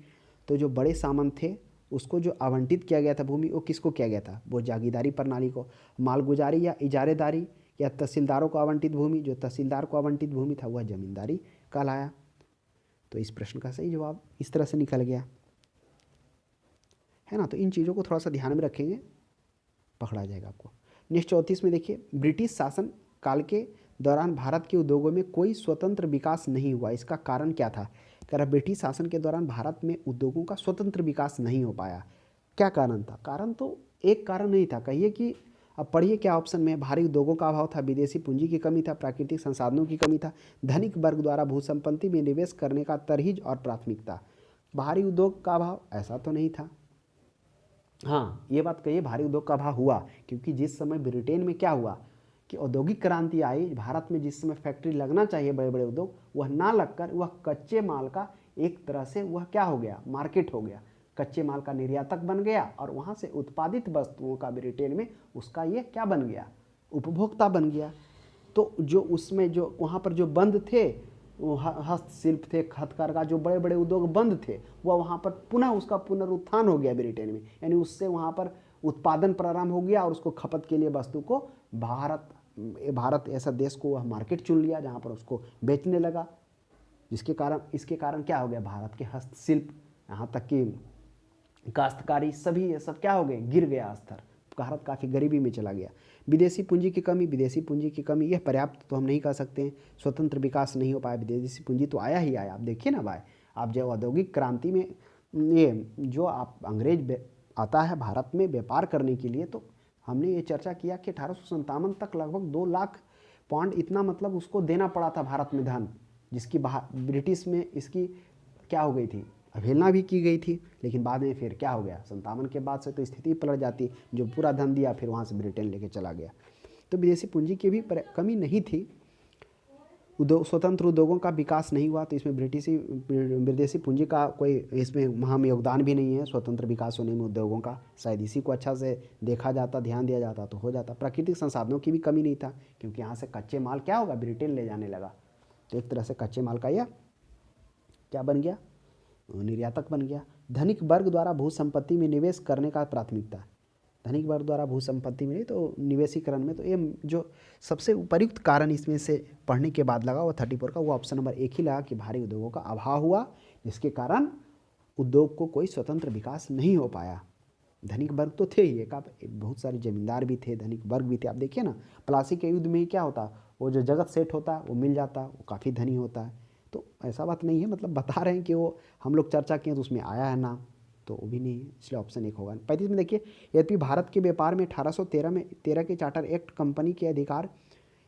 तो जो बड़े सामंत थे उसको जो आवंटित किया गया था भूमि, वो किसको किया गया था, वो जागीरदारी प्रणाली को। मालगुजारी या इजारेदारी या तहसीलदारों को आवंटित भूमि, जो तहसीलदार को आवंटित भूमि था वह जमींदारी कहलाया। तो इस प्रश्न का सही जवाब इस तरह से निकल गया है ना। तो इन चीज़ों को थोड़ा सा ध्यान में रखेंगे, पकड़ा जाएगा आपको। नेक्स्ट 34 में देखिए, ब्रिटिश शासन काल के दौरान भारत के उद्योगों में कोई स्वतंत्र विकास नहीं हुआ, इसका कारण क्या था। कह रहा ब्रिटिश शासन के दौरान भारत में उद्योगों का स्वतंत्र विकास नहीं हो पाया। क्या कारण था, कारण तो एक कारण नहीं था, कहिए कि अब पढ़िए क्या ऑप्शन में है। भारी उद्योगों का अभाव था, विदेशी पूंजी की कमी था, प्राकृतिक संसाधनों की कमी था, धनिक वर्ग द्वारा भूसंपत्ति में निवेश करने का तरहीज और प्राथमिकता। भारी उद्योग का अभाव ऐसा तो नहीं था। हाँ, ये बात कहिए भारी उद्योग का अभाव हुआ, क्योंकि जिस समय ब्रिटेन में क्या हुआ कि औद्योगिक क्रांति आई, भारत में जिस समय फैक्ट्री लगना चाहिए बड़े बड़े उद्योग, वह ना लगकर वह कच्चे माल का एक तरह से वह क्या हो गया, मार्केट हो गया, कच्चे माल का निर्यातक बन गया और वहाँ से उत्पादित वस्तुओं का ब्रिटेन में उसका ये क्या बन गया, उपभोक्ता बन गया। तो जो उसमें जो वहाँ पर जो बंद थे, वो हस्तशिल्प थे, हथकरघा, जो बड़े बड़े उद्योग बंद थे, वह वहाँ पर पुनः उसका पुनरुत्थान हो गया ब्रिटेन में, यानी उससे वहाँ पर उत्पादन प्रारंभ हो गया और उसको खपत के लिए वस्तु को भारत ऐसा देश को वह मार्केट चुन लिया जहाँ पर उसको बेचने लगा, जिसके कारण इसके कारण क्या हो गया, भारत के हस्तशिल्प यहाँ तक कि काश्तकारी सभी ये सब क्या हो गए, गिर गया स्तर, भारत काफ़ी गरीबी में चला गया। विदेशी पूंजी की कमी, विदेशी पूंजी की कमी यह पर्याप्त तो हम नहीं कह सकते हैं, स्वतंत्र विकास नहीं हो पाया, विदेशी पूंजी तो आया ही आया। आप देखिए ना भाई, आप जब औद्योगिक क्रांति में ये जो आप अंग्रेज आता है भारत में व्यापार करने के लिए, तो हमने ये चर्चा किया कि 1857 तक लगभग 2 लाख पाउंड इतना मतलब उसको देना पड़ा था भारत में धन, जिसकी ब्रिटिश में इसकी क्या हो गई थी, अवहेलना भी की गई थी। लेकिन बाद में फिर क्या हो गया, 57 के बाद से तो स्थिति पलट जाती, जो पूरा धन दिया फिर वहाँ से ब्रिटेन लेके चला गया। तो विदेशी पूंजी की भी कमी नहीं थी, स्वतंत्र उद्योगों का विकास नहीं हुआ, तो इसमें विदेशी पूंजी का कोई इसमें अहम योगदान भी नहीं है स्वतंत्र विकास होने में उद्योगों का। शायद इसी को अच्छा से देखा जाता, ध्यान दिया जाता तो हो जाता। प्राकृतिक संसाधनों की भी कमी नहीं था, क्योंकि यहाँ से कच्चे माल क्या होगा, ब्रिटेन ले जाने लगा, तो एक तरह से कच्चे माल का यह क्या बन गया, निर्यातक बन गया। धनिक वर्ग द्वारा भूसंपत्ति में निवेश करने का प्राथमिकता, धनिक वर्ग द्वारा भूसंपत्ति में तो निवेशीकरण में, तो ये जो सबसे उपयुक्त कारण इसमें से पढ़ने के बाद लगा वो 34 का, वो ऑप्शन नंबर 1 ही लगा कि भारी उद्योगों का अभाव हुआ, जिसके कारण उद्योग को कोई स्वतंत्र विकास नहीं हो पाया। धनिक वर्ग तो थे ही, एक बहुत सारे जमींदार भी थे, धनिक वर्ग भी थे। आप देखिए ना, प्लासी के युद्ध में ही क्या होता, वो जो जगत सेठ होता है वो मिल जाता, वो काफ़ी धनी होता है। तो ऐसा बात नहीं है, मतलब बता रहे हैं कि वो हम लोग चर्चा किए तो उसमें आया है नाम, तो वो भी नहीं है, इसलिए ऑप्शन 1 होगा। 35 में देखिए, यद्यपि भारत के व्यापार में 1813 में 13 के चार्टर एक्ट कंपनी के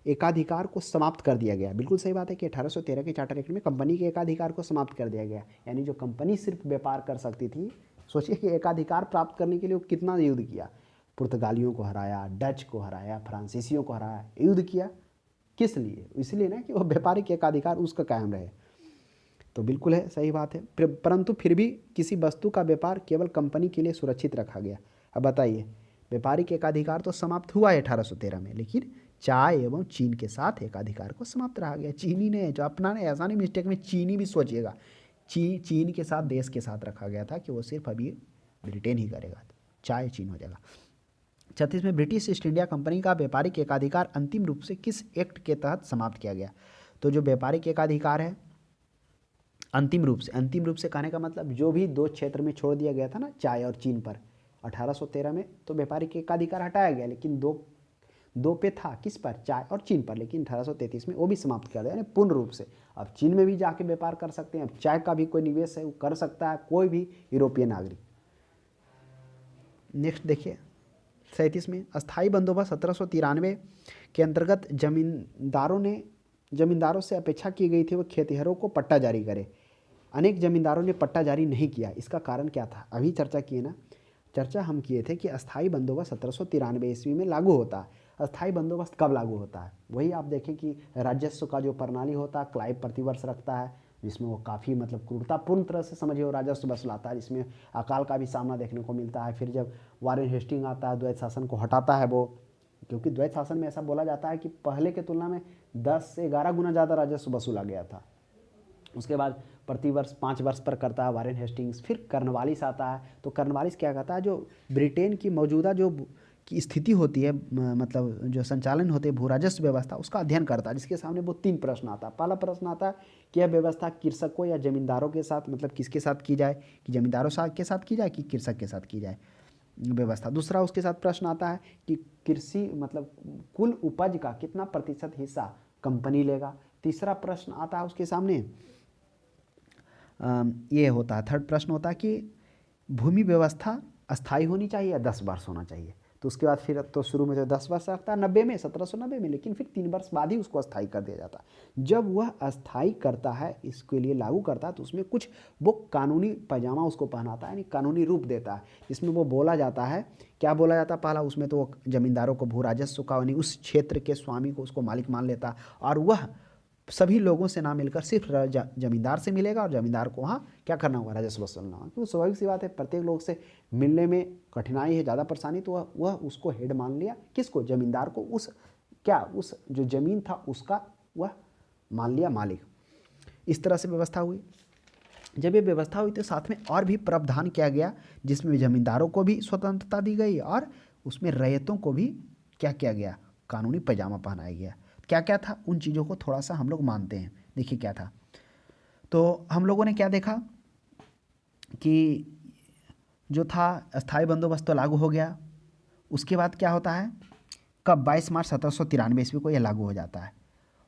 एकाधिकार को समाप्त कर दिया गया। बिल्कुल सही बात है कि 1813 के चार्टर एक्ट में कंपनी के एकाधिकार को समाप्त कर दिया गया, यानी जो कंपनी सिर्फ व्यापार कर सकती थी, सोचिए कि एकाधिकार प्राप्त करने के लिए वो कितना युद्ध किया, पुर्तगालियों को हराया, डच को हराया, फ्रांसीसियों को हराया, युद्ध किया, किस लिए, इसलिए ना कि वो व्यापारिक एकाधिकार उसका कायम रहे। तो बिल्कुल है, सही बात है, परंतु फिर भी किसी वस्तु का व्यापार केवल कंपनी के लिए सुरक्षित रखा गया। अब बताइए, व्यापारिक एकाधिकार तो समाप्त हुआ है 1813 में, लेकिन चाय एवं चीन के साथ एकाधिकार को समाप्त रहा गया। चीनी ने जो अपना ने, ऐसा नहीं मिस्टेक में चीनी भी सोचिएगा, चीन के साथ, देश के साथ रखा गया था कि वो सिर्फ अभी ब्रिटेन ही करेगा, चाय चीन हो जाएगा। 36 में ब्रिटिश ईस्ट इंडिया कंपनी का व्यापारिक एकाधिकार अंतिम रूप से किस एक्ट के तहत समाप्त किया गया। तो जो व्यापारिक एकाधिकार है अंतिम रूप से कहने का मतलब जो भी 2 क्षेत्र में छोड़ दिया गया था ना, चाय और चीन पर, 1813 में तो व्यापारिक एकाधिकार हटाया गया, लेकिन दो पे था, किस पर, चाय और चीन पर, लेकिन 1833 में वो भी समाप्त कर दिया, यानी पूर्ण रूप से। अब चीन में भी जाके व्यापार कर सकते हैं, अब चाय का भी कोई निवेश है वो कर सकता है कोई भी यूरोपीय नागरिक। नेक्स्ट देखिए 37 में, अस्थाई बंदोबस्त 1793 के अंतर्गत जमींदारों से अपेक्षा की गई थी वो खेतिहरों को पट्टा जारी करे। अनेक जमींदारों ने पट्टा जारी नहीं किया, इसका कारण क्या था, अभी चर्चा किए ना, चर्चा हम किए थे कि अस्थाई बंदोबस्त 1793 ईस्वी में लागू होता है। अस्थाई बंदोबस्त कब लागू होता है, वही आप देखें कि राजस्व का जो प्रणाली होता है क्लाइव प्रतिवर्ष रखता है, जिसमें वो काफ़ी मतलब क्रूरतापूर्ण तरह से समझिए वो राजस्व वसूलाता है, जिसमें अकाल का भी सामना देखने को मिलता है। फिर जब वारेन हेस्टिंग आता है, द्वैत शासन को हटाता है वो, क्योंकि द्वैत शासन में ऐसा बोला जाता है कि पहले के तुलना में 10 से 11 गुना ज़्यादा राजस्व वसूला गया था। उसके बाद प्रतिवर्ष 5 वर्ष पर करता है वारेन हेस्टिंग्स। फिर कर्नवालिस आता है, तो कर्नवालिस क्या कहता है, जो ब्रिटेन की मौजूदा जो की स्थिति होती है, मतलब जो संचालन होते हैं भू राजस्व व्यवस्था, उसका अध्ययन करता है, जिसके सामने वो 3 प्रश्न आता है। पहला प्रश्न आता है कि यह व्यवस्था कृषकों या जमींदारों के साथ, मतलब किसके साथ की जाए, कि जमींदारों के साथ की जाए कि कृषक के साथ की जाए व्यवस्था। दूसरा उसके साथ प्रश्न आता है कि कृषि मतलब कुल उपज का कितना प्रतिशत हिस्सा कंपनी लेगा। तीसरा प्रश्न आता है उसके सामने, ये होता है, थर्ड प्रश्न होता है कि भूमि व्यवस्था अस्थायी होनी चाहिए या 10 वर्ष होना चाहिए। तो उसके बाद फिर तो शुरू में तो 10 वर्ष रखता है 90 में 1790 में, लेकिन फिर 3 वर्ष बाद ही उसको अस्थायी कर दिया जाता है। जब वह अस्थायी करता है, इसके लिए लागू करता है, तो उसमें कुछ वो कानूनी पैजामा उसको पहनाता है, यानी कानूनी रूप देता है, जिसमें वो बोला जाता है, क्या बोला जाता है, पहला उसमें तो वो जमींदारों को भू राजस्व का, यानी उस क्षेत्र के स्वामी को उसको मालिक मान लेता है, और वह सभी लोगों से ना मिलकर सिर्फ जमींदार से मिलेगा, और जमींदार को वहाँ क्या करना होगा, राजस्व वसूलना होगा। क्योंकि स्वाभाविक सी बात है, प्रत्येक लोग से मिलने में कठिनाई है, ज़्यादा परेशानी, तो वह उसको हेड मान लिया, किसको, जमींदार को, उस जो जमीन था उसका वह मान लिया मालिक। इस तरह से व्यवस्था हुई। जब ये व्यवस्था हुई तो साथ में और भी प्रावधान किया गया, जिसमें जमींदारों को भी स्वतंत्रता दी गई और उसमें रैयतों को भी क्या किया गया, कानूनी पैजामा पहनाया गया। क्या क्या था, उन चीज़ों को थोड़ा सा हम लोग मानते हैं। देखिए क्या था, तो हम लोगों ने क्या देखा कि जो था अस्थायी बंदोबस्त तो लागू हो गया। उसके बाद क्या होता है, कब, 22 मार्च 1793 ईस्वी को यह लागू हो जाता है।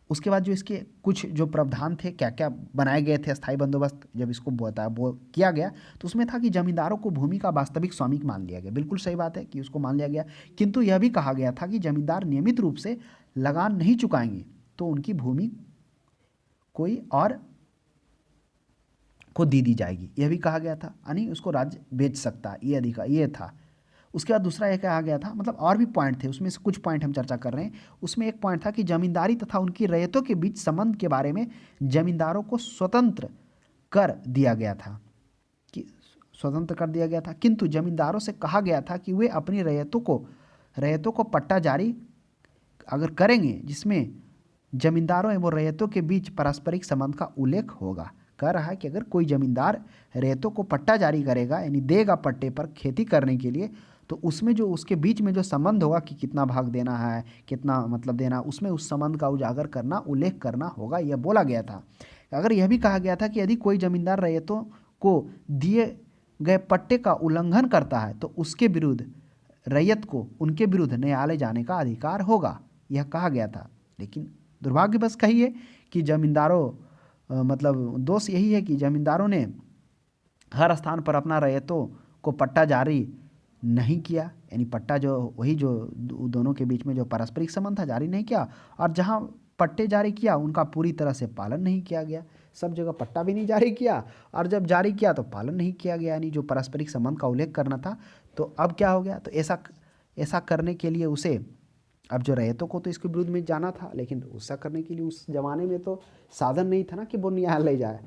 उसके बाद जो इसके कुछ जो प्रावधान थे, क्या क्या बनाए गए थे अस्थायी बंदोबस्त, जब इसको किया गया, तो उसमें था कि जमींदारों को भूमि का वास्तविक स्वामी मान लिया गया। बिल्कुल सही बात है कि उसको मान लिया गया, किंतु यह भी कहा गया था कि जमींदार नियमित रूप से लगान नहीं चुकाएंगे तो उनकी भूमि कोई और को दी जाएगी, यह भी कहा गया था, यानी उसको राज्य बेच सकता है, ये अधिकार ये था। उसके बाद दूसरा एक आ गया था, मतलब और भी पॉइंट थे, उसमें से कुछ पॉइंट हम चर्चा कर रहे हैं। उसमें एक पॉइंट था कि जमींदारी तथा उनकी रैयतों के बीच संबंध के बारे में जमींदारों को स्वतंत्र कर दिया गया था, कि स्वतंत्र कर दिया गया था, किंतु जमींदारों से कहा गया था कि वे अपनी रैयतों को पट्टा जारी अगर करेंगे जिसमें जमींदारों एवं रैयतों के बीच पारस्परिक संबंध का उल्लेख होगा। कह रहा है कि अगर कोई जमींदार रैयतों को पट्टा जारी करेगा, यानी देगा पट्टे पर खेती करने के लिए, तो उसमें जो उसके बीच में जो संबंध होगा कि कितना भाग देना है, कितना मतलब देना, उसमें उस संबंध का उजागर करना, उल्लेख करना होगा, यह बोला गया था। अगर यह भी कहा गया था कि यदि कोई जमींदार रैयतों को दिए गए पट्टे का उल्लंघन करता है तो उसके विरुद्ध रैयत को उनके विरुद्ध न्यायालय जाने का अधिकार होगा, यह कहा गया था। लेकिन दुर्भाग्य बस कहिए कि जमींदारों मतलब दोष यही है कि जमींदारों ने हर स्थान पर अपना रैयतों को पट्टा जारी नहीं किया, यानी पट्टा जो वही जो दोनों के बीच में जो पारस्परिक संबंध था जारी नहीं किया, और जहाँ पट्टे जारी किया उनका पूरी तरह से पालन नहीं किया गया। सब जगह पट्टा भी नहीं जारी किया, और जब जारी किया तो पालन नहीं किया गया, यानी जो पारस्परिक संबंध का उल्लेख करना था। तो अब क्या हो गया, तो ऐसा करने के लिए उसे, अब जो रैयतों को तो इसके विरुद्ध में जाना था, लेकिन ऐसा करने के लिए उस जमाने में तो साधन नहीं था ना कि वो न्यायालय जाए।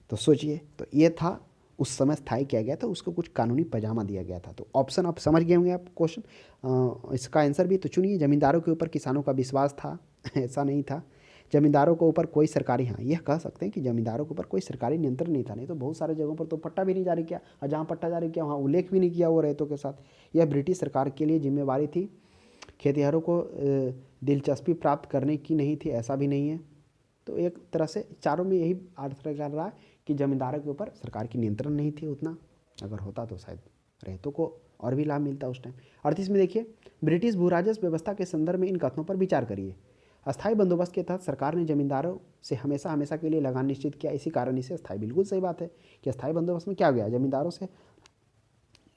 तो सोचिए, तो ये था उस समय स्थायी किया गया था, उसको कुछ कानूनी पैजामा दिया गया था। तो ऑप्शन आप समझ गए होंगे, आप क्वेश्चन इसका आंसर भी तो चुनिए। जमींदारों के ऊपर किसानों का विश्वास था, ऐसा नहीं था। जमींदारों के ऊपर कोई सरकारी, हाँ यह कह सकते हैं कि जमींदारों के ऊपर कोई सरकारी नियंत्रण नहीं था, नहीं तो बहुत सारे जगहों पर तो पट्टा भी नहीं जारी किया, और जहाँ पट्टा जारी किया वहाँ उल्लेख भी नहीं किया वो रैयतों के साथ। यह ब्रिटिश सरकार के लिए जिम्मेवारी थी। खेतिहरों को दिलचस्पी प्राप्त करने की नहीं थी, ऐसा भी नहीं है। तो एक तरह से चारों में यही अर्थ कर रहा है कि जमींदारों के ऊपर सरकार की नियंत्रण नहीं थी उतना, अगर होता तो शायद रैयतों को और भी लाभ मिलता उस टाइम। 38 में देखिए, ब्रिटिश भू राजस्व व्यवस्था के संदर्भ में इन कथनों पर विचार करिए। अस्थायी बंदोबस्त के तहत सरकार ने जमींदारों से हमेशा के लिए लगान निश्चित किया, इसी कारण इसे अस्थायी, बिल्कुल सही बात है कि अस्थायी बंदोबस्त में क्या गया, जमींदारों से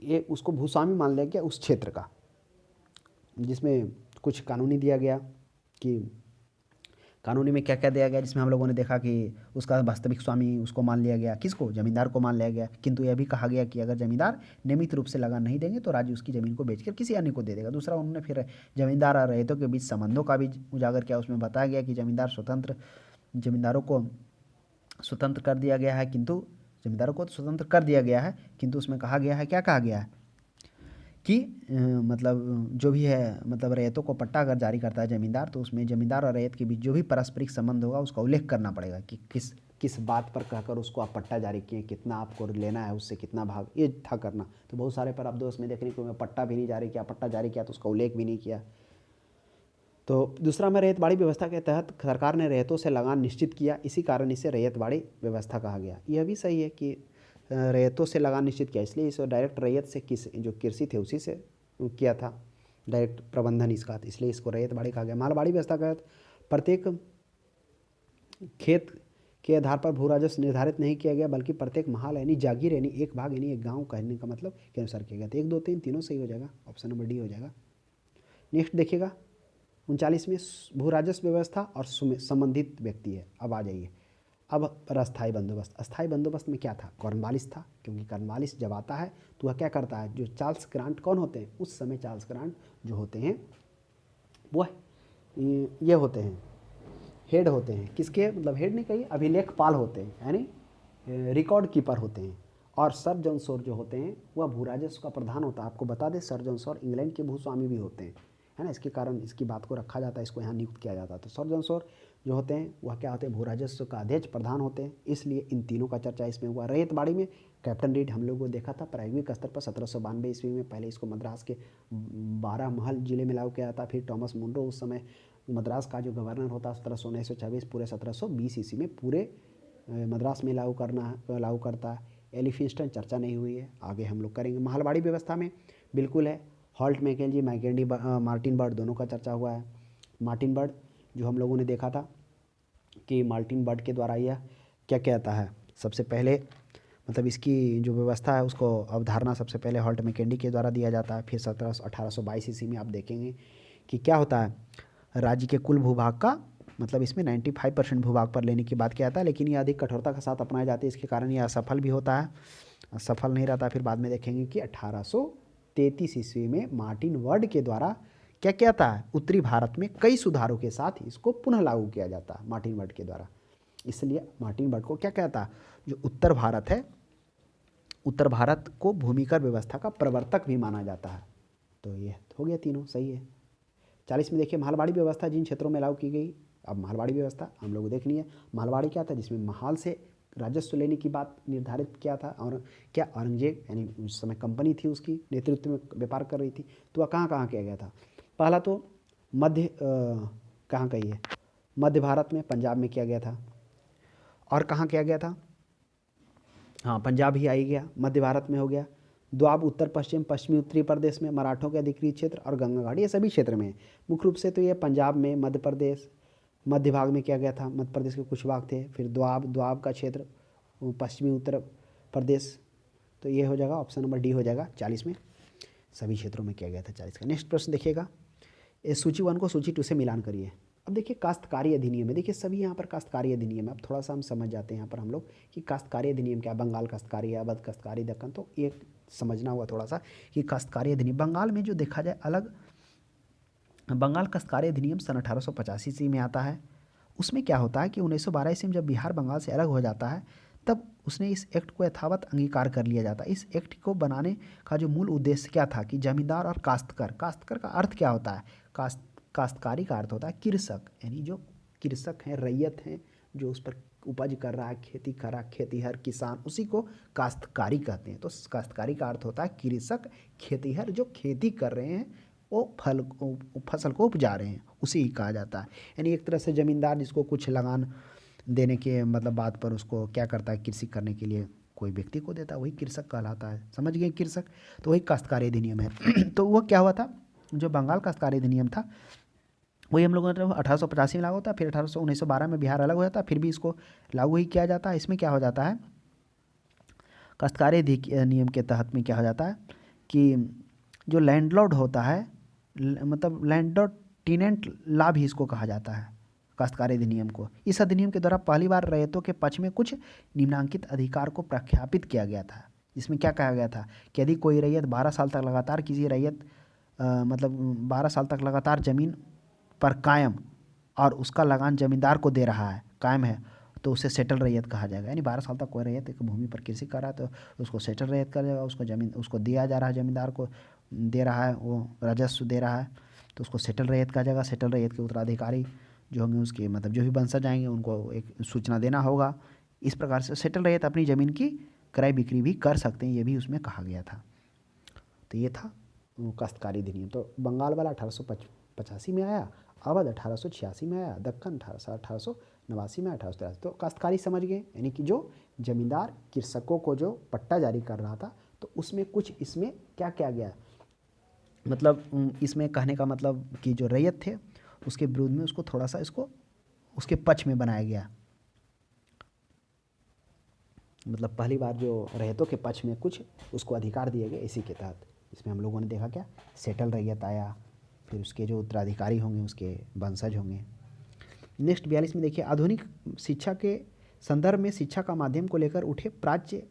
ये उसको भूस्वामी मान लिया गया उस क्षेत्र का, जिसमें कुछ कानूनी दिया गया कि कानूनी में क्या क्या दिया गया, जिसमें हम लोगों ने देखा कि उसका वास्तविक स्वामी उसको मान लिया गया, किसको, जमींदार को मान लिया गया। किंतु यह भी कहा गया कि अगर जमींदार नियमित रूप से लगान नहीं देंगे तो राज्य उसकी ज़मीन को बेचकर किसी अन्य को दे देगा। दूसरा, उन्होंने फिर जमींदार और रैयतों के बीच संबंधों का भी उजागर किया। उसमें बताया गया कि जमींदारों को स्वतंत्र कर दिया गया है, किंतु जमींदारों को स्वतंत्र कर दिया गया है, किंतु उसमें कहा गया है, क्या कहा गया है कि मतलब जो भी है, मतलब रैयतों को पट्टा अगर जारी करता है जमींदार, तो उसमें जमींदार और रैयत के बीच जो भी पारस्परिक संबंध होगा उसका उल्लेख करना पड़ेगा कि किस बात पर कहकर उसको आप पट्टा जारी किए, कितना आपको लेना है उससे, कितना भाग, ये था करना। तो बहुत सारे पर अब दोस्त में देखने को पट्टा भी नहीं जारी किया, पट्टा जारी किया तो उसका उल्लेख भी नहीं किया। तो दूसरा में रैयतवाड़ी व्यवस्था के तहत सरकार ने रैयतों से लगान निश्चित किया, इसी कारण इसे रैयतवाड़ी व्यवस्था कहा गया। यह भी सही है कि रैयतों से लगान निश्चित किया, इसलिए इसे डायरेक्ट रैयत से जो कृषि थे उसी से किया था डायरेक्ट प्रबंधन इसका, इसलिए इसको रैयतवाड़ी कहा गया। मालवाड़ी व्यवस्था के तहत प्रत्येक के आधार पर भू राजस्व निर्धारित नहीं किया गया, बल्कि प्रत्येक महाल यानी जागीर यानी एक भाग यानी एक गांव कहने का मतलब के अनुसार किया गया। तो 1 2 3 तीनों सही हो जाएगा, ऑप्शन नंबर डी हो जाएगा। नेक्स्ट देखिएगा 39 में भू राजस्व व्यवस्था और संबंधित व्यक्ति है। अब आ जाइए, अब अस्थायी बंदोबस्त। अस्थायी बंदोबस्त में क्या था? कॉर्नवालिस था, क्योंकि कॉर्नवालिस जब आता है तो वह क्या करता है, जो चार्ल्स ग्रांट कौन होते हैं उस समय, चार्ल्स ग्रांट जो होते हैं वो ये होते हैं, हेड होते हैं किसके, मतलब हेड नहीं कहिए, अभिलेखपाल होते हैं यानी रिकॉर्ड कीपर होते हैं। और सर जॉन शोर जो होते हैं वह भू राजस्व का प्रधान होता है। आपको बता दें सर जॉन शोर इंग्लैंड के भूस्वामी भी होते हैं, है ना, इसके कारण इसकी बात को रखा जाता है, इसको यहाँ नियुक्त किया जाता है। तो सर जॉन शोर जो होते हैं वह क्या होते हैं, भू राजस्व का अध्यक्ष प्रधान होते हैं, इसलिए इन तीनों का चर्चा इसमें हुआ। रैयतबाड़ी में कैप्टन रीड हम लोगों को देखा था प्रायोगिक स्तर पर 1792 ईस्वी में, पहले इसको मद्रास के 12 महल जिले में लागू किया जाता। फिर टॉमस मुनरो उस समय मद्रास का जो गवर्नर होता है 1719-26 पूरे 1720 ईस्वी में पूरे मद्रास में लागू करता है। एलिफिंस्टन चर्चा नहीं हुई है, आगे हम लोग करेंगे। महलवाड़ी व्यवस्था में बिल्कुल है, हॉल्ट मैकेंजी मैकेंडी मार्टिन बर्ड दोनों का चर्चा हुआ है। मार्टिन बर्ड जो हम लोगों ने देखा था कि मार्टिन बर्ड के द्वारा यह क्या कहता है, सबसे पहले मतलब इसकी जो व्यवस्था है उसको अवधारणा सबसे पहले हॉल्ट मैकेंडी के द्वारा दिया जाता है। फिर 1822 ईस्वी में आप देखेंगे कि क्या होता है, राज्य के कुल भूभाग का मतलब इसमें 95% भूभाग पर लेने की बात किया जाता है, लेकिन ये अधिक कठोरता के साथ अपनाए जाते हैं, इसके कारण ये असफल भी होता है, सफल नहीं रहता। फिर बाद में देखेंगे कि 1833 ईस्वी में मार्टिन वर्ड के द्वारा क्या कहता है, उत्तरी भारत में कई सुधारों के साथ इसको पुनः लागू किया जाता है मार्टिन वर्ड के द्वारा। इसलिए मार्टिन वर्ड को क्या कहता है, जो उत्तर भारत है, उत्तर भारत को भूमिकर व्यवस्था का प्रवर्तक भी माना जाता है। तो ये हो गया, तीनों सही है। 40 में देखिए महलवाड़ी व्यवस्था जिन क्षेत्रों में लागू की गई। अब महलवाड़ी व्यवस्था हम लोग को देखनी है। महलवाड़ी क्या था, जिसमें महल से राजस्व लेने की बात निर्धारित किया था, और क्या औरंगजेब यानी उस समय कंपनी थी उसकी नेतृत्व में व्यापार कर रही थी, तो वह कहाँ कहाँ किया गया था। पहला तो मध्य कहाँ कही है, मध्य भारत में पंजाब में किया गया था। और कहाँ किया गया था, हाँ पंजाब ही आई गया, मध्य भारत में हो गया। द्वाब उत्तर पश्चिम पश्चिमी उत्तरी प्रदेश में मराठों के अधिकृत क्षेत्र और गंगा घाटी, ये सभी क्षेत्र में है। मुख्य रूप से तो ये पंजाब में, मध्य प्रदेश मध्य भाग में किया गया था, मध्य प्रदेश के कुछ भाग थे। फिर द्वाब का क्षेत्र पश्चिमी उत्तर प्रदेश, तो ये हो जाएगा ऑप्शन नंबर डी हो जाएगा 40 में, सभी क्षेत्रों में किया गया था 40 का। नेक्स्ट प्रश्न देखिएगा, इस सूची 1 को सूची 2 से मिलान करिए। अब देखिए काश्तकारी अधिनियम है, देखिए सभी यहाँ पर काश्तकारी अधिनियम है। अब थोड़ा सा हम समझ जाते हैं यहाँ पर हम लोग कि काश्तकारी अधिनियम क्या, बंगाल काश्तकारी, अवध काश्तकारी, दक्कन, तो ये समझना हुआ थोड़ा सा कि काश्तकारी अधिनियम बंगाल में जो देखा जाए अलग, बंगाल काश्तकारी अधिनियम सन 1885 ईस्वी में आता है। उसमें क्या होता है कि 1912 ईस्वी में जब बिहार बंगाल से अलग हो जाता है तब उसने इस एक्ट को यथावत अंगीकार कर लिया जाता है। इस एक्ट को बनाने का जो मूल उद्देश्य क्या था कि जमींदार और काश्तकर, काश्तकर का अर्थ क्या होता है, काश्तकारी का अर्थ होता है कृषक, यानी जो कृषक हैं, रैयत हैं, जो उस पर उपज कर रहा है, खेती कर रहा है, खेतीहर किसान, उसी को काश्तकारी कहते हैं। तो काश्तकारी का अर्थ होता है कृषक, खेतीहर, जो खेती कर रहे हैं, वो फसल को उपजा रहे हैं, उसी ही कहा जाता है। यानी एक तरह से ज़मींदार जिसको कुछ लगान देने के मतलब बात पर उसको क्या करता है, कृषि करने के लिए कोई व्यक्ति को देता है, वही कृषक कहलाता है। समझ गए कृषक, तो वही काश्तकारी अधिनियम है। तो वो क्या हुआ था, जो बंगाल काश्तकारी अधिनियम था वही हम लोगों ने 1885 में लागू होता, फिर 1912 में बिहार अलग हो जाता, फिर भी इसको लागू ही किया जाता है। इसमें क्या हो जाता है, काश्तकारी अधिनियम के तहत में क्या हो जाता है कि जो लैंडलॉर्ड होता है, मतलब लैंडलॉर्ड टीनेंट लॉ भी इसको कहा जाता है, काश्तकारी अधिनियम को। इस अधिनियम के द्वारा पहली बार रैयतों के पक्ष में कुछ निम्नांकित अधिकार को प्रख्यापित किया गया था। जिसमें क्या कहा गया था कि यदि कोई रैयत 12 साल तक लगातार किसी रैयत मतलब 12 साल तक लगातार ज़मीन पर कायम और उसका लगान जमींदार को दे रहा है, कायम है, तो उसे सेटल रैयत कहा जाएगा। यानी 12 साल तक कोई रैयत एक भूमि पर कृषि कर रहा है तो उसको सेटल रैयत कर जाएगा, उसको ज़मीन उसको दिया जा रहा है, जमींदार को दे रहा है, वो राजस्व दे रहा है, तो उसको सेटल रैयत कहा जाएगा। सेटल रैयत के उत्तराधिकारी जो होंगे उसके मतलब जो भी वंशज आएंगे उनको एक सूचना देना होगा। इस प्रकार से सेटल रैयत अपनी ज़मीन की क्रय बिक्री भी कर सकते हैं, ये भी उसमें कहा गया था। तो ये था काश्तकारी अधिनियम। तो बंगाल वाला 1885 में आया, अवध 1886 में आया, दक्कन 1889 में, 1883। तो काश्तकारी समझ गए, यानी कि जो जमींदार कृषकों को जो पट्टा जारी कर रहा था, तो उसमें कुछ इसमें क्या किया गया, मतलब इसमें कहने का मतलब कि जो रैयत थे उसके विरोध में उसको थोड़ा सा इसको उसके पक्ष में बनाया गया। मतलब पहली बार जो रैयतों के पक्ष में कुछ उसको अधिकार दिए गए इसी के तहत। इसमें हम लोगों ने देखा क्या, सेटल रैयत आया, फिर उसके जो उत्तराधिकारी होंगे उसके वंशज होंगे। नेक्स्ट 42 में देखिए, आधुनिक शिक्षा के संदर्भ में शिक्षा का माध्यम को लेकर उठे प्राच्य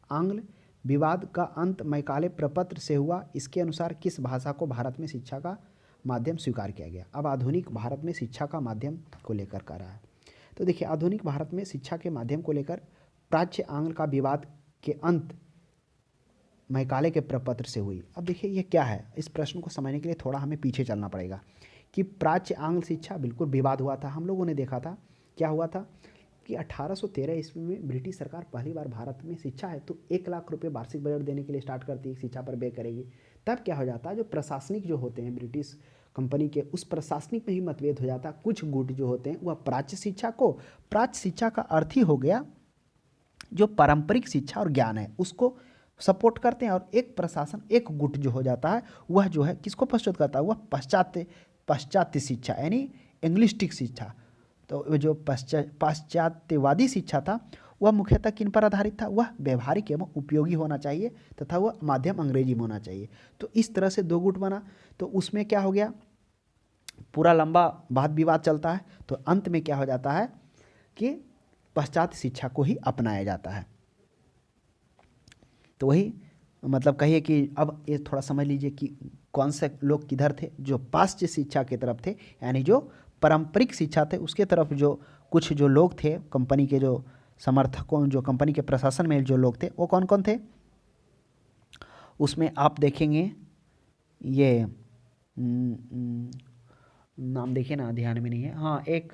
आंग्ल विवाद का अंत मैकाले प्रपत्र से हुआ। इसके अनुसार किस भाषा को भारत में शिक्षा का माध्यम स्वीकार किया गया। अब आधुनिक भारत में शिक्षा का माध्यम को लेकर कह रहा है। तो देखिए, आधुनिक भारत में शिक्षा के माध्यम को लेकर प्राच्य आंग्ल का विवाद के अंत मैकाले के प्रपत्र से हुई। अब देखिए ये क्या है, इस प्रश्न को समझने के लिए थोड़ा हमें पीछे चलना पड़ेगा कि प्राच्य आंग्ल शिक्षा बिल्कुल विवाद हुआ था। हम लोगों ने देखा था क्या हुआ था कि 1813 ईस्वी में ब्रिटिश सरकार पहली बार भारत में शिक्षा है तो 1 लाख रुपए वार्षिक बजट देने के लिए स्टार्ट करती है, शिक्षा पर व्यय करेगी। तब क्या हो जाता है, जो प्रशासनिक जो होते हैं ब्रिटिश कंपनी के, उस प्रशासनिक में ही मतभेद हो जाता है। कुछ गुट जो होते हैं वह प्राच्य शिक्षा का अर्थ ही हो गया जो पारंपरिक शिक्षा और ज्ञान है उसको सपोर्ट करते हैं, और एक प्रशासन एक गुट जो हो जाता है वह जो है किसको प्रस्तुत करता है, वह पाश्चात्य शिक्षा यानी इंग्लिस्टिक शिक्षा। तो जो पाश्चात्यवादी शिक्षा था वह मुख्यतः किन पर आधारित था, वह व्यवहारिक एवं उपयोगी होना चाहिए तथा वह माध्यम अंग्रेजी में होना चाहिए। तो इस तरह से दो गुट बना। तो उसमें क्या हो गया, पूरा लंबा वाद विवाद चलता है, तो अंत में क्या हो जाता है कि पाश्चात्य शिक्षा को ही अपनाया जाता है। तो वही मतलब कहिए कि अब ये थोड़ा समझ लीजिए कि कौन से लोग किधर थे, जो पाश्चात्य शिक्षा की तरफ थे यानी जो पारंपरिक शिक्षा थे उसके तरफ जो कुछ जो लोग थे, कंपनी के जो समर्थकों, जो कंपनी के प्रशासन में जो लोग थे वो कौन कौन थे। उसमें आप देखेंगे ये नाम देखिए ना, ध्यान में नहीं है। हाँ, एक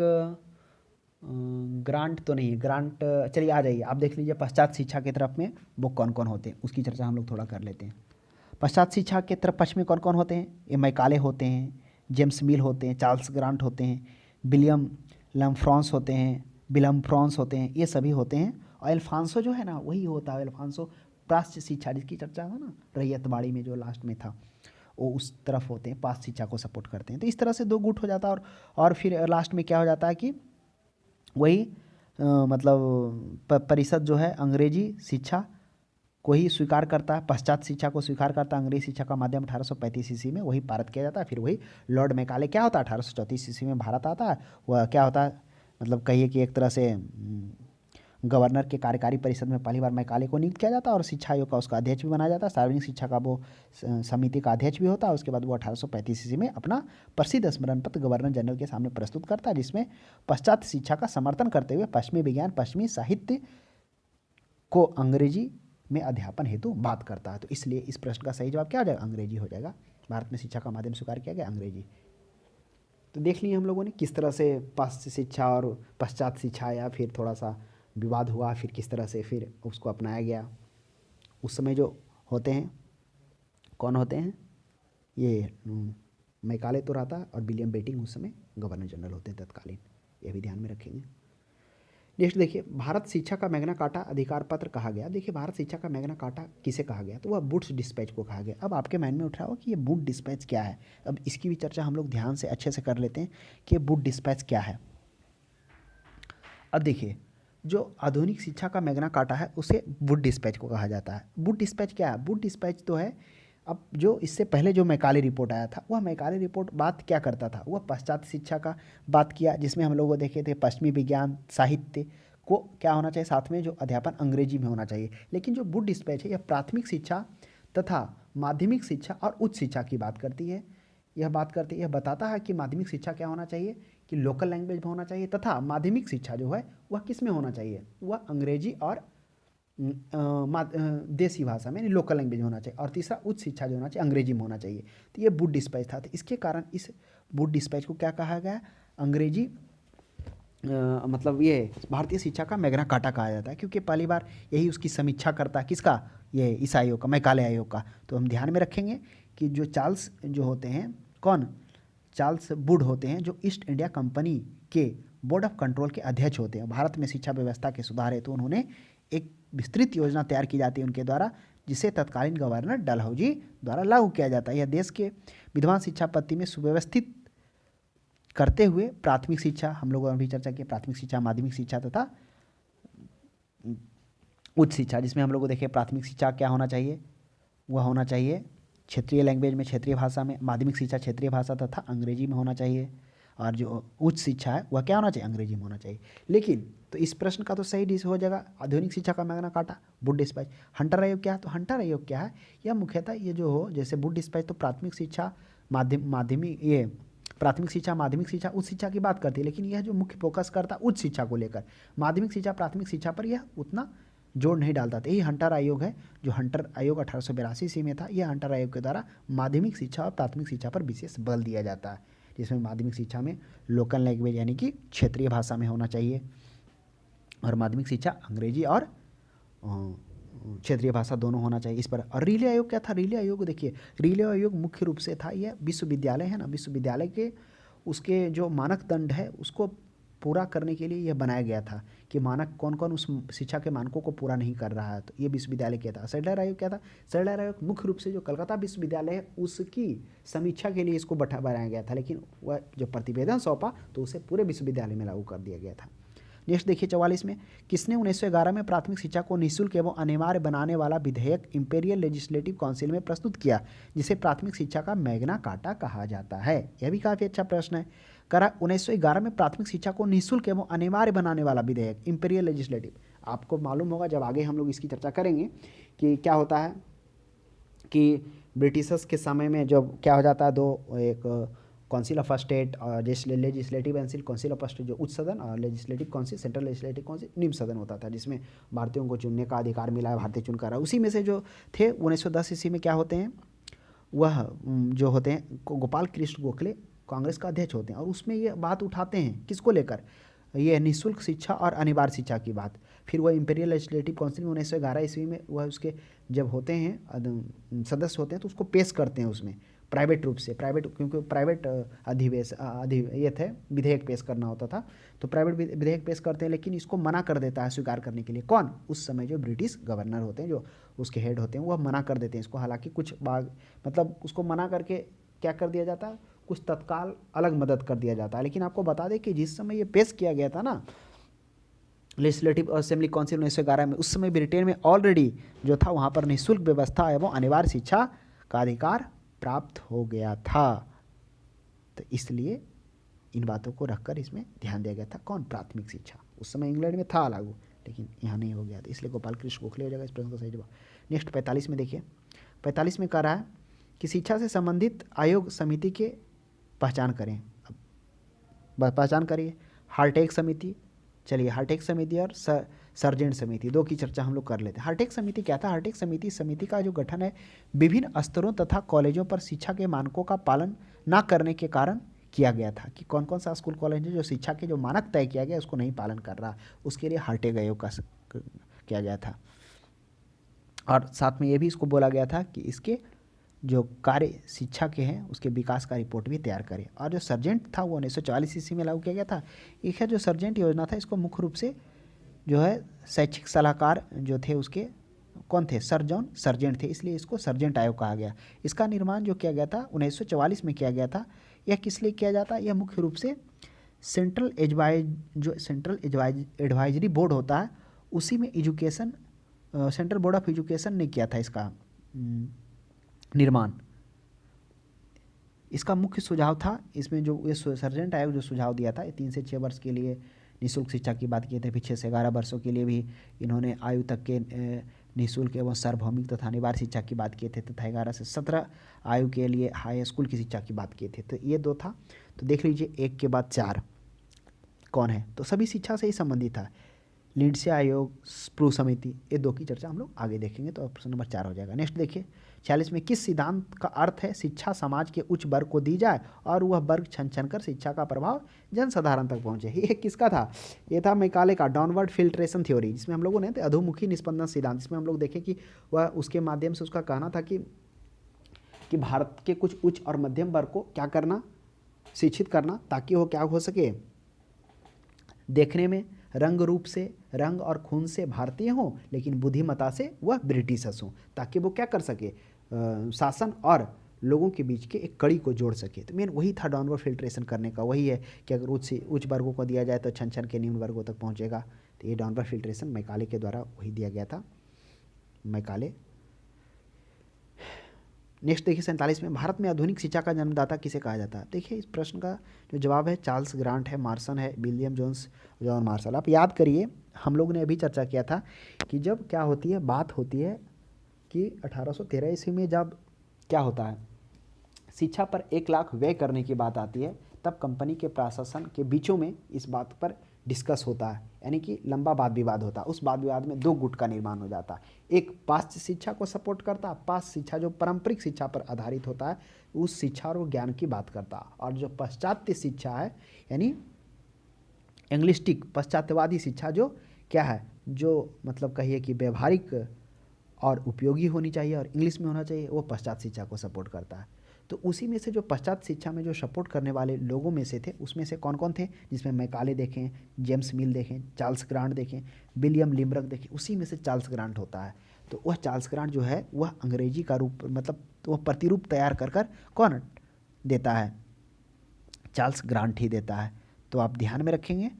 ग्रांट तो नहीं है, ग्रांट चलिए आ जाइए, आप देख लीजिए पश्चात शिक्षा की तरफ में वो कौन कौन होते हैं, उसकी चर्चा हम लोग थोड़ा कर लेते हैं। पश्चात शिक्षा के तरफ पश्चिम में कौन कौन होते हैं, ये मैकाले होते हैं, जेम्स मिल होते हैं, चार्ल्स ग्रांट होते हैं, विलियम लम्फ्रांस होते हैं, विलियम फ्रांस होते हैं, ये सभी होते हैं। और एल्फांसो जो है ना वही होता है, एल्फांसो प्राच्य शिक्षा जिसकी चर्चा था ना रैयतवाड़ी में जो लास्ट में था, वो उस तरफ होते हैं, पाश्चात्य शिक्षा को सपोर्ट करते हैं। तो इस तरह से दो गुट हो जाता है, और फिर लास्ट में क्या हो जाता है कि वही मतलब परिषद जो है अंग्रेजी शिक्षा को ही स्वीकार करता है, पश्चात शिक्षा को स्वीकार करता है। अंग्रेजी शिक्षा का माध्यम 1835 ईस्वी में वही पारित किया जाता है। फिर वही लॉर्ड मैकाले क्या होता है 1834 ईस्वी में भारत आता है, वह क्या होता है मतलब कहिए कि एक तरह से गवर्नर के कार्यकारी परिषद में पहली बार मैकाले को नियुक्त किया जाता है और शिक्षा आयोग का उसका अध्यक्ष भी बनाया जाता है। सार्वजनिक शिक्षा का वो समिति का अध्यक्ष भी होता है। उसके बाद वो 1835 ईस्वी में अपना प्रसिद्ध स्मरण पत्र गवर्नर जनरल के सामने प्रस्तुत करता है, जिसमें पाश्चात्य शिक्षा का समर्थन करते हुए पश्चिमी विज्ञान पश्चिमी साहित्य को अंग्रेजी में अध्यापन हेतु बात करता है। तो इसलिए इस प्रश्न का सही जवाब क्या हो जाएगा, अंग्रेजी हो जाएगा। भारत में शिक्षा का माध्यम स्वीकार किया गया अंग्रेजी। तो देख लिए हम लोगों ने किस तरह से पाश्चात्य शिक्षा और पश्चात शिक्षा या फिर थोड़ा सा विवाद हुआ, फिर किस तरह से फिर उसको अपनाया गया। उस समय जो होते हैं कौन होते हैं, ये मैकाले तो रहता है और विलियम बेटिंग उस समय गवर्नर जनरल होते हैं तत्कालीन, ये भी ध्यान में रखेंगे। नेक्स्ट देखिए, भारत शिक्षा का मैग्ना कार्टा अधिकार पत्र कहा गया। देखिए भारत शिक्षा का मैग्ना कार्टा किसे कहा गया, तो वह वुड्स डिस्पैच को कहा गया। अब आपके माइंड में उठ रहा हो कि ये वुड डिस्पैच क्या है, अब इसकी भी चर्चा हम लोग ध्यान से अच्छे से कर लेते हैं कि वुड डिस्पैच क्या है। अब देखिए जो आधुनिक शिक्षा का मैग्ना कार्टा है उसे वुड डिस्पैच को कहा जाता है। वुड डिस्पैच क्या है, वुड डिस्पैच तो है अब जो इससे पहले जो मैकाले रिपोर्ट आया था, वह मैकाले रिपोर्ट बात क्या करता था, वह पाश्चात्य शिक्षा का बात किया, जिसमें हम लोग देखे थे पश्चिमी विज्ञान साहित्य को क्या होना चाहिए, साथ में जो अध्यापन अंग्रेजी में होना चाहिए। लेकिन जो वुड डिस्पैच है यह प्राथमिक शिक्षा तथा माध्यमिक शिक्षा और उच्च शिक्षा की बात करती है। यह बताता है कि माध्यमिक शिक्षा क्या होना चाहिए कि लोकल लैंग्वेज में होना चाहिए, तथा माध्यमिक शिक्षा जो है वह किस में होना चाहिए, वह अंग्रेजी और देसी भाषा में लोकल लैंग्वेज में होना चाहिए, और तीसरा उच्च शिक्षा जो होना चाहिए अंग्रेजी में होना चाहिए। तो ये वुड डिस्पैच था। तो इसके कारण इस वुड डिस्पैच को क्या कहा गया, अंग्रेजी मतलब ये भारतीय शिक्षा का मैग्ना कार्टा कहा जाता है, क्योंकि पहली बार यही उसकी समीक्षा करता है, किसका, ये इस आयोग का, मैकाले आयोग का। तो हम ध्यान में रखेंगे कि जो चार्ल्स जो होते हैं, कौन, चार्ल्स वुड होते हैं, जो ईस्ट इंडिया कंपनी के बोर्ड ऑफ कंट्रोल के अध्यक्ष होते हैं। भारत में शिक्षा व्यवस्था के सुधार हेतु उन्होंने एक विस्तृत योजना तैयार की जाती है उनके द्वारा, जिसे तत्कालीन गवर्नर डलहौजी द्वारा लागू किया जाता है। यह देश के विद्यमान शिक्षा पद्धति में सुव्यवस्थित करते हुए प्राथमिक शिक्षा, हम लोगों ने भी चर्चा की, प्राथमिक शिक्षा, माध्यमिक शिक्षा तथा उच्च शिक्षा, जिसमें हम लोग को देखें प्राथमिक शिक्षा क्या होना चाहिए, वह होना चाहिए क्षेत्रीय लैंग्वेज में, क्षेत्रीय भाषा में। माध्यमिक शिक्षा क्षेत्रीय भाषा तथा अंग्रेजी में होना चाहिए। और जो उच्च शिक्षा है वह क्या होना चाहिए, अंग्रेजी में होना चाहिए। लेकिन तो इस प्रश्न का तो सही डिस हो जाएगा आधुनिक शिक्षा का Magna carta Wood dispatch. Hunter आयोग क्या है, तो हंटर आयोग क्या है, यह मुख्यतः ये जो हो जैसे वुड डिस्पैच तो प्राथमिक शिक्षा माध्यमिक ये प्राथमिक शिक्षा, माध्यमिक शिक्षा, उच्च शिक्षा की बात करती है, लेकिन यह जो मुख्य फोकस करता है उच्च शिक्षा को लेकर, माध्यमिक शिक्षा प्राथमिक शिक्षा पर यह उतना जोड़ नहीं डालता था। यही हंटर आयोग है, जो हंटर आयोग 1882 ईस्वी में था। यह हंटर आयोग के द्वारा माध्यमिक शिक्षा और प्राथमिक शिक्षा पर विशेष बल दिया जाता है, जिसमें माध्यमिक शिक्षा में लोकल लैंग्वेज यानी कि क्षेत्रीय भाषा में होना चाहिए, और माध्यमिक शिक्षा अंग्रेजी और क्षेत्रीय भाषा दोनों होना चाहिए इस पर। और रिले आयोग क्या था, रिले आयोग देखिए, रिले आयोग मुख्य रूप से था, यह विश्वविद्यालय है ना, विश्वविद्यालय के उसके जो मानक दंड है उसको पूरा करने के लिए यह बनाया गया था कि मानक कौन कौन उस शिक्षा के मानकों को पूरा नहीं कर रहा है, तो ये विश्वविद्यालय क्या था। सैडलर आयोग क्या था, सैडलर आयोग मुख्य रूप से जो कलकत्ता विश्वविद्यालय है उसकी समीक्षा के लिए इसको बनाया गया था, लेकिन वह जब प्रतिवेदन सौंपा तो उसे पूरे विश्वविद्यालय में लागू कर दिया गया था। नेक्स्ट देखिए 44 में, किसने 1911 में प्राथमिक शिक्षा को निःशुल्क एवं अनिवार्य बनाने वाला विधेयक इंपीरियल लेजिस्लेटिव काउंसिल में प्रस्तुत किया, जिसे प्राथमिक शिक्षा का मैग्ना कार्टा कहा जाता है। यह भी काफ़ी अच्छा प्रश्न है। करा 1911 में प्राथमिक शिक्षा को निःशुल्क एवं अनिवार्य बनाने वाला विधेयक इंपीरियल लेजिस्लेटिव। आपको मालूम होगा जब आगे हम लोग इसकी चर्चा करेंगे कि क्या होता है कि ब्रिटिशर्स के समय में जब क्या हो जाता है, दो एक काउंसिल ऑफ स्टेट और legislative council, council of state जो उच्च सदन, और legislative council central legislative council निम्न सदन होता था, जिसमें भारतीयों को चुनने का अधिकार मिला है, भारतीय चुनकर। उसी में से जो थे 1910 ईस्वी में क्या होते हैं, वह जो होते हैं गोपाल कृष्ण गोखले कांग्रेस का अध्यक्ष होते हैं, और उसमें ये बात उठाते हैं किसको लेकर, ये निःशुल्क शिक्षा और अनिवार्य शिक्षा की बात। फिर वह इंपीरियल लेजिस्लेटिव काउंसिल में 1911 ईस्वी में वह उसके जब होते हैं सदस्य होते हैं तो उसको पेश करते हैं उसमें प्राइवेट रूप से, प्राइवेट क्योंकि प्राइवेट ये थे विधेयक पेश करना होता था, तो प्राइवेट विधेयक पेश करते हैं, लेकिन इसको मना कर देता है स्वीकार करने के लिए कौन, उस समय जो ब्रिटिश गवर्नर होते हैं, जो उसके हेड होते हैं, वह मना कर देते हैं इसको। हालांकि कुछ मतलब उसको मना करके क्या कर दिया जाता है, कुछ तत्काल अलग मदद कर दिया जाता है। लेकिन आपको बता दें कि जिस समय ये पेश किया गया था ना लेजिस्लेटिव असेंबली काउंसिल 1911 में, उस समय ब्रिटेन में ऑलरेडी जो था वहाँ पर निःशुल्क व्यवस्था एवं अनिवार्य शिक्षा का अधिकार प्राप्त हो गया था। तो इसलिए इन बातों को रखकर इसमें ध्यान दिया गया था, कौन, प्राथमिक शिक्षा। उस समय इंग्लैंड में था लागू, लेकिन यहाँ नहीं हो गया था, इसलिए गोपाल कृष्ण गोखले हो जाएगा इस प्रश्न का सही जवाब। नेक्स्ट 45 में देखिए, 45 में कह रहा है कि शिक्षा से संबंधित आयोग समिति के पहचान करें। अब पहचान करिए, हार्टेक समिति, चलिए हार्टेक समिति और सर्जेंट समिति दो की चर्चा हम लोग कर लेते हैं। हार्टेक समिति क्या था, हार्टेक समिति का जो गठन है विभिन्न स्तरों तथा कॉलेजों पर शिक्षा के मानकों का पालन न करने के कारण किया गया था, कि कौन कौन सा स्कूल कॉलेज है जो शिक्षा के जो मानक तय किया गया उसको नहीं पालन कर रहा, उसके लिए हार्टेक आयोग का किया गया था। और साथ में ये भी इसको बोला गया था कि इसके जो कार्य शिक्षा के हैं उसके विकास का रिपोर्ट भी तैयार करें। और जो सर्जेंट था वो 1944 ईस्वी में लागू किया गया था। एक है जो सर्जेंट योजना था, इसको मुख्य रूप से जो है शैक्षिक सलाहकार जो थे उसके कौन थे, सर जॉन सर्जेंट थे, इसलिए इसको सर्जेंट आयोग कहा गया। इसका निर्माण जो किया गया था 1944 में किया गया था। यह किस लिए किया जाता है, यह मुख्य रूप से सेंट्रल एडवाइजरी बोर्ड होता है उसी में education, central board of education ने किया था इसका निर्माण। इसका मुख्य सुझाव था, इसमें जो ये सर्जेंट आयोग जो सुझाव दिया था, ये 3 से 6 वर्ष के लिए निःशुल्क शिक्षा की बात किए थे, फिर 6 से 11 वर्षों के लिए भी इन्होंने आयु तक के निःशुल्क एवं सार्वभौमिक तथा अनिवार्य शिक्षा की बात किए थे, तथा 11 से 17 आयु के लिए हाई स्कूल की शिक्षा की बात किए थे। तो ये 2 था। तो देख लीजिए एक के बाद 4 कौन है, तो सभी शिक्षा से ही संबंधित था। लिंडसे आयोग, स्प्रू समिति, ये 2 की चर्चा हम लोग आगे देखेंगे, तो प्रश्न नंबर 4 हो जाएगा। नेक्स्ट देखिए 46 में, किस सिद्धांत का अर्थ है शिक्षा समाज के उच्च वर्ग को दी जाए और वह वर्ग छन छन कर शिक्षा का प्रभाव जनसाधारण तक पहुंचे। ये किसका था, ये था मैकाले का डाउनवर्ड फिल्ट्रेशन थ्योरी, जिसमें हम लोगों ने अधोमुखी निस्पंदन सिद्धांत, इसमें हम लोग देखें कि वह उसके माध्यम से उसका कहना था कि भारत के कुछ उच्च और मध्यम वर्ग को क्या करना, शिक्षित करना, ताकि वो क्या हो सके, देखने में रंग रूप से, रंग और खून से भारतीय हों, लेकिन बुद्धिमत्ता से वह ब्रिटिशर्स हों, ताकि वो क्या कर सके, शासन और लोगों के बीच के एक कड़ी को जोड़ सके। तो मेन वही था डाउनवर्ड फिल्ट्रेशन करने का, वही है कि अगर उच्च वर्गों को दिया जाए तो छन छन के निम्न वर्गों तक पहुंचेगा, तो ये डाउनवर्ड फिल्ट्रेशन मैकाले के द्वारा वही दिया गया था, मैकाले। नेक्स्ट देखिए 47 में, भारत में आधुनिक शिक्षा का जन्मदाता किसे कहा जाता है। देखिए इस प्रश्न का जो जवाब है चार्ल्स ग्रांट है, मार्सन है, विलियम जोन्स, जॉन मार्शल। आप याद करिए हम लोग ने अभी चर्चा किया था कि जब क्या होती है, बात होती है कि 1813 ईस्वी में जब क्या होता है, शिक्षा पर 1 लाख व्यय करने की बात आती है, तब कंपनी के प्रशासन के बीचों में इस बात पर डिस्कस होता है, यानी कि लंबा वाद विवाद होता है। उस वाद विवाद में 2 गुट का निर्माण हो जाता है। एक पाश्चात्य शिक्षा को सपोर्ट करता है, पाश्चात्य शिक्षा जो पारंपरिक शिक्षा पर आधारित होता है उस शिक्षा और ज्ञान की बात करता है, और जो पाश्चात्य शिक्षा है यानी एंग्लिस्टिक पाश्चात्यवादी शिक्षा जो क्या है, जो मतलब कहिए कि व्यवहारिक और उपयोगी होनी चाहिए और इंग्लिश में होना चाहिए, वो पश्चात शिक्षा को सपोर्ट करता है। तो उसी में से जो पश्चात शिक्षा में जो सपोर्ट करने वाले लोगों में से थे, उसमें से कौन कौन थे, जिसमें मैकाले देखें, जेम्स मिल देखें, चार्ल्स ग्रांट देखें, विलियम लिम्बर्ग देखें, उसी में से चार्ल्स ग्रांट होता है। तो वह चार्ल्स ग्रांट जो है वह अंग्रेजी का रूप मतलब वह प्रतिरूप तैयार कर कर कौन देता है, चार्ल्स ग्रांट ही देता है। तो आप ध्यान में रखेंगे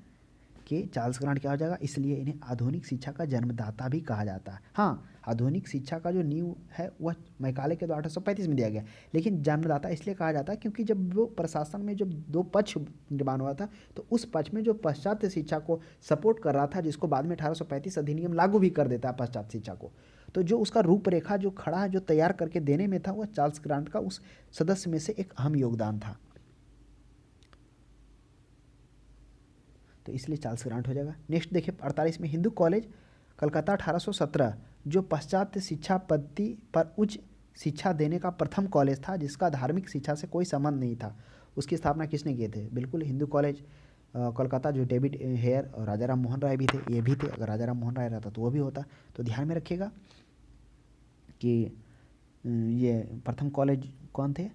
कि चार्ल्स ग्रांट क्या हो जाएगा, इसलिए इन्हें आधुनिक शिक्षा का जन्मदाता भी कहा जाता है। हाँ, आधुनिक शिक्षा का जो नींव है वह मैकाले के द्वारा 1835 में दिया गया, लेकिन जन्मदाता इसलिए कहा जाता है क्योंकि जब वो प्रशासन में जब 2 पक्ष निर्माण हुआ था, तो उस पक्ष में जो पाश्चात्य शिक्षा को सपोर्ट कर रहा था, जिसको बाद में 1835 अधिनियम लागू भी कर देता है पाश्चात्य शिक्षा को, तो जो उसका रूपरेखा जो खड़ा है, जो तैयार करके देने में था, वह चार्ल्स ग्रांट का उस सदस्य में से एक अहम योगदान था। तो इसलिए चार्ल्स ग्रांट हो जाएगा। नेक्स्ट देखिए 48 में, हिंदू कॉलेज कलकत्ता 1817 जो पाश्चात्य शिक्षा पद्धति पर उच्च शिक्षा देने का प्रथम कॉलेज था, जिसका धार्मिक शिक्षा से कोई संबंध नहीं था, उसकी स्थापना किसने किए थे, बिल्कुल हिंदू कॉलेज कोलकाता, जो डेविड हेयर और राजा राम मोहन राय भी थे, ये भी थे। अगर राजा राम मोहन राय रहता तो वो भी होता। तो ध्यान में रखिएगा कि ये प्रथम कॉलेज कौन थे,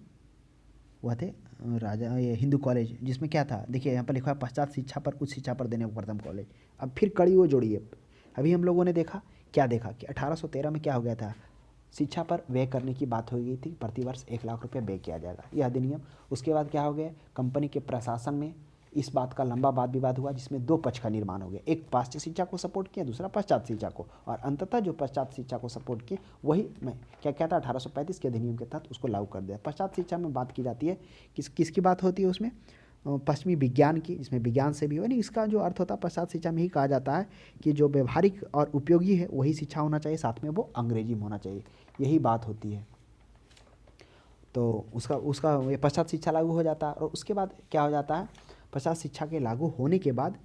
वह थे राजा ये हिंदू कॉलेज, जिसमें क्या था, देखिए यहाँ पर लिखा है पश्चात शिक्षा पर उच्च शिक्षा पर देने को प्रथम कॉलेज। अब फिर कड़ी वो जोड़िए, अभी हम लोगों ने देखा क्या देखा कि 1813 में क्या हो गया था, शिक्षा पर व्यय करने की बात हो गई थी, प्रतिवर्ष 1 लाख रुपये व्यय किया जाएगा, यह अधिनियम। उसके बाद क्या हो गया, कंपनी के प्रशासन में इस बात का लंबा वाद विवाद हुआ, जिसमें 2 पक्ष का निर्माण हो गया, एक पाश्चात्य शिक्षा को सपोर्ट किया, दूसरा पश्चात शिक्षा को, और अंततः जो पश्चात शिक्षा को सपोर्ट किए वही मैं क्या कहता है 1835 के अधिनियम के तहत उसको लागू कर दिया। पश्चात शिक्षा में बात की जाती है, किसकी बात होती है उसमें, पश्चिमी विज्ञान की, जिसमें विज्ञान से भी हो, नहीं इसका जो अर्थ होता है पश्चात शिक्षा में ही कहा जाता है कि जो व्यवहारिक और उपयोगी है वही शिक्षा होना चाहिए, साथ में वो अंग्रेजी में होना चाहिए, यही बात होती है। तो उसका उसका ये पश्चात शिक्षा लागू हो जाता है, और उसके बाद क्या हो जाता है, पश्चात शिक्षा के लागू होने के बाद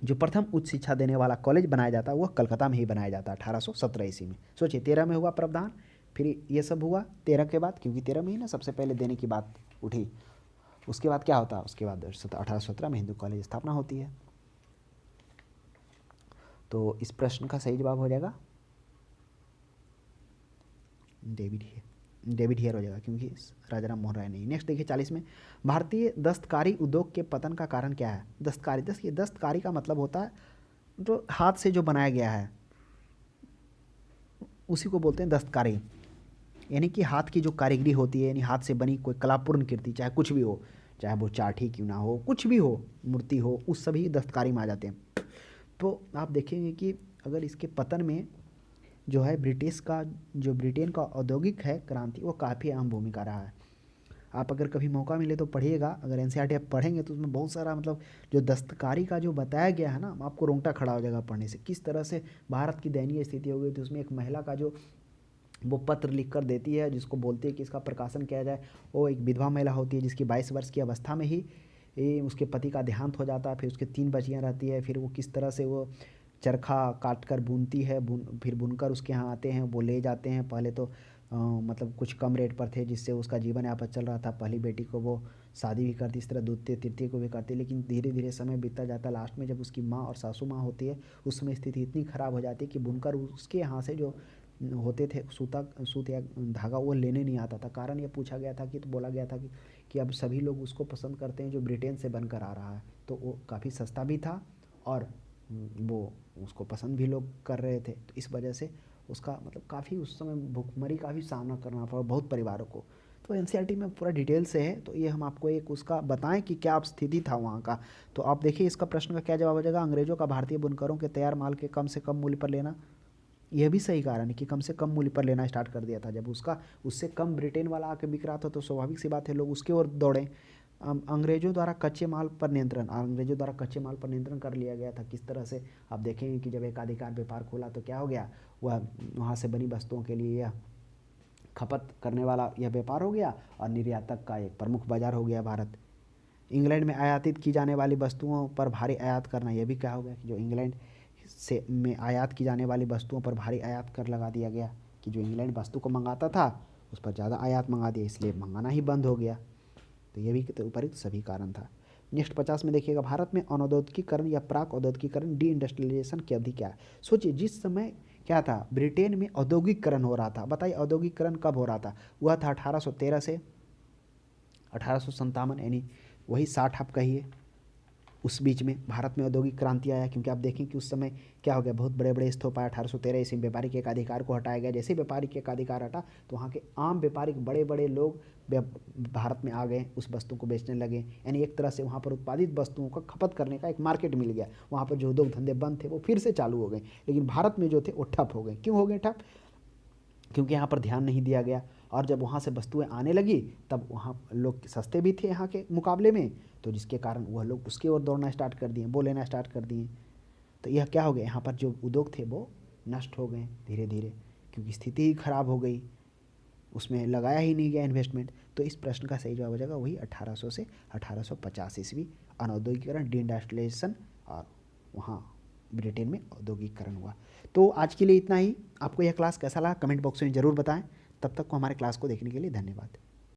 जो प्रथम उच्च शिक्षा देने वाला कॉलेज बनाया जाता है वह कलकत्ता में ही बनाया जाता है 1817 ईस्वी में। सोचिए 13 में हुआ प्रावधान, फिर ये सब हुआ 13 के बाद, क्योंकि 13 में ही ना सबसे पहले देने की बात उठी। उसके बाद क्या होता है, उसके बाद 1817 में हिंदू कॉलेज स्थापना होती है। तो इस प्रश्न का सही जवाब हो जाएगा डेविड हियर हो जाएगा, क्योंकि राजा राम मोहन राय नहीं। नेक्स्ट देखिए 40 में, भारतीय दस्तकारी उद्योग के पतन का कारण क्या है। दस्तकारी का मतलब होता है जो हाथ से जो बनाया गया है उसी को बोलते हैं दस्तकारी, यानी कि हाथ की जो कारीगरी होती है, यानी हाथ से बनी कोई कलापूर्ण कृति, चाहे कुछ भी हो, चाहे वो चाठी क्यों ना हो, कुछ भी हो, मूर्ति हो, उस सभी दस्तकारी में आ जाते हैं। तो आप देखेंगे कि अगर इसके पतन में जो है ब्रिटेन का औद्योगिक है क्रांति, वो काफ़ी अहम भूमिका रहा है। आप अगर कभी मौका मिले तो पढ़िएगा, अगर एनसीईआरटी आप पढ़ेंगे तो उसमें बहुत सारा मतलब जो दस्तकारी का जो बताया गया है ना, आपको रोंगटा खड़ा हो जाएगा पढ़ने से, किस तरह से भारत की दयनीय स्थिति हो गई थी। उसमें एक महिला का जो वो पत्र लिख कर देती है, जिसको बोलती है कि इसका प्रकाशन किया जाए, वो एक विधवा महिला होती है जिसकी 22 वर्ष की अवस्था में ही उसके पति का देहांत हो जाता है, फिर उसके 3 बच्चियाँ रहती है, फिर वो किस तरह से वो चरखा काट कर बुनती है, फिर बुनकर उसके यहाँ आते हैं, वो ले जाते हैं। पहले तो मतलब कुछ कम रेट पर थे, जिससे उसका जीवन यापन चल रहा था। पहली बेटी को वो शादी भी करती, इस तरह द्वितीय तृतीय को भी करती, लेकिन धीरे धीरे समय बीतता जाता है। लास्ट में जब उसकी माँ और सासू माँ होती है, उस समय स्थिति इतनी ख़राब हो जाती है कि बुनकर उसके यहाँ से जो होते थे सूत या धागा, वो लेने नहीं आता था। कारण ये पूछा गया था कि, तो बोला गया था कि अब सभी लोग उसको पसंद करते हैं जो ब्रिटेन से बनकर आ रहा है, तो वो काफ़ी सस्ता भी था और वो उसको पसंद भी लोग कर रहे थे। तो इस वजह से उसका मतलब काफ़ी उस समय भुखमरी का भी सामना करना पड़ा बहुत परिवारों को। तो एनसीईआरटी में पूरा डिटेल से है, तो ये हम आपको एक उसका बताएं कि क्या स्थिति था वहाँ का। तो आप देखिए इसका प्रश्न का क्या जवाब हो जाएगा, अंग्रेजों का भारतीय बुनकरों के तैयार माल के कम से कम मूल्य पर लेना। यह भी सही कारण है कि कम से कम मूल्य पर लेना स्टार्ट कर दिया था। जब उसका उससे कम ब्रिटेन वाला आके बिक रहा था तो स्वाभाविक सी बात है लोग उसकी ओर दौड़े। अंग्रेजों द्वारा कच्चे माल पर नियंत्रण, अंग्रेजों द्वारा कच्चे माल पर नियंत्रण कर लिया गया था। किस तरह से आप देखेंगे कि जब एक आधिकार व्यापार खोला तो क्या हो गया, वह वहाँ से बनी वस्तुओं के लिए यह खपत करने वाला यह व्यापार हो गया और निर्यातक का एक प्रमुख बाजार हो गया भारत। इंग्लैंड में आयातित की जाने वाली वस्तुओं पर भारी आयात करना, यह भी क्या हो गया कि जो इंग्लैंड से में आयात की जाने वाली वस्तुओं पर भारी आयात कर लगा दिया गया, कि जो इंग्लैंड वस्तु को मंगाता था उस पर ज़्यादा आयात मंगा दिया, इसलिए मंगाना ही बंद हो गया। तो ये भी उपरिक्त सभी कारण था। नेक्स्ट 50 में देखिएगा, भारत में अनौद्योगिकीकरण या प्राक औद्योगिकीकरण डी इंडस्ट्रियलाइजेशन की अवधि क्या है। सोचिए जिस समय क्या था, ब्रिटेन में औद्योगिकीकरण हो रहा था। बताइए औद्योगिकीकरण कब हो रहा था, हुआ था 1813 से 1857, यानी वही 60 आप कहिए। उस बीच में भारत में औद्योगिक क्रांति आया, क्योंकि आप देखें कि उस समय क्या हो गया, बहुत बड़े बड़े स्तूप आए। 1813 ईस्वी में व्यापारिक एकाधिकार को हटाया गया। जैसे ही व्यापारिक एकाधिकार हटा तो वहाँ के आम व्यापारिक बड़े बड़े लोग भारत में आ गए, उस वस्तु को बेचने लगे। यानी एक तरह से वहाँ पर उत्पादित वस्तुओं का खपत करने का एक मार्केट मिल गया। वहाँ पर जो उद्योग धंधे बंद थे वो फिर से चालू हो गए, लेकिन भारत में जो थे वो ठप हो गए। क्यों हो गए ठप, क्योंकि यहाँ पर ध्यान नहीं दिया गया। और जब वहाँ से वस्तुएं आने लगी तब वहाँ लोग सस्ते भी थे यहाँ के मुकाबले में, तो जिसके कारण वह लोग उसकी ओर दौड़ना स्टार्ट कर दिए, वो लेना स्टार्ट कर दिए। तो यह क्या हो गया, यहाँ पर जो उद्योग थे वो नष्ट हो गए धीरे धीरे, क्योंकि स्थिति ही खराब हो गई, उसमें लगाया ही नहीं गया इन्वेस्टमेंट। तो इस प्रश्न का सही जवाब हो जाएगा वही 1800 से 1850 ईस्वी, अनौद्योगिकरण डी इंडस्ट्रियलाइजेशन, और वहाँ ब्रिटेन में औद्योगिकरण हुआ। तो आज के लिए इतना ही। आपको यह क्लास कैसा लगा कमेंट बॉक्स में ज़रूर बताएं। तब तक को हमारे क्लास को देखने के लिए धन्यवाद।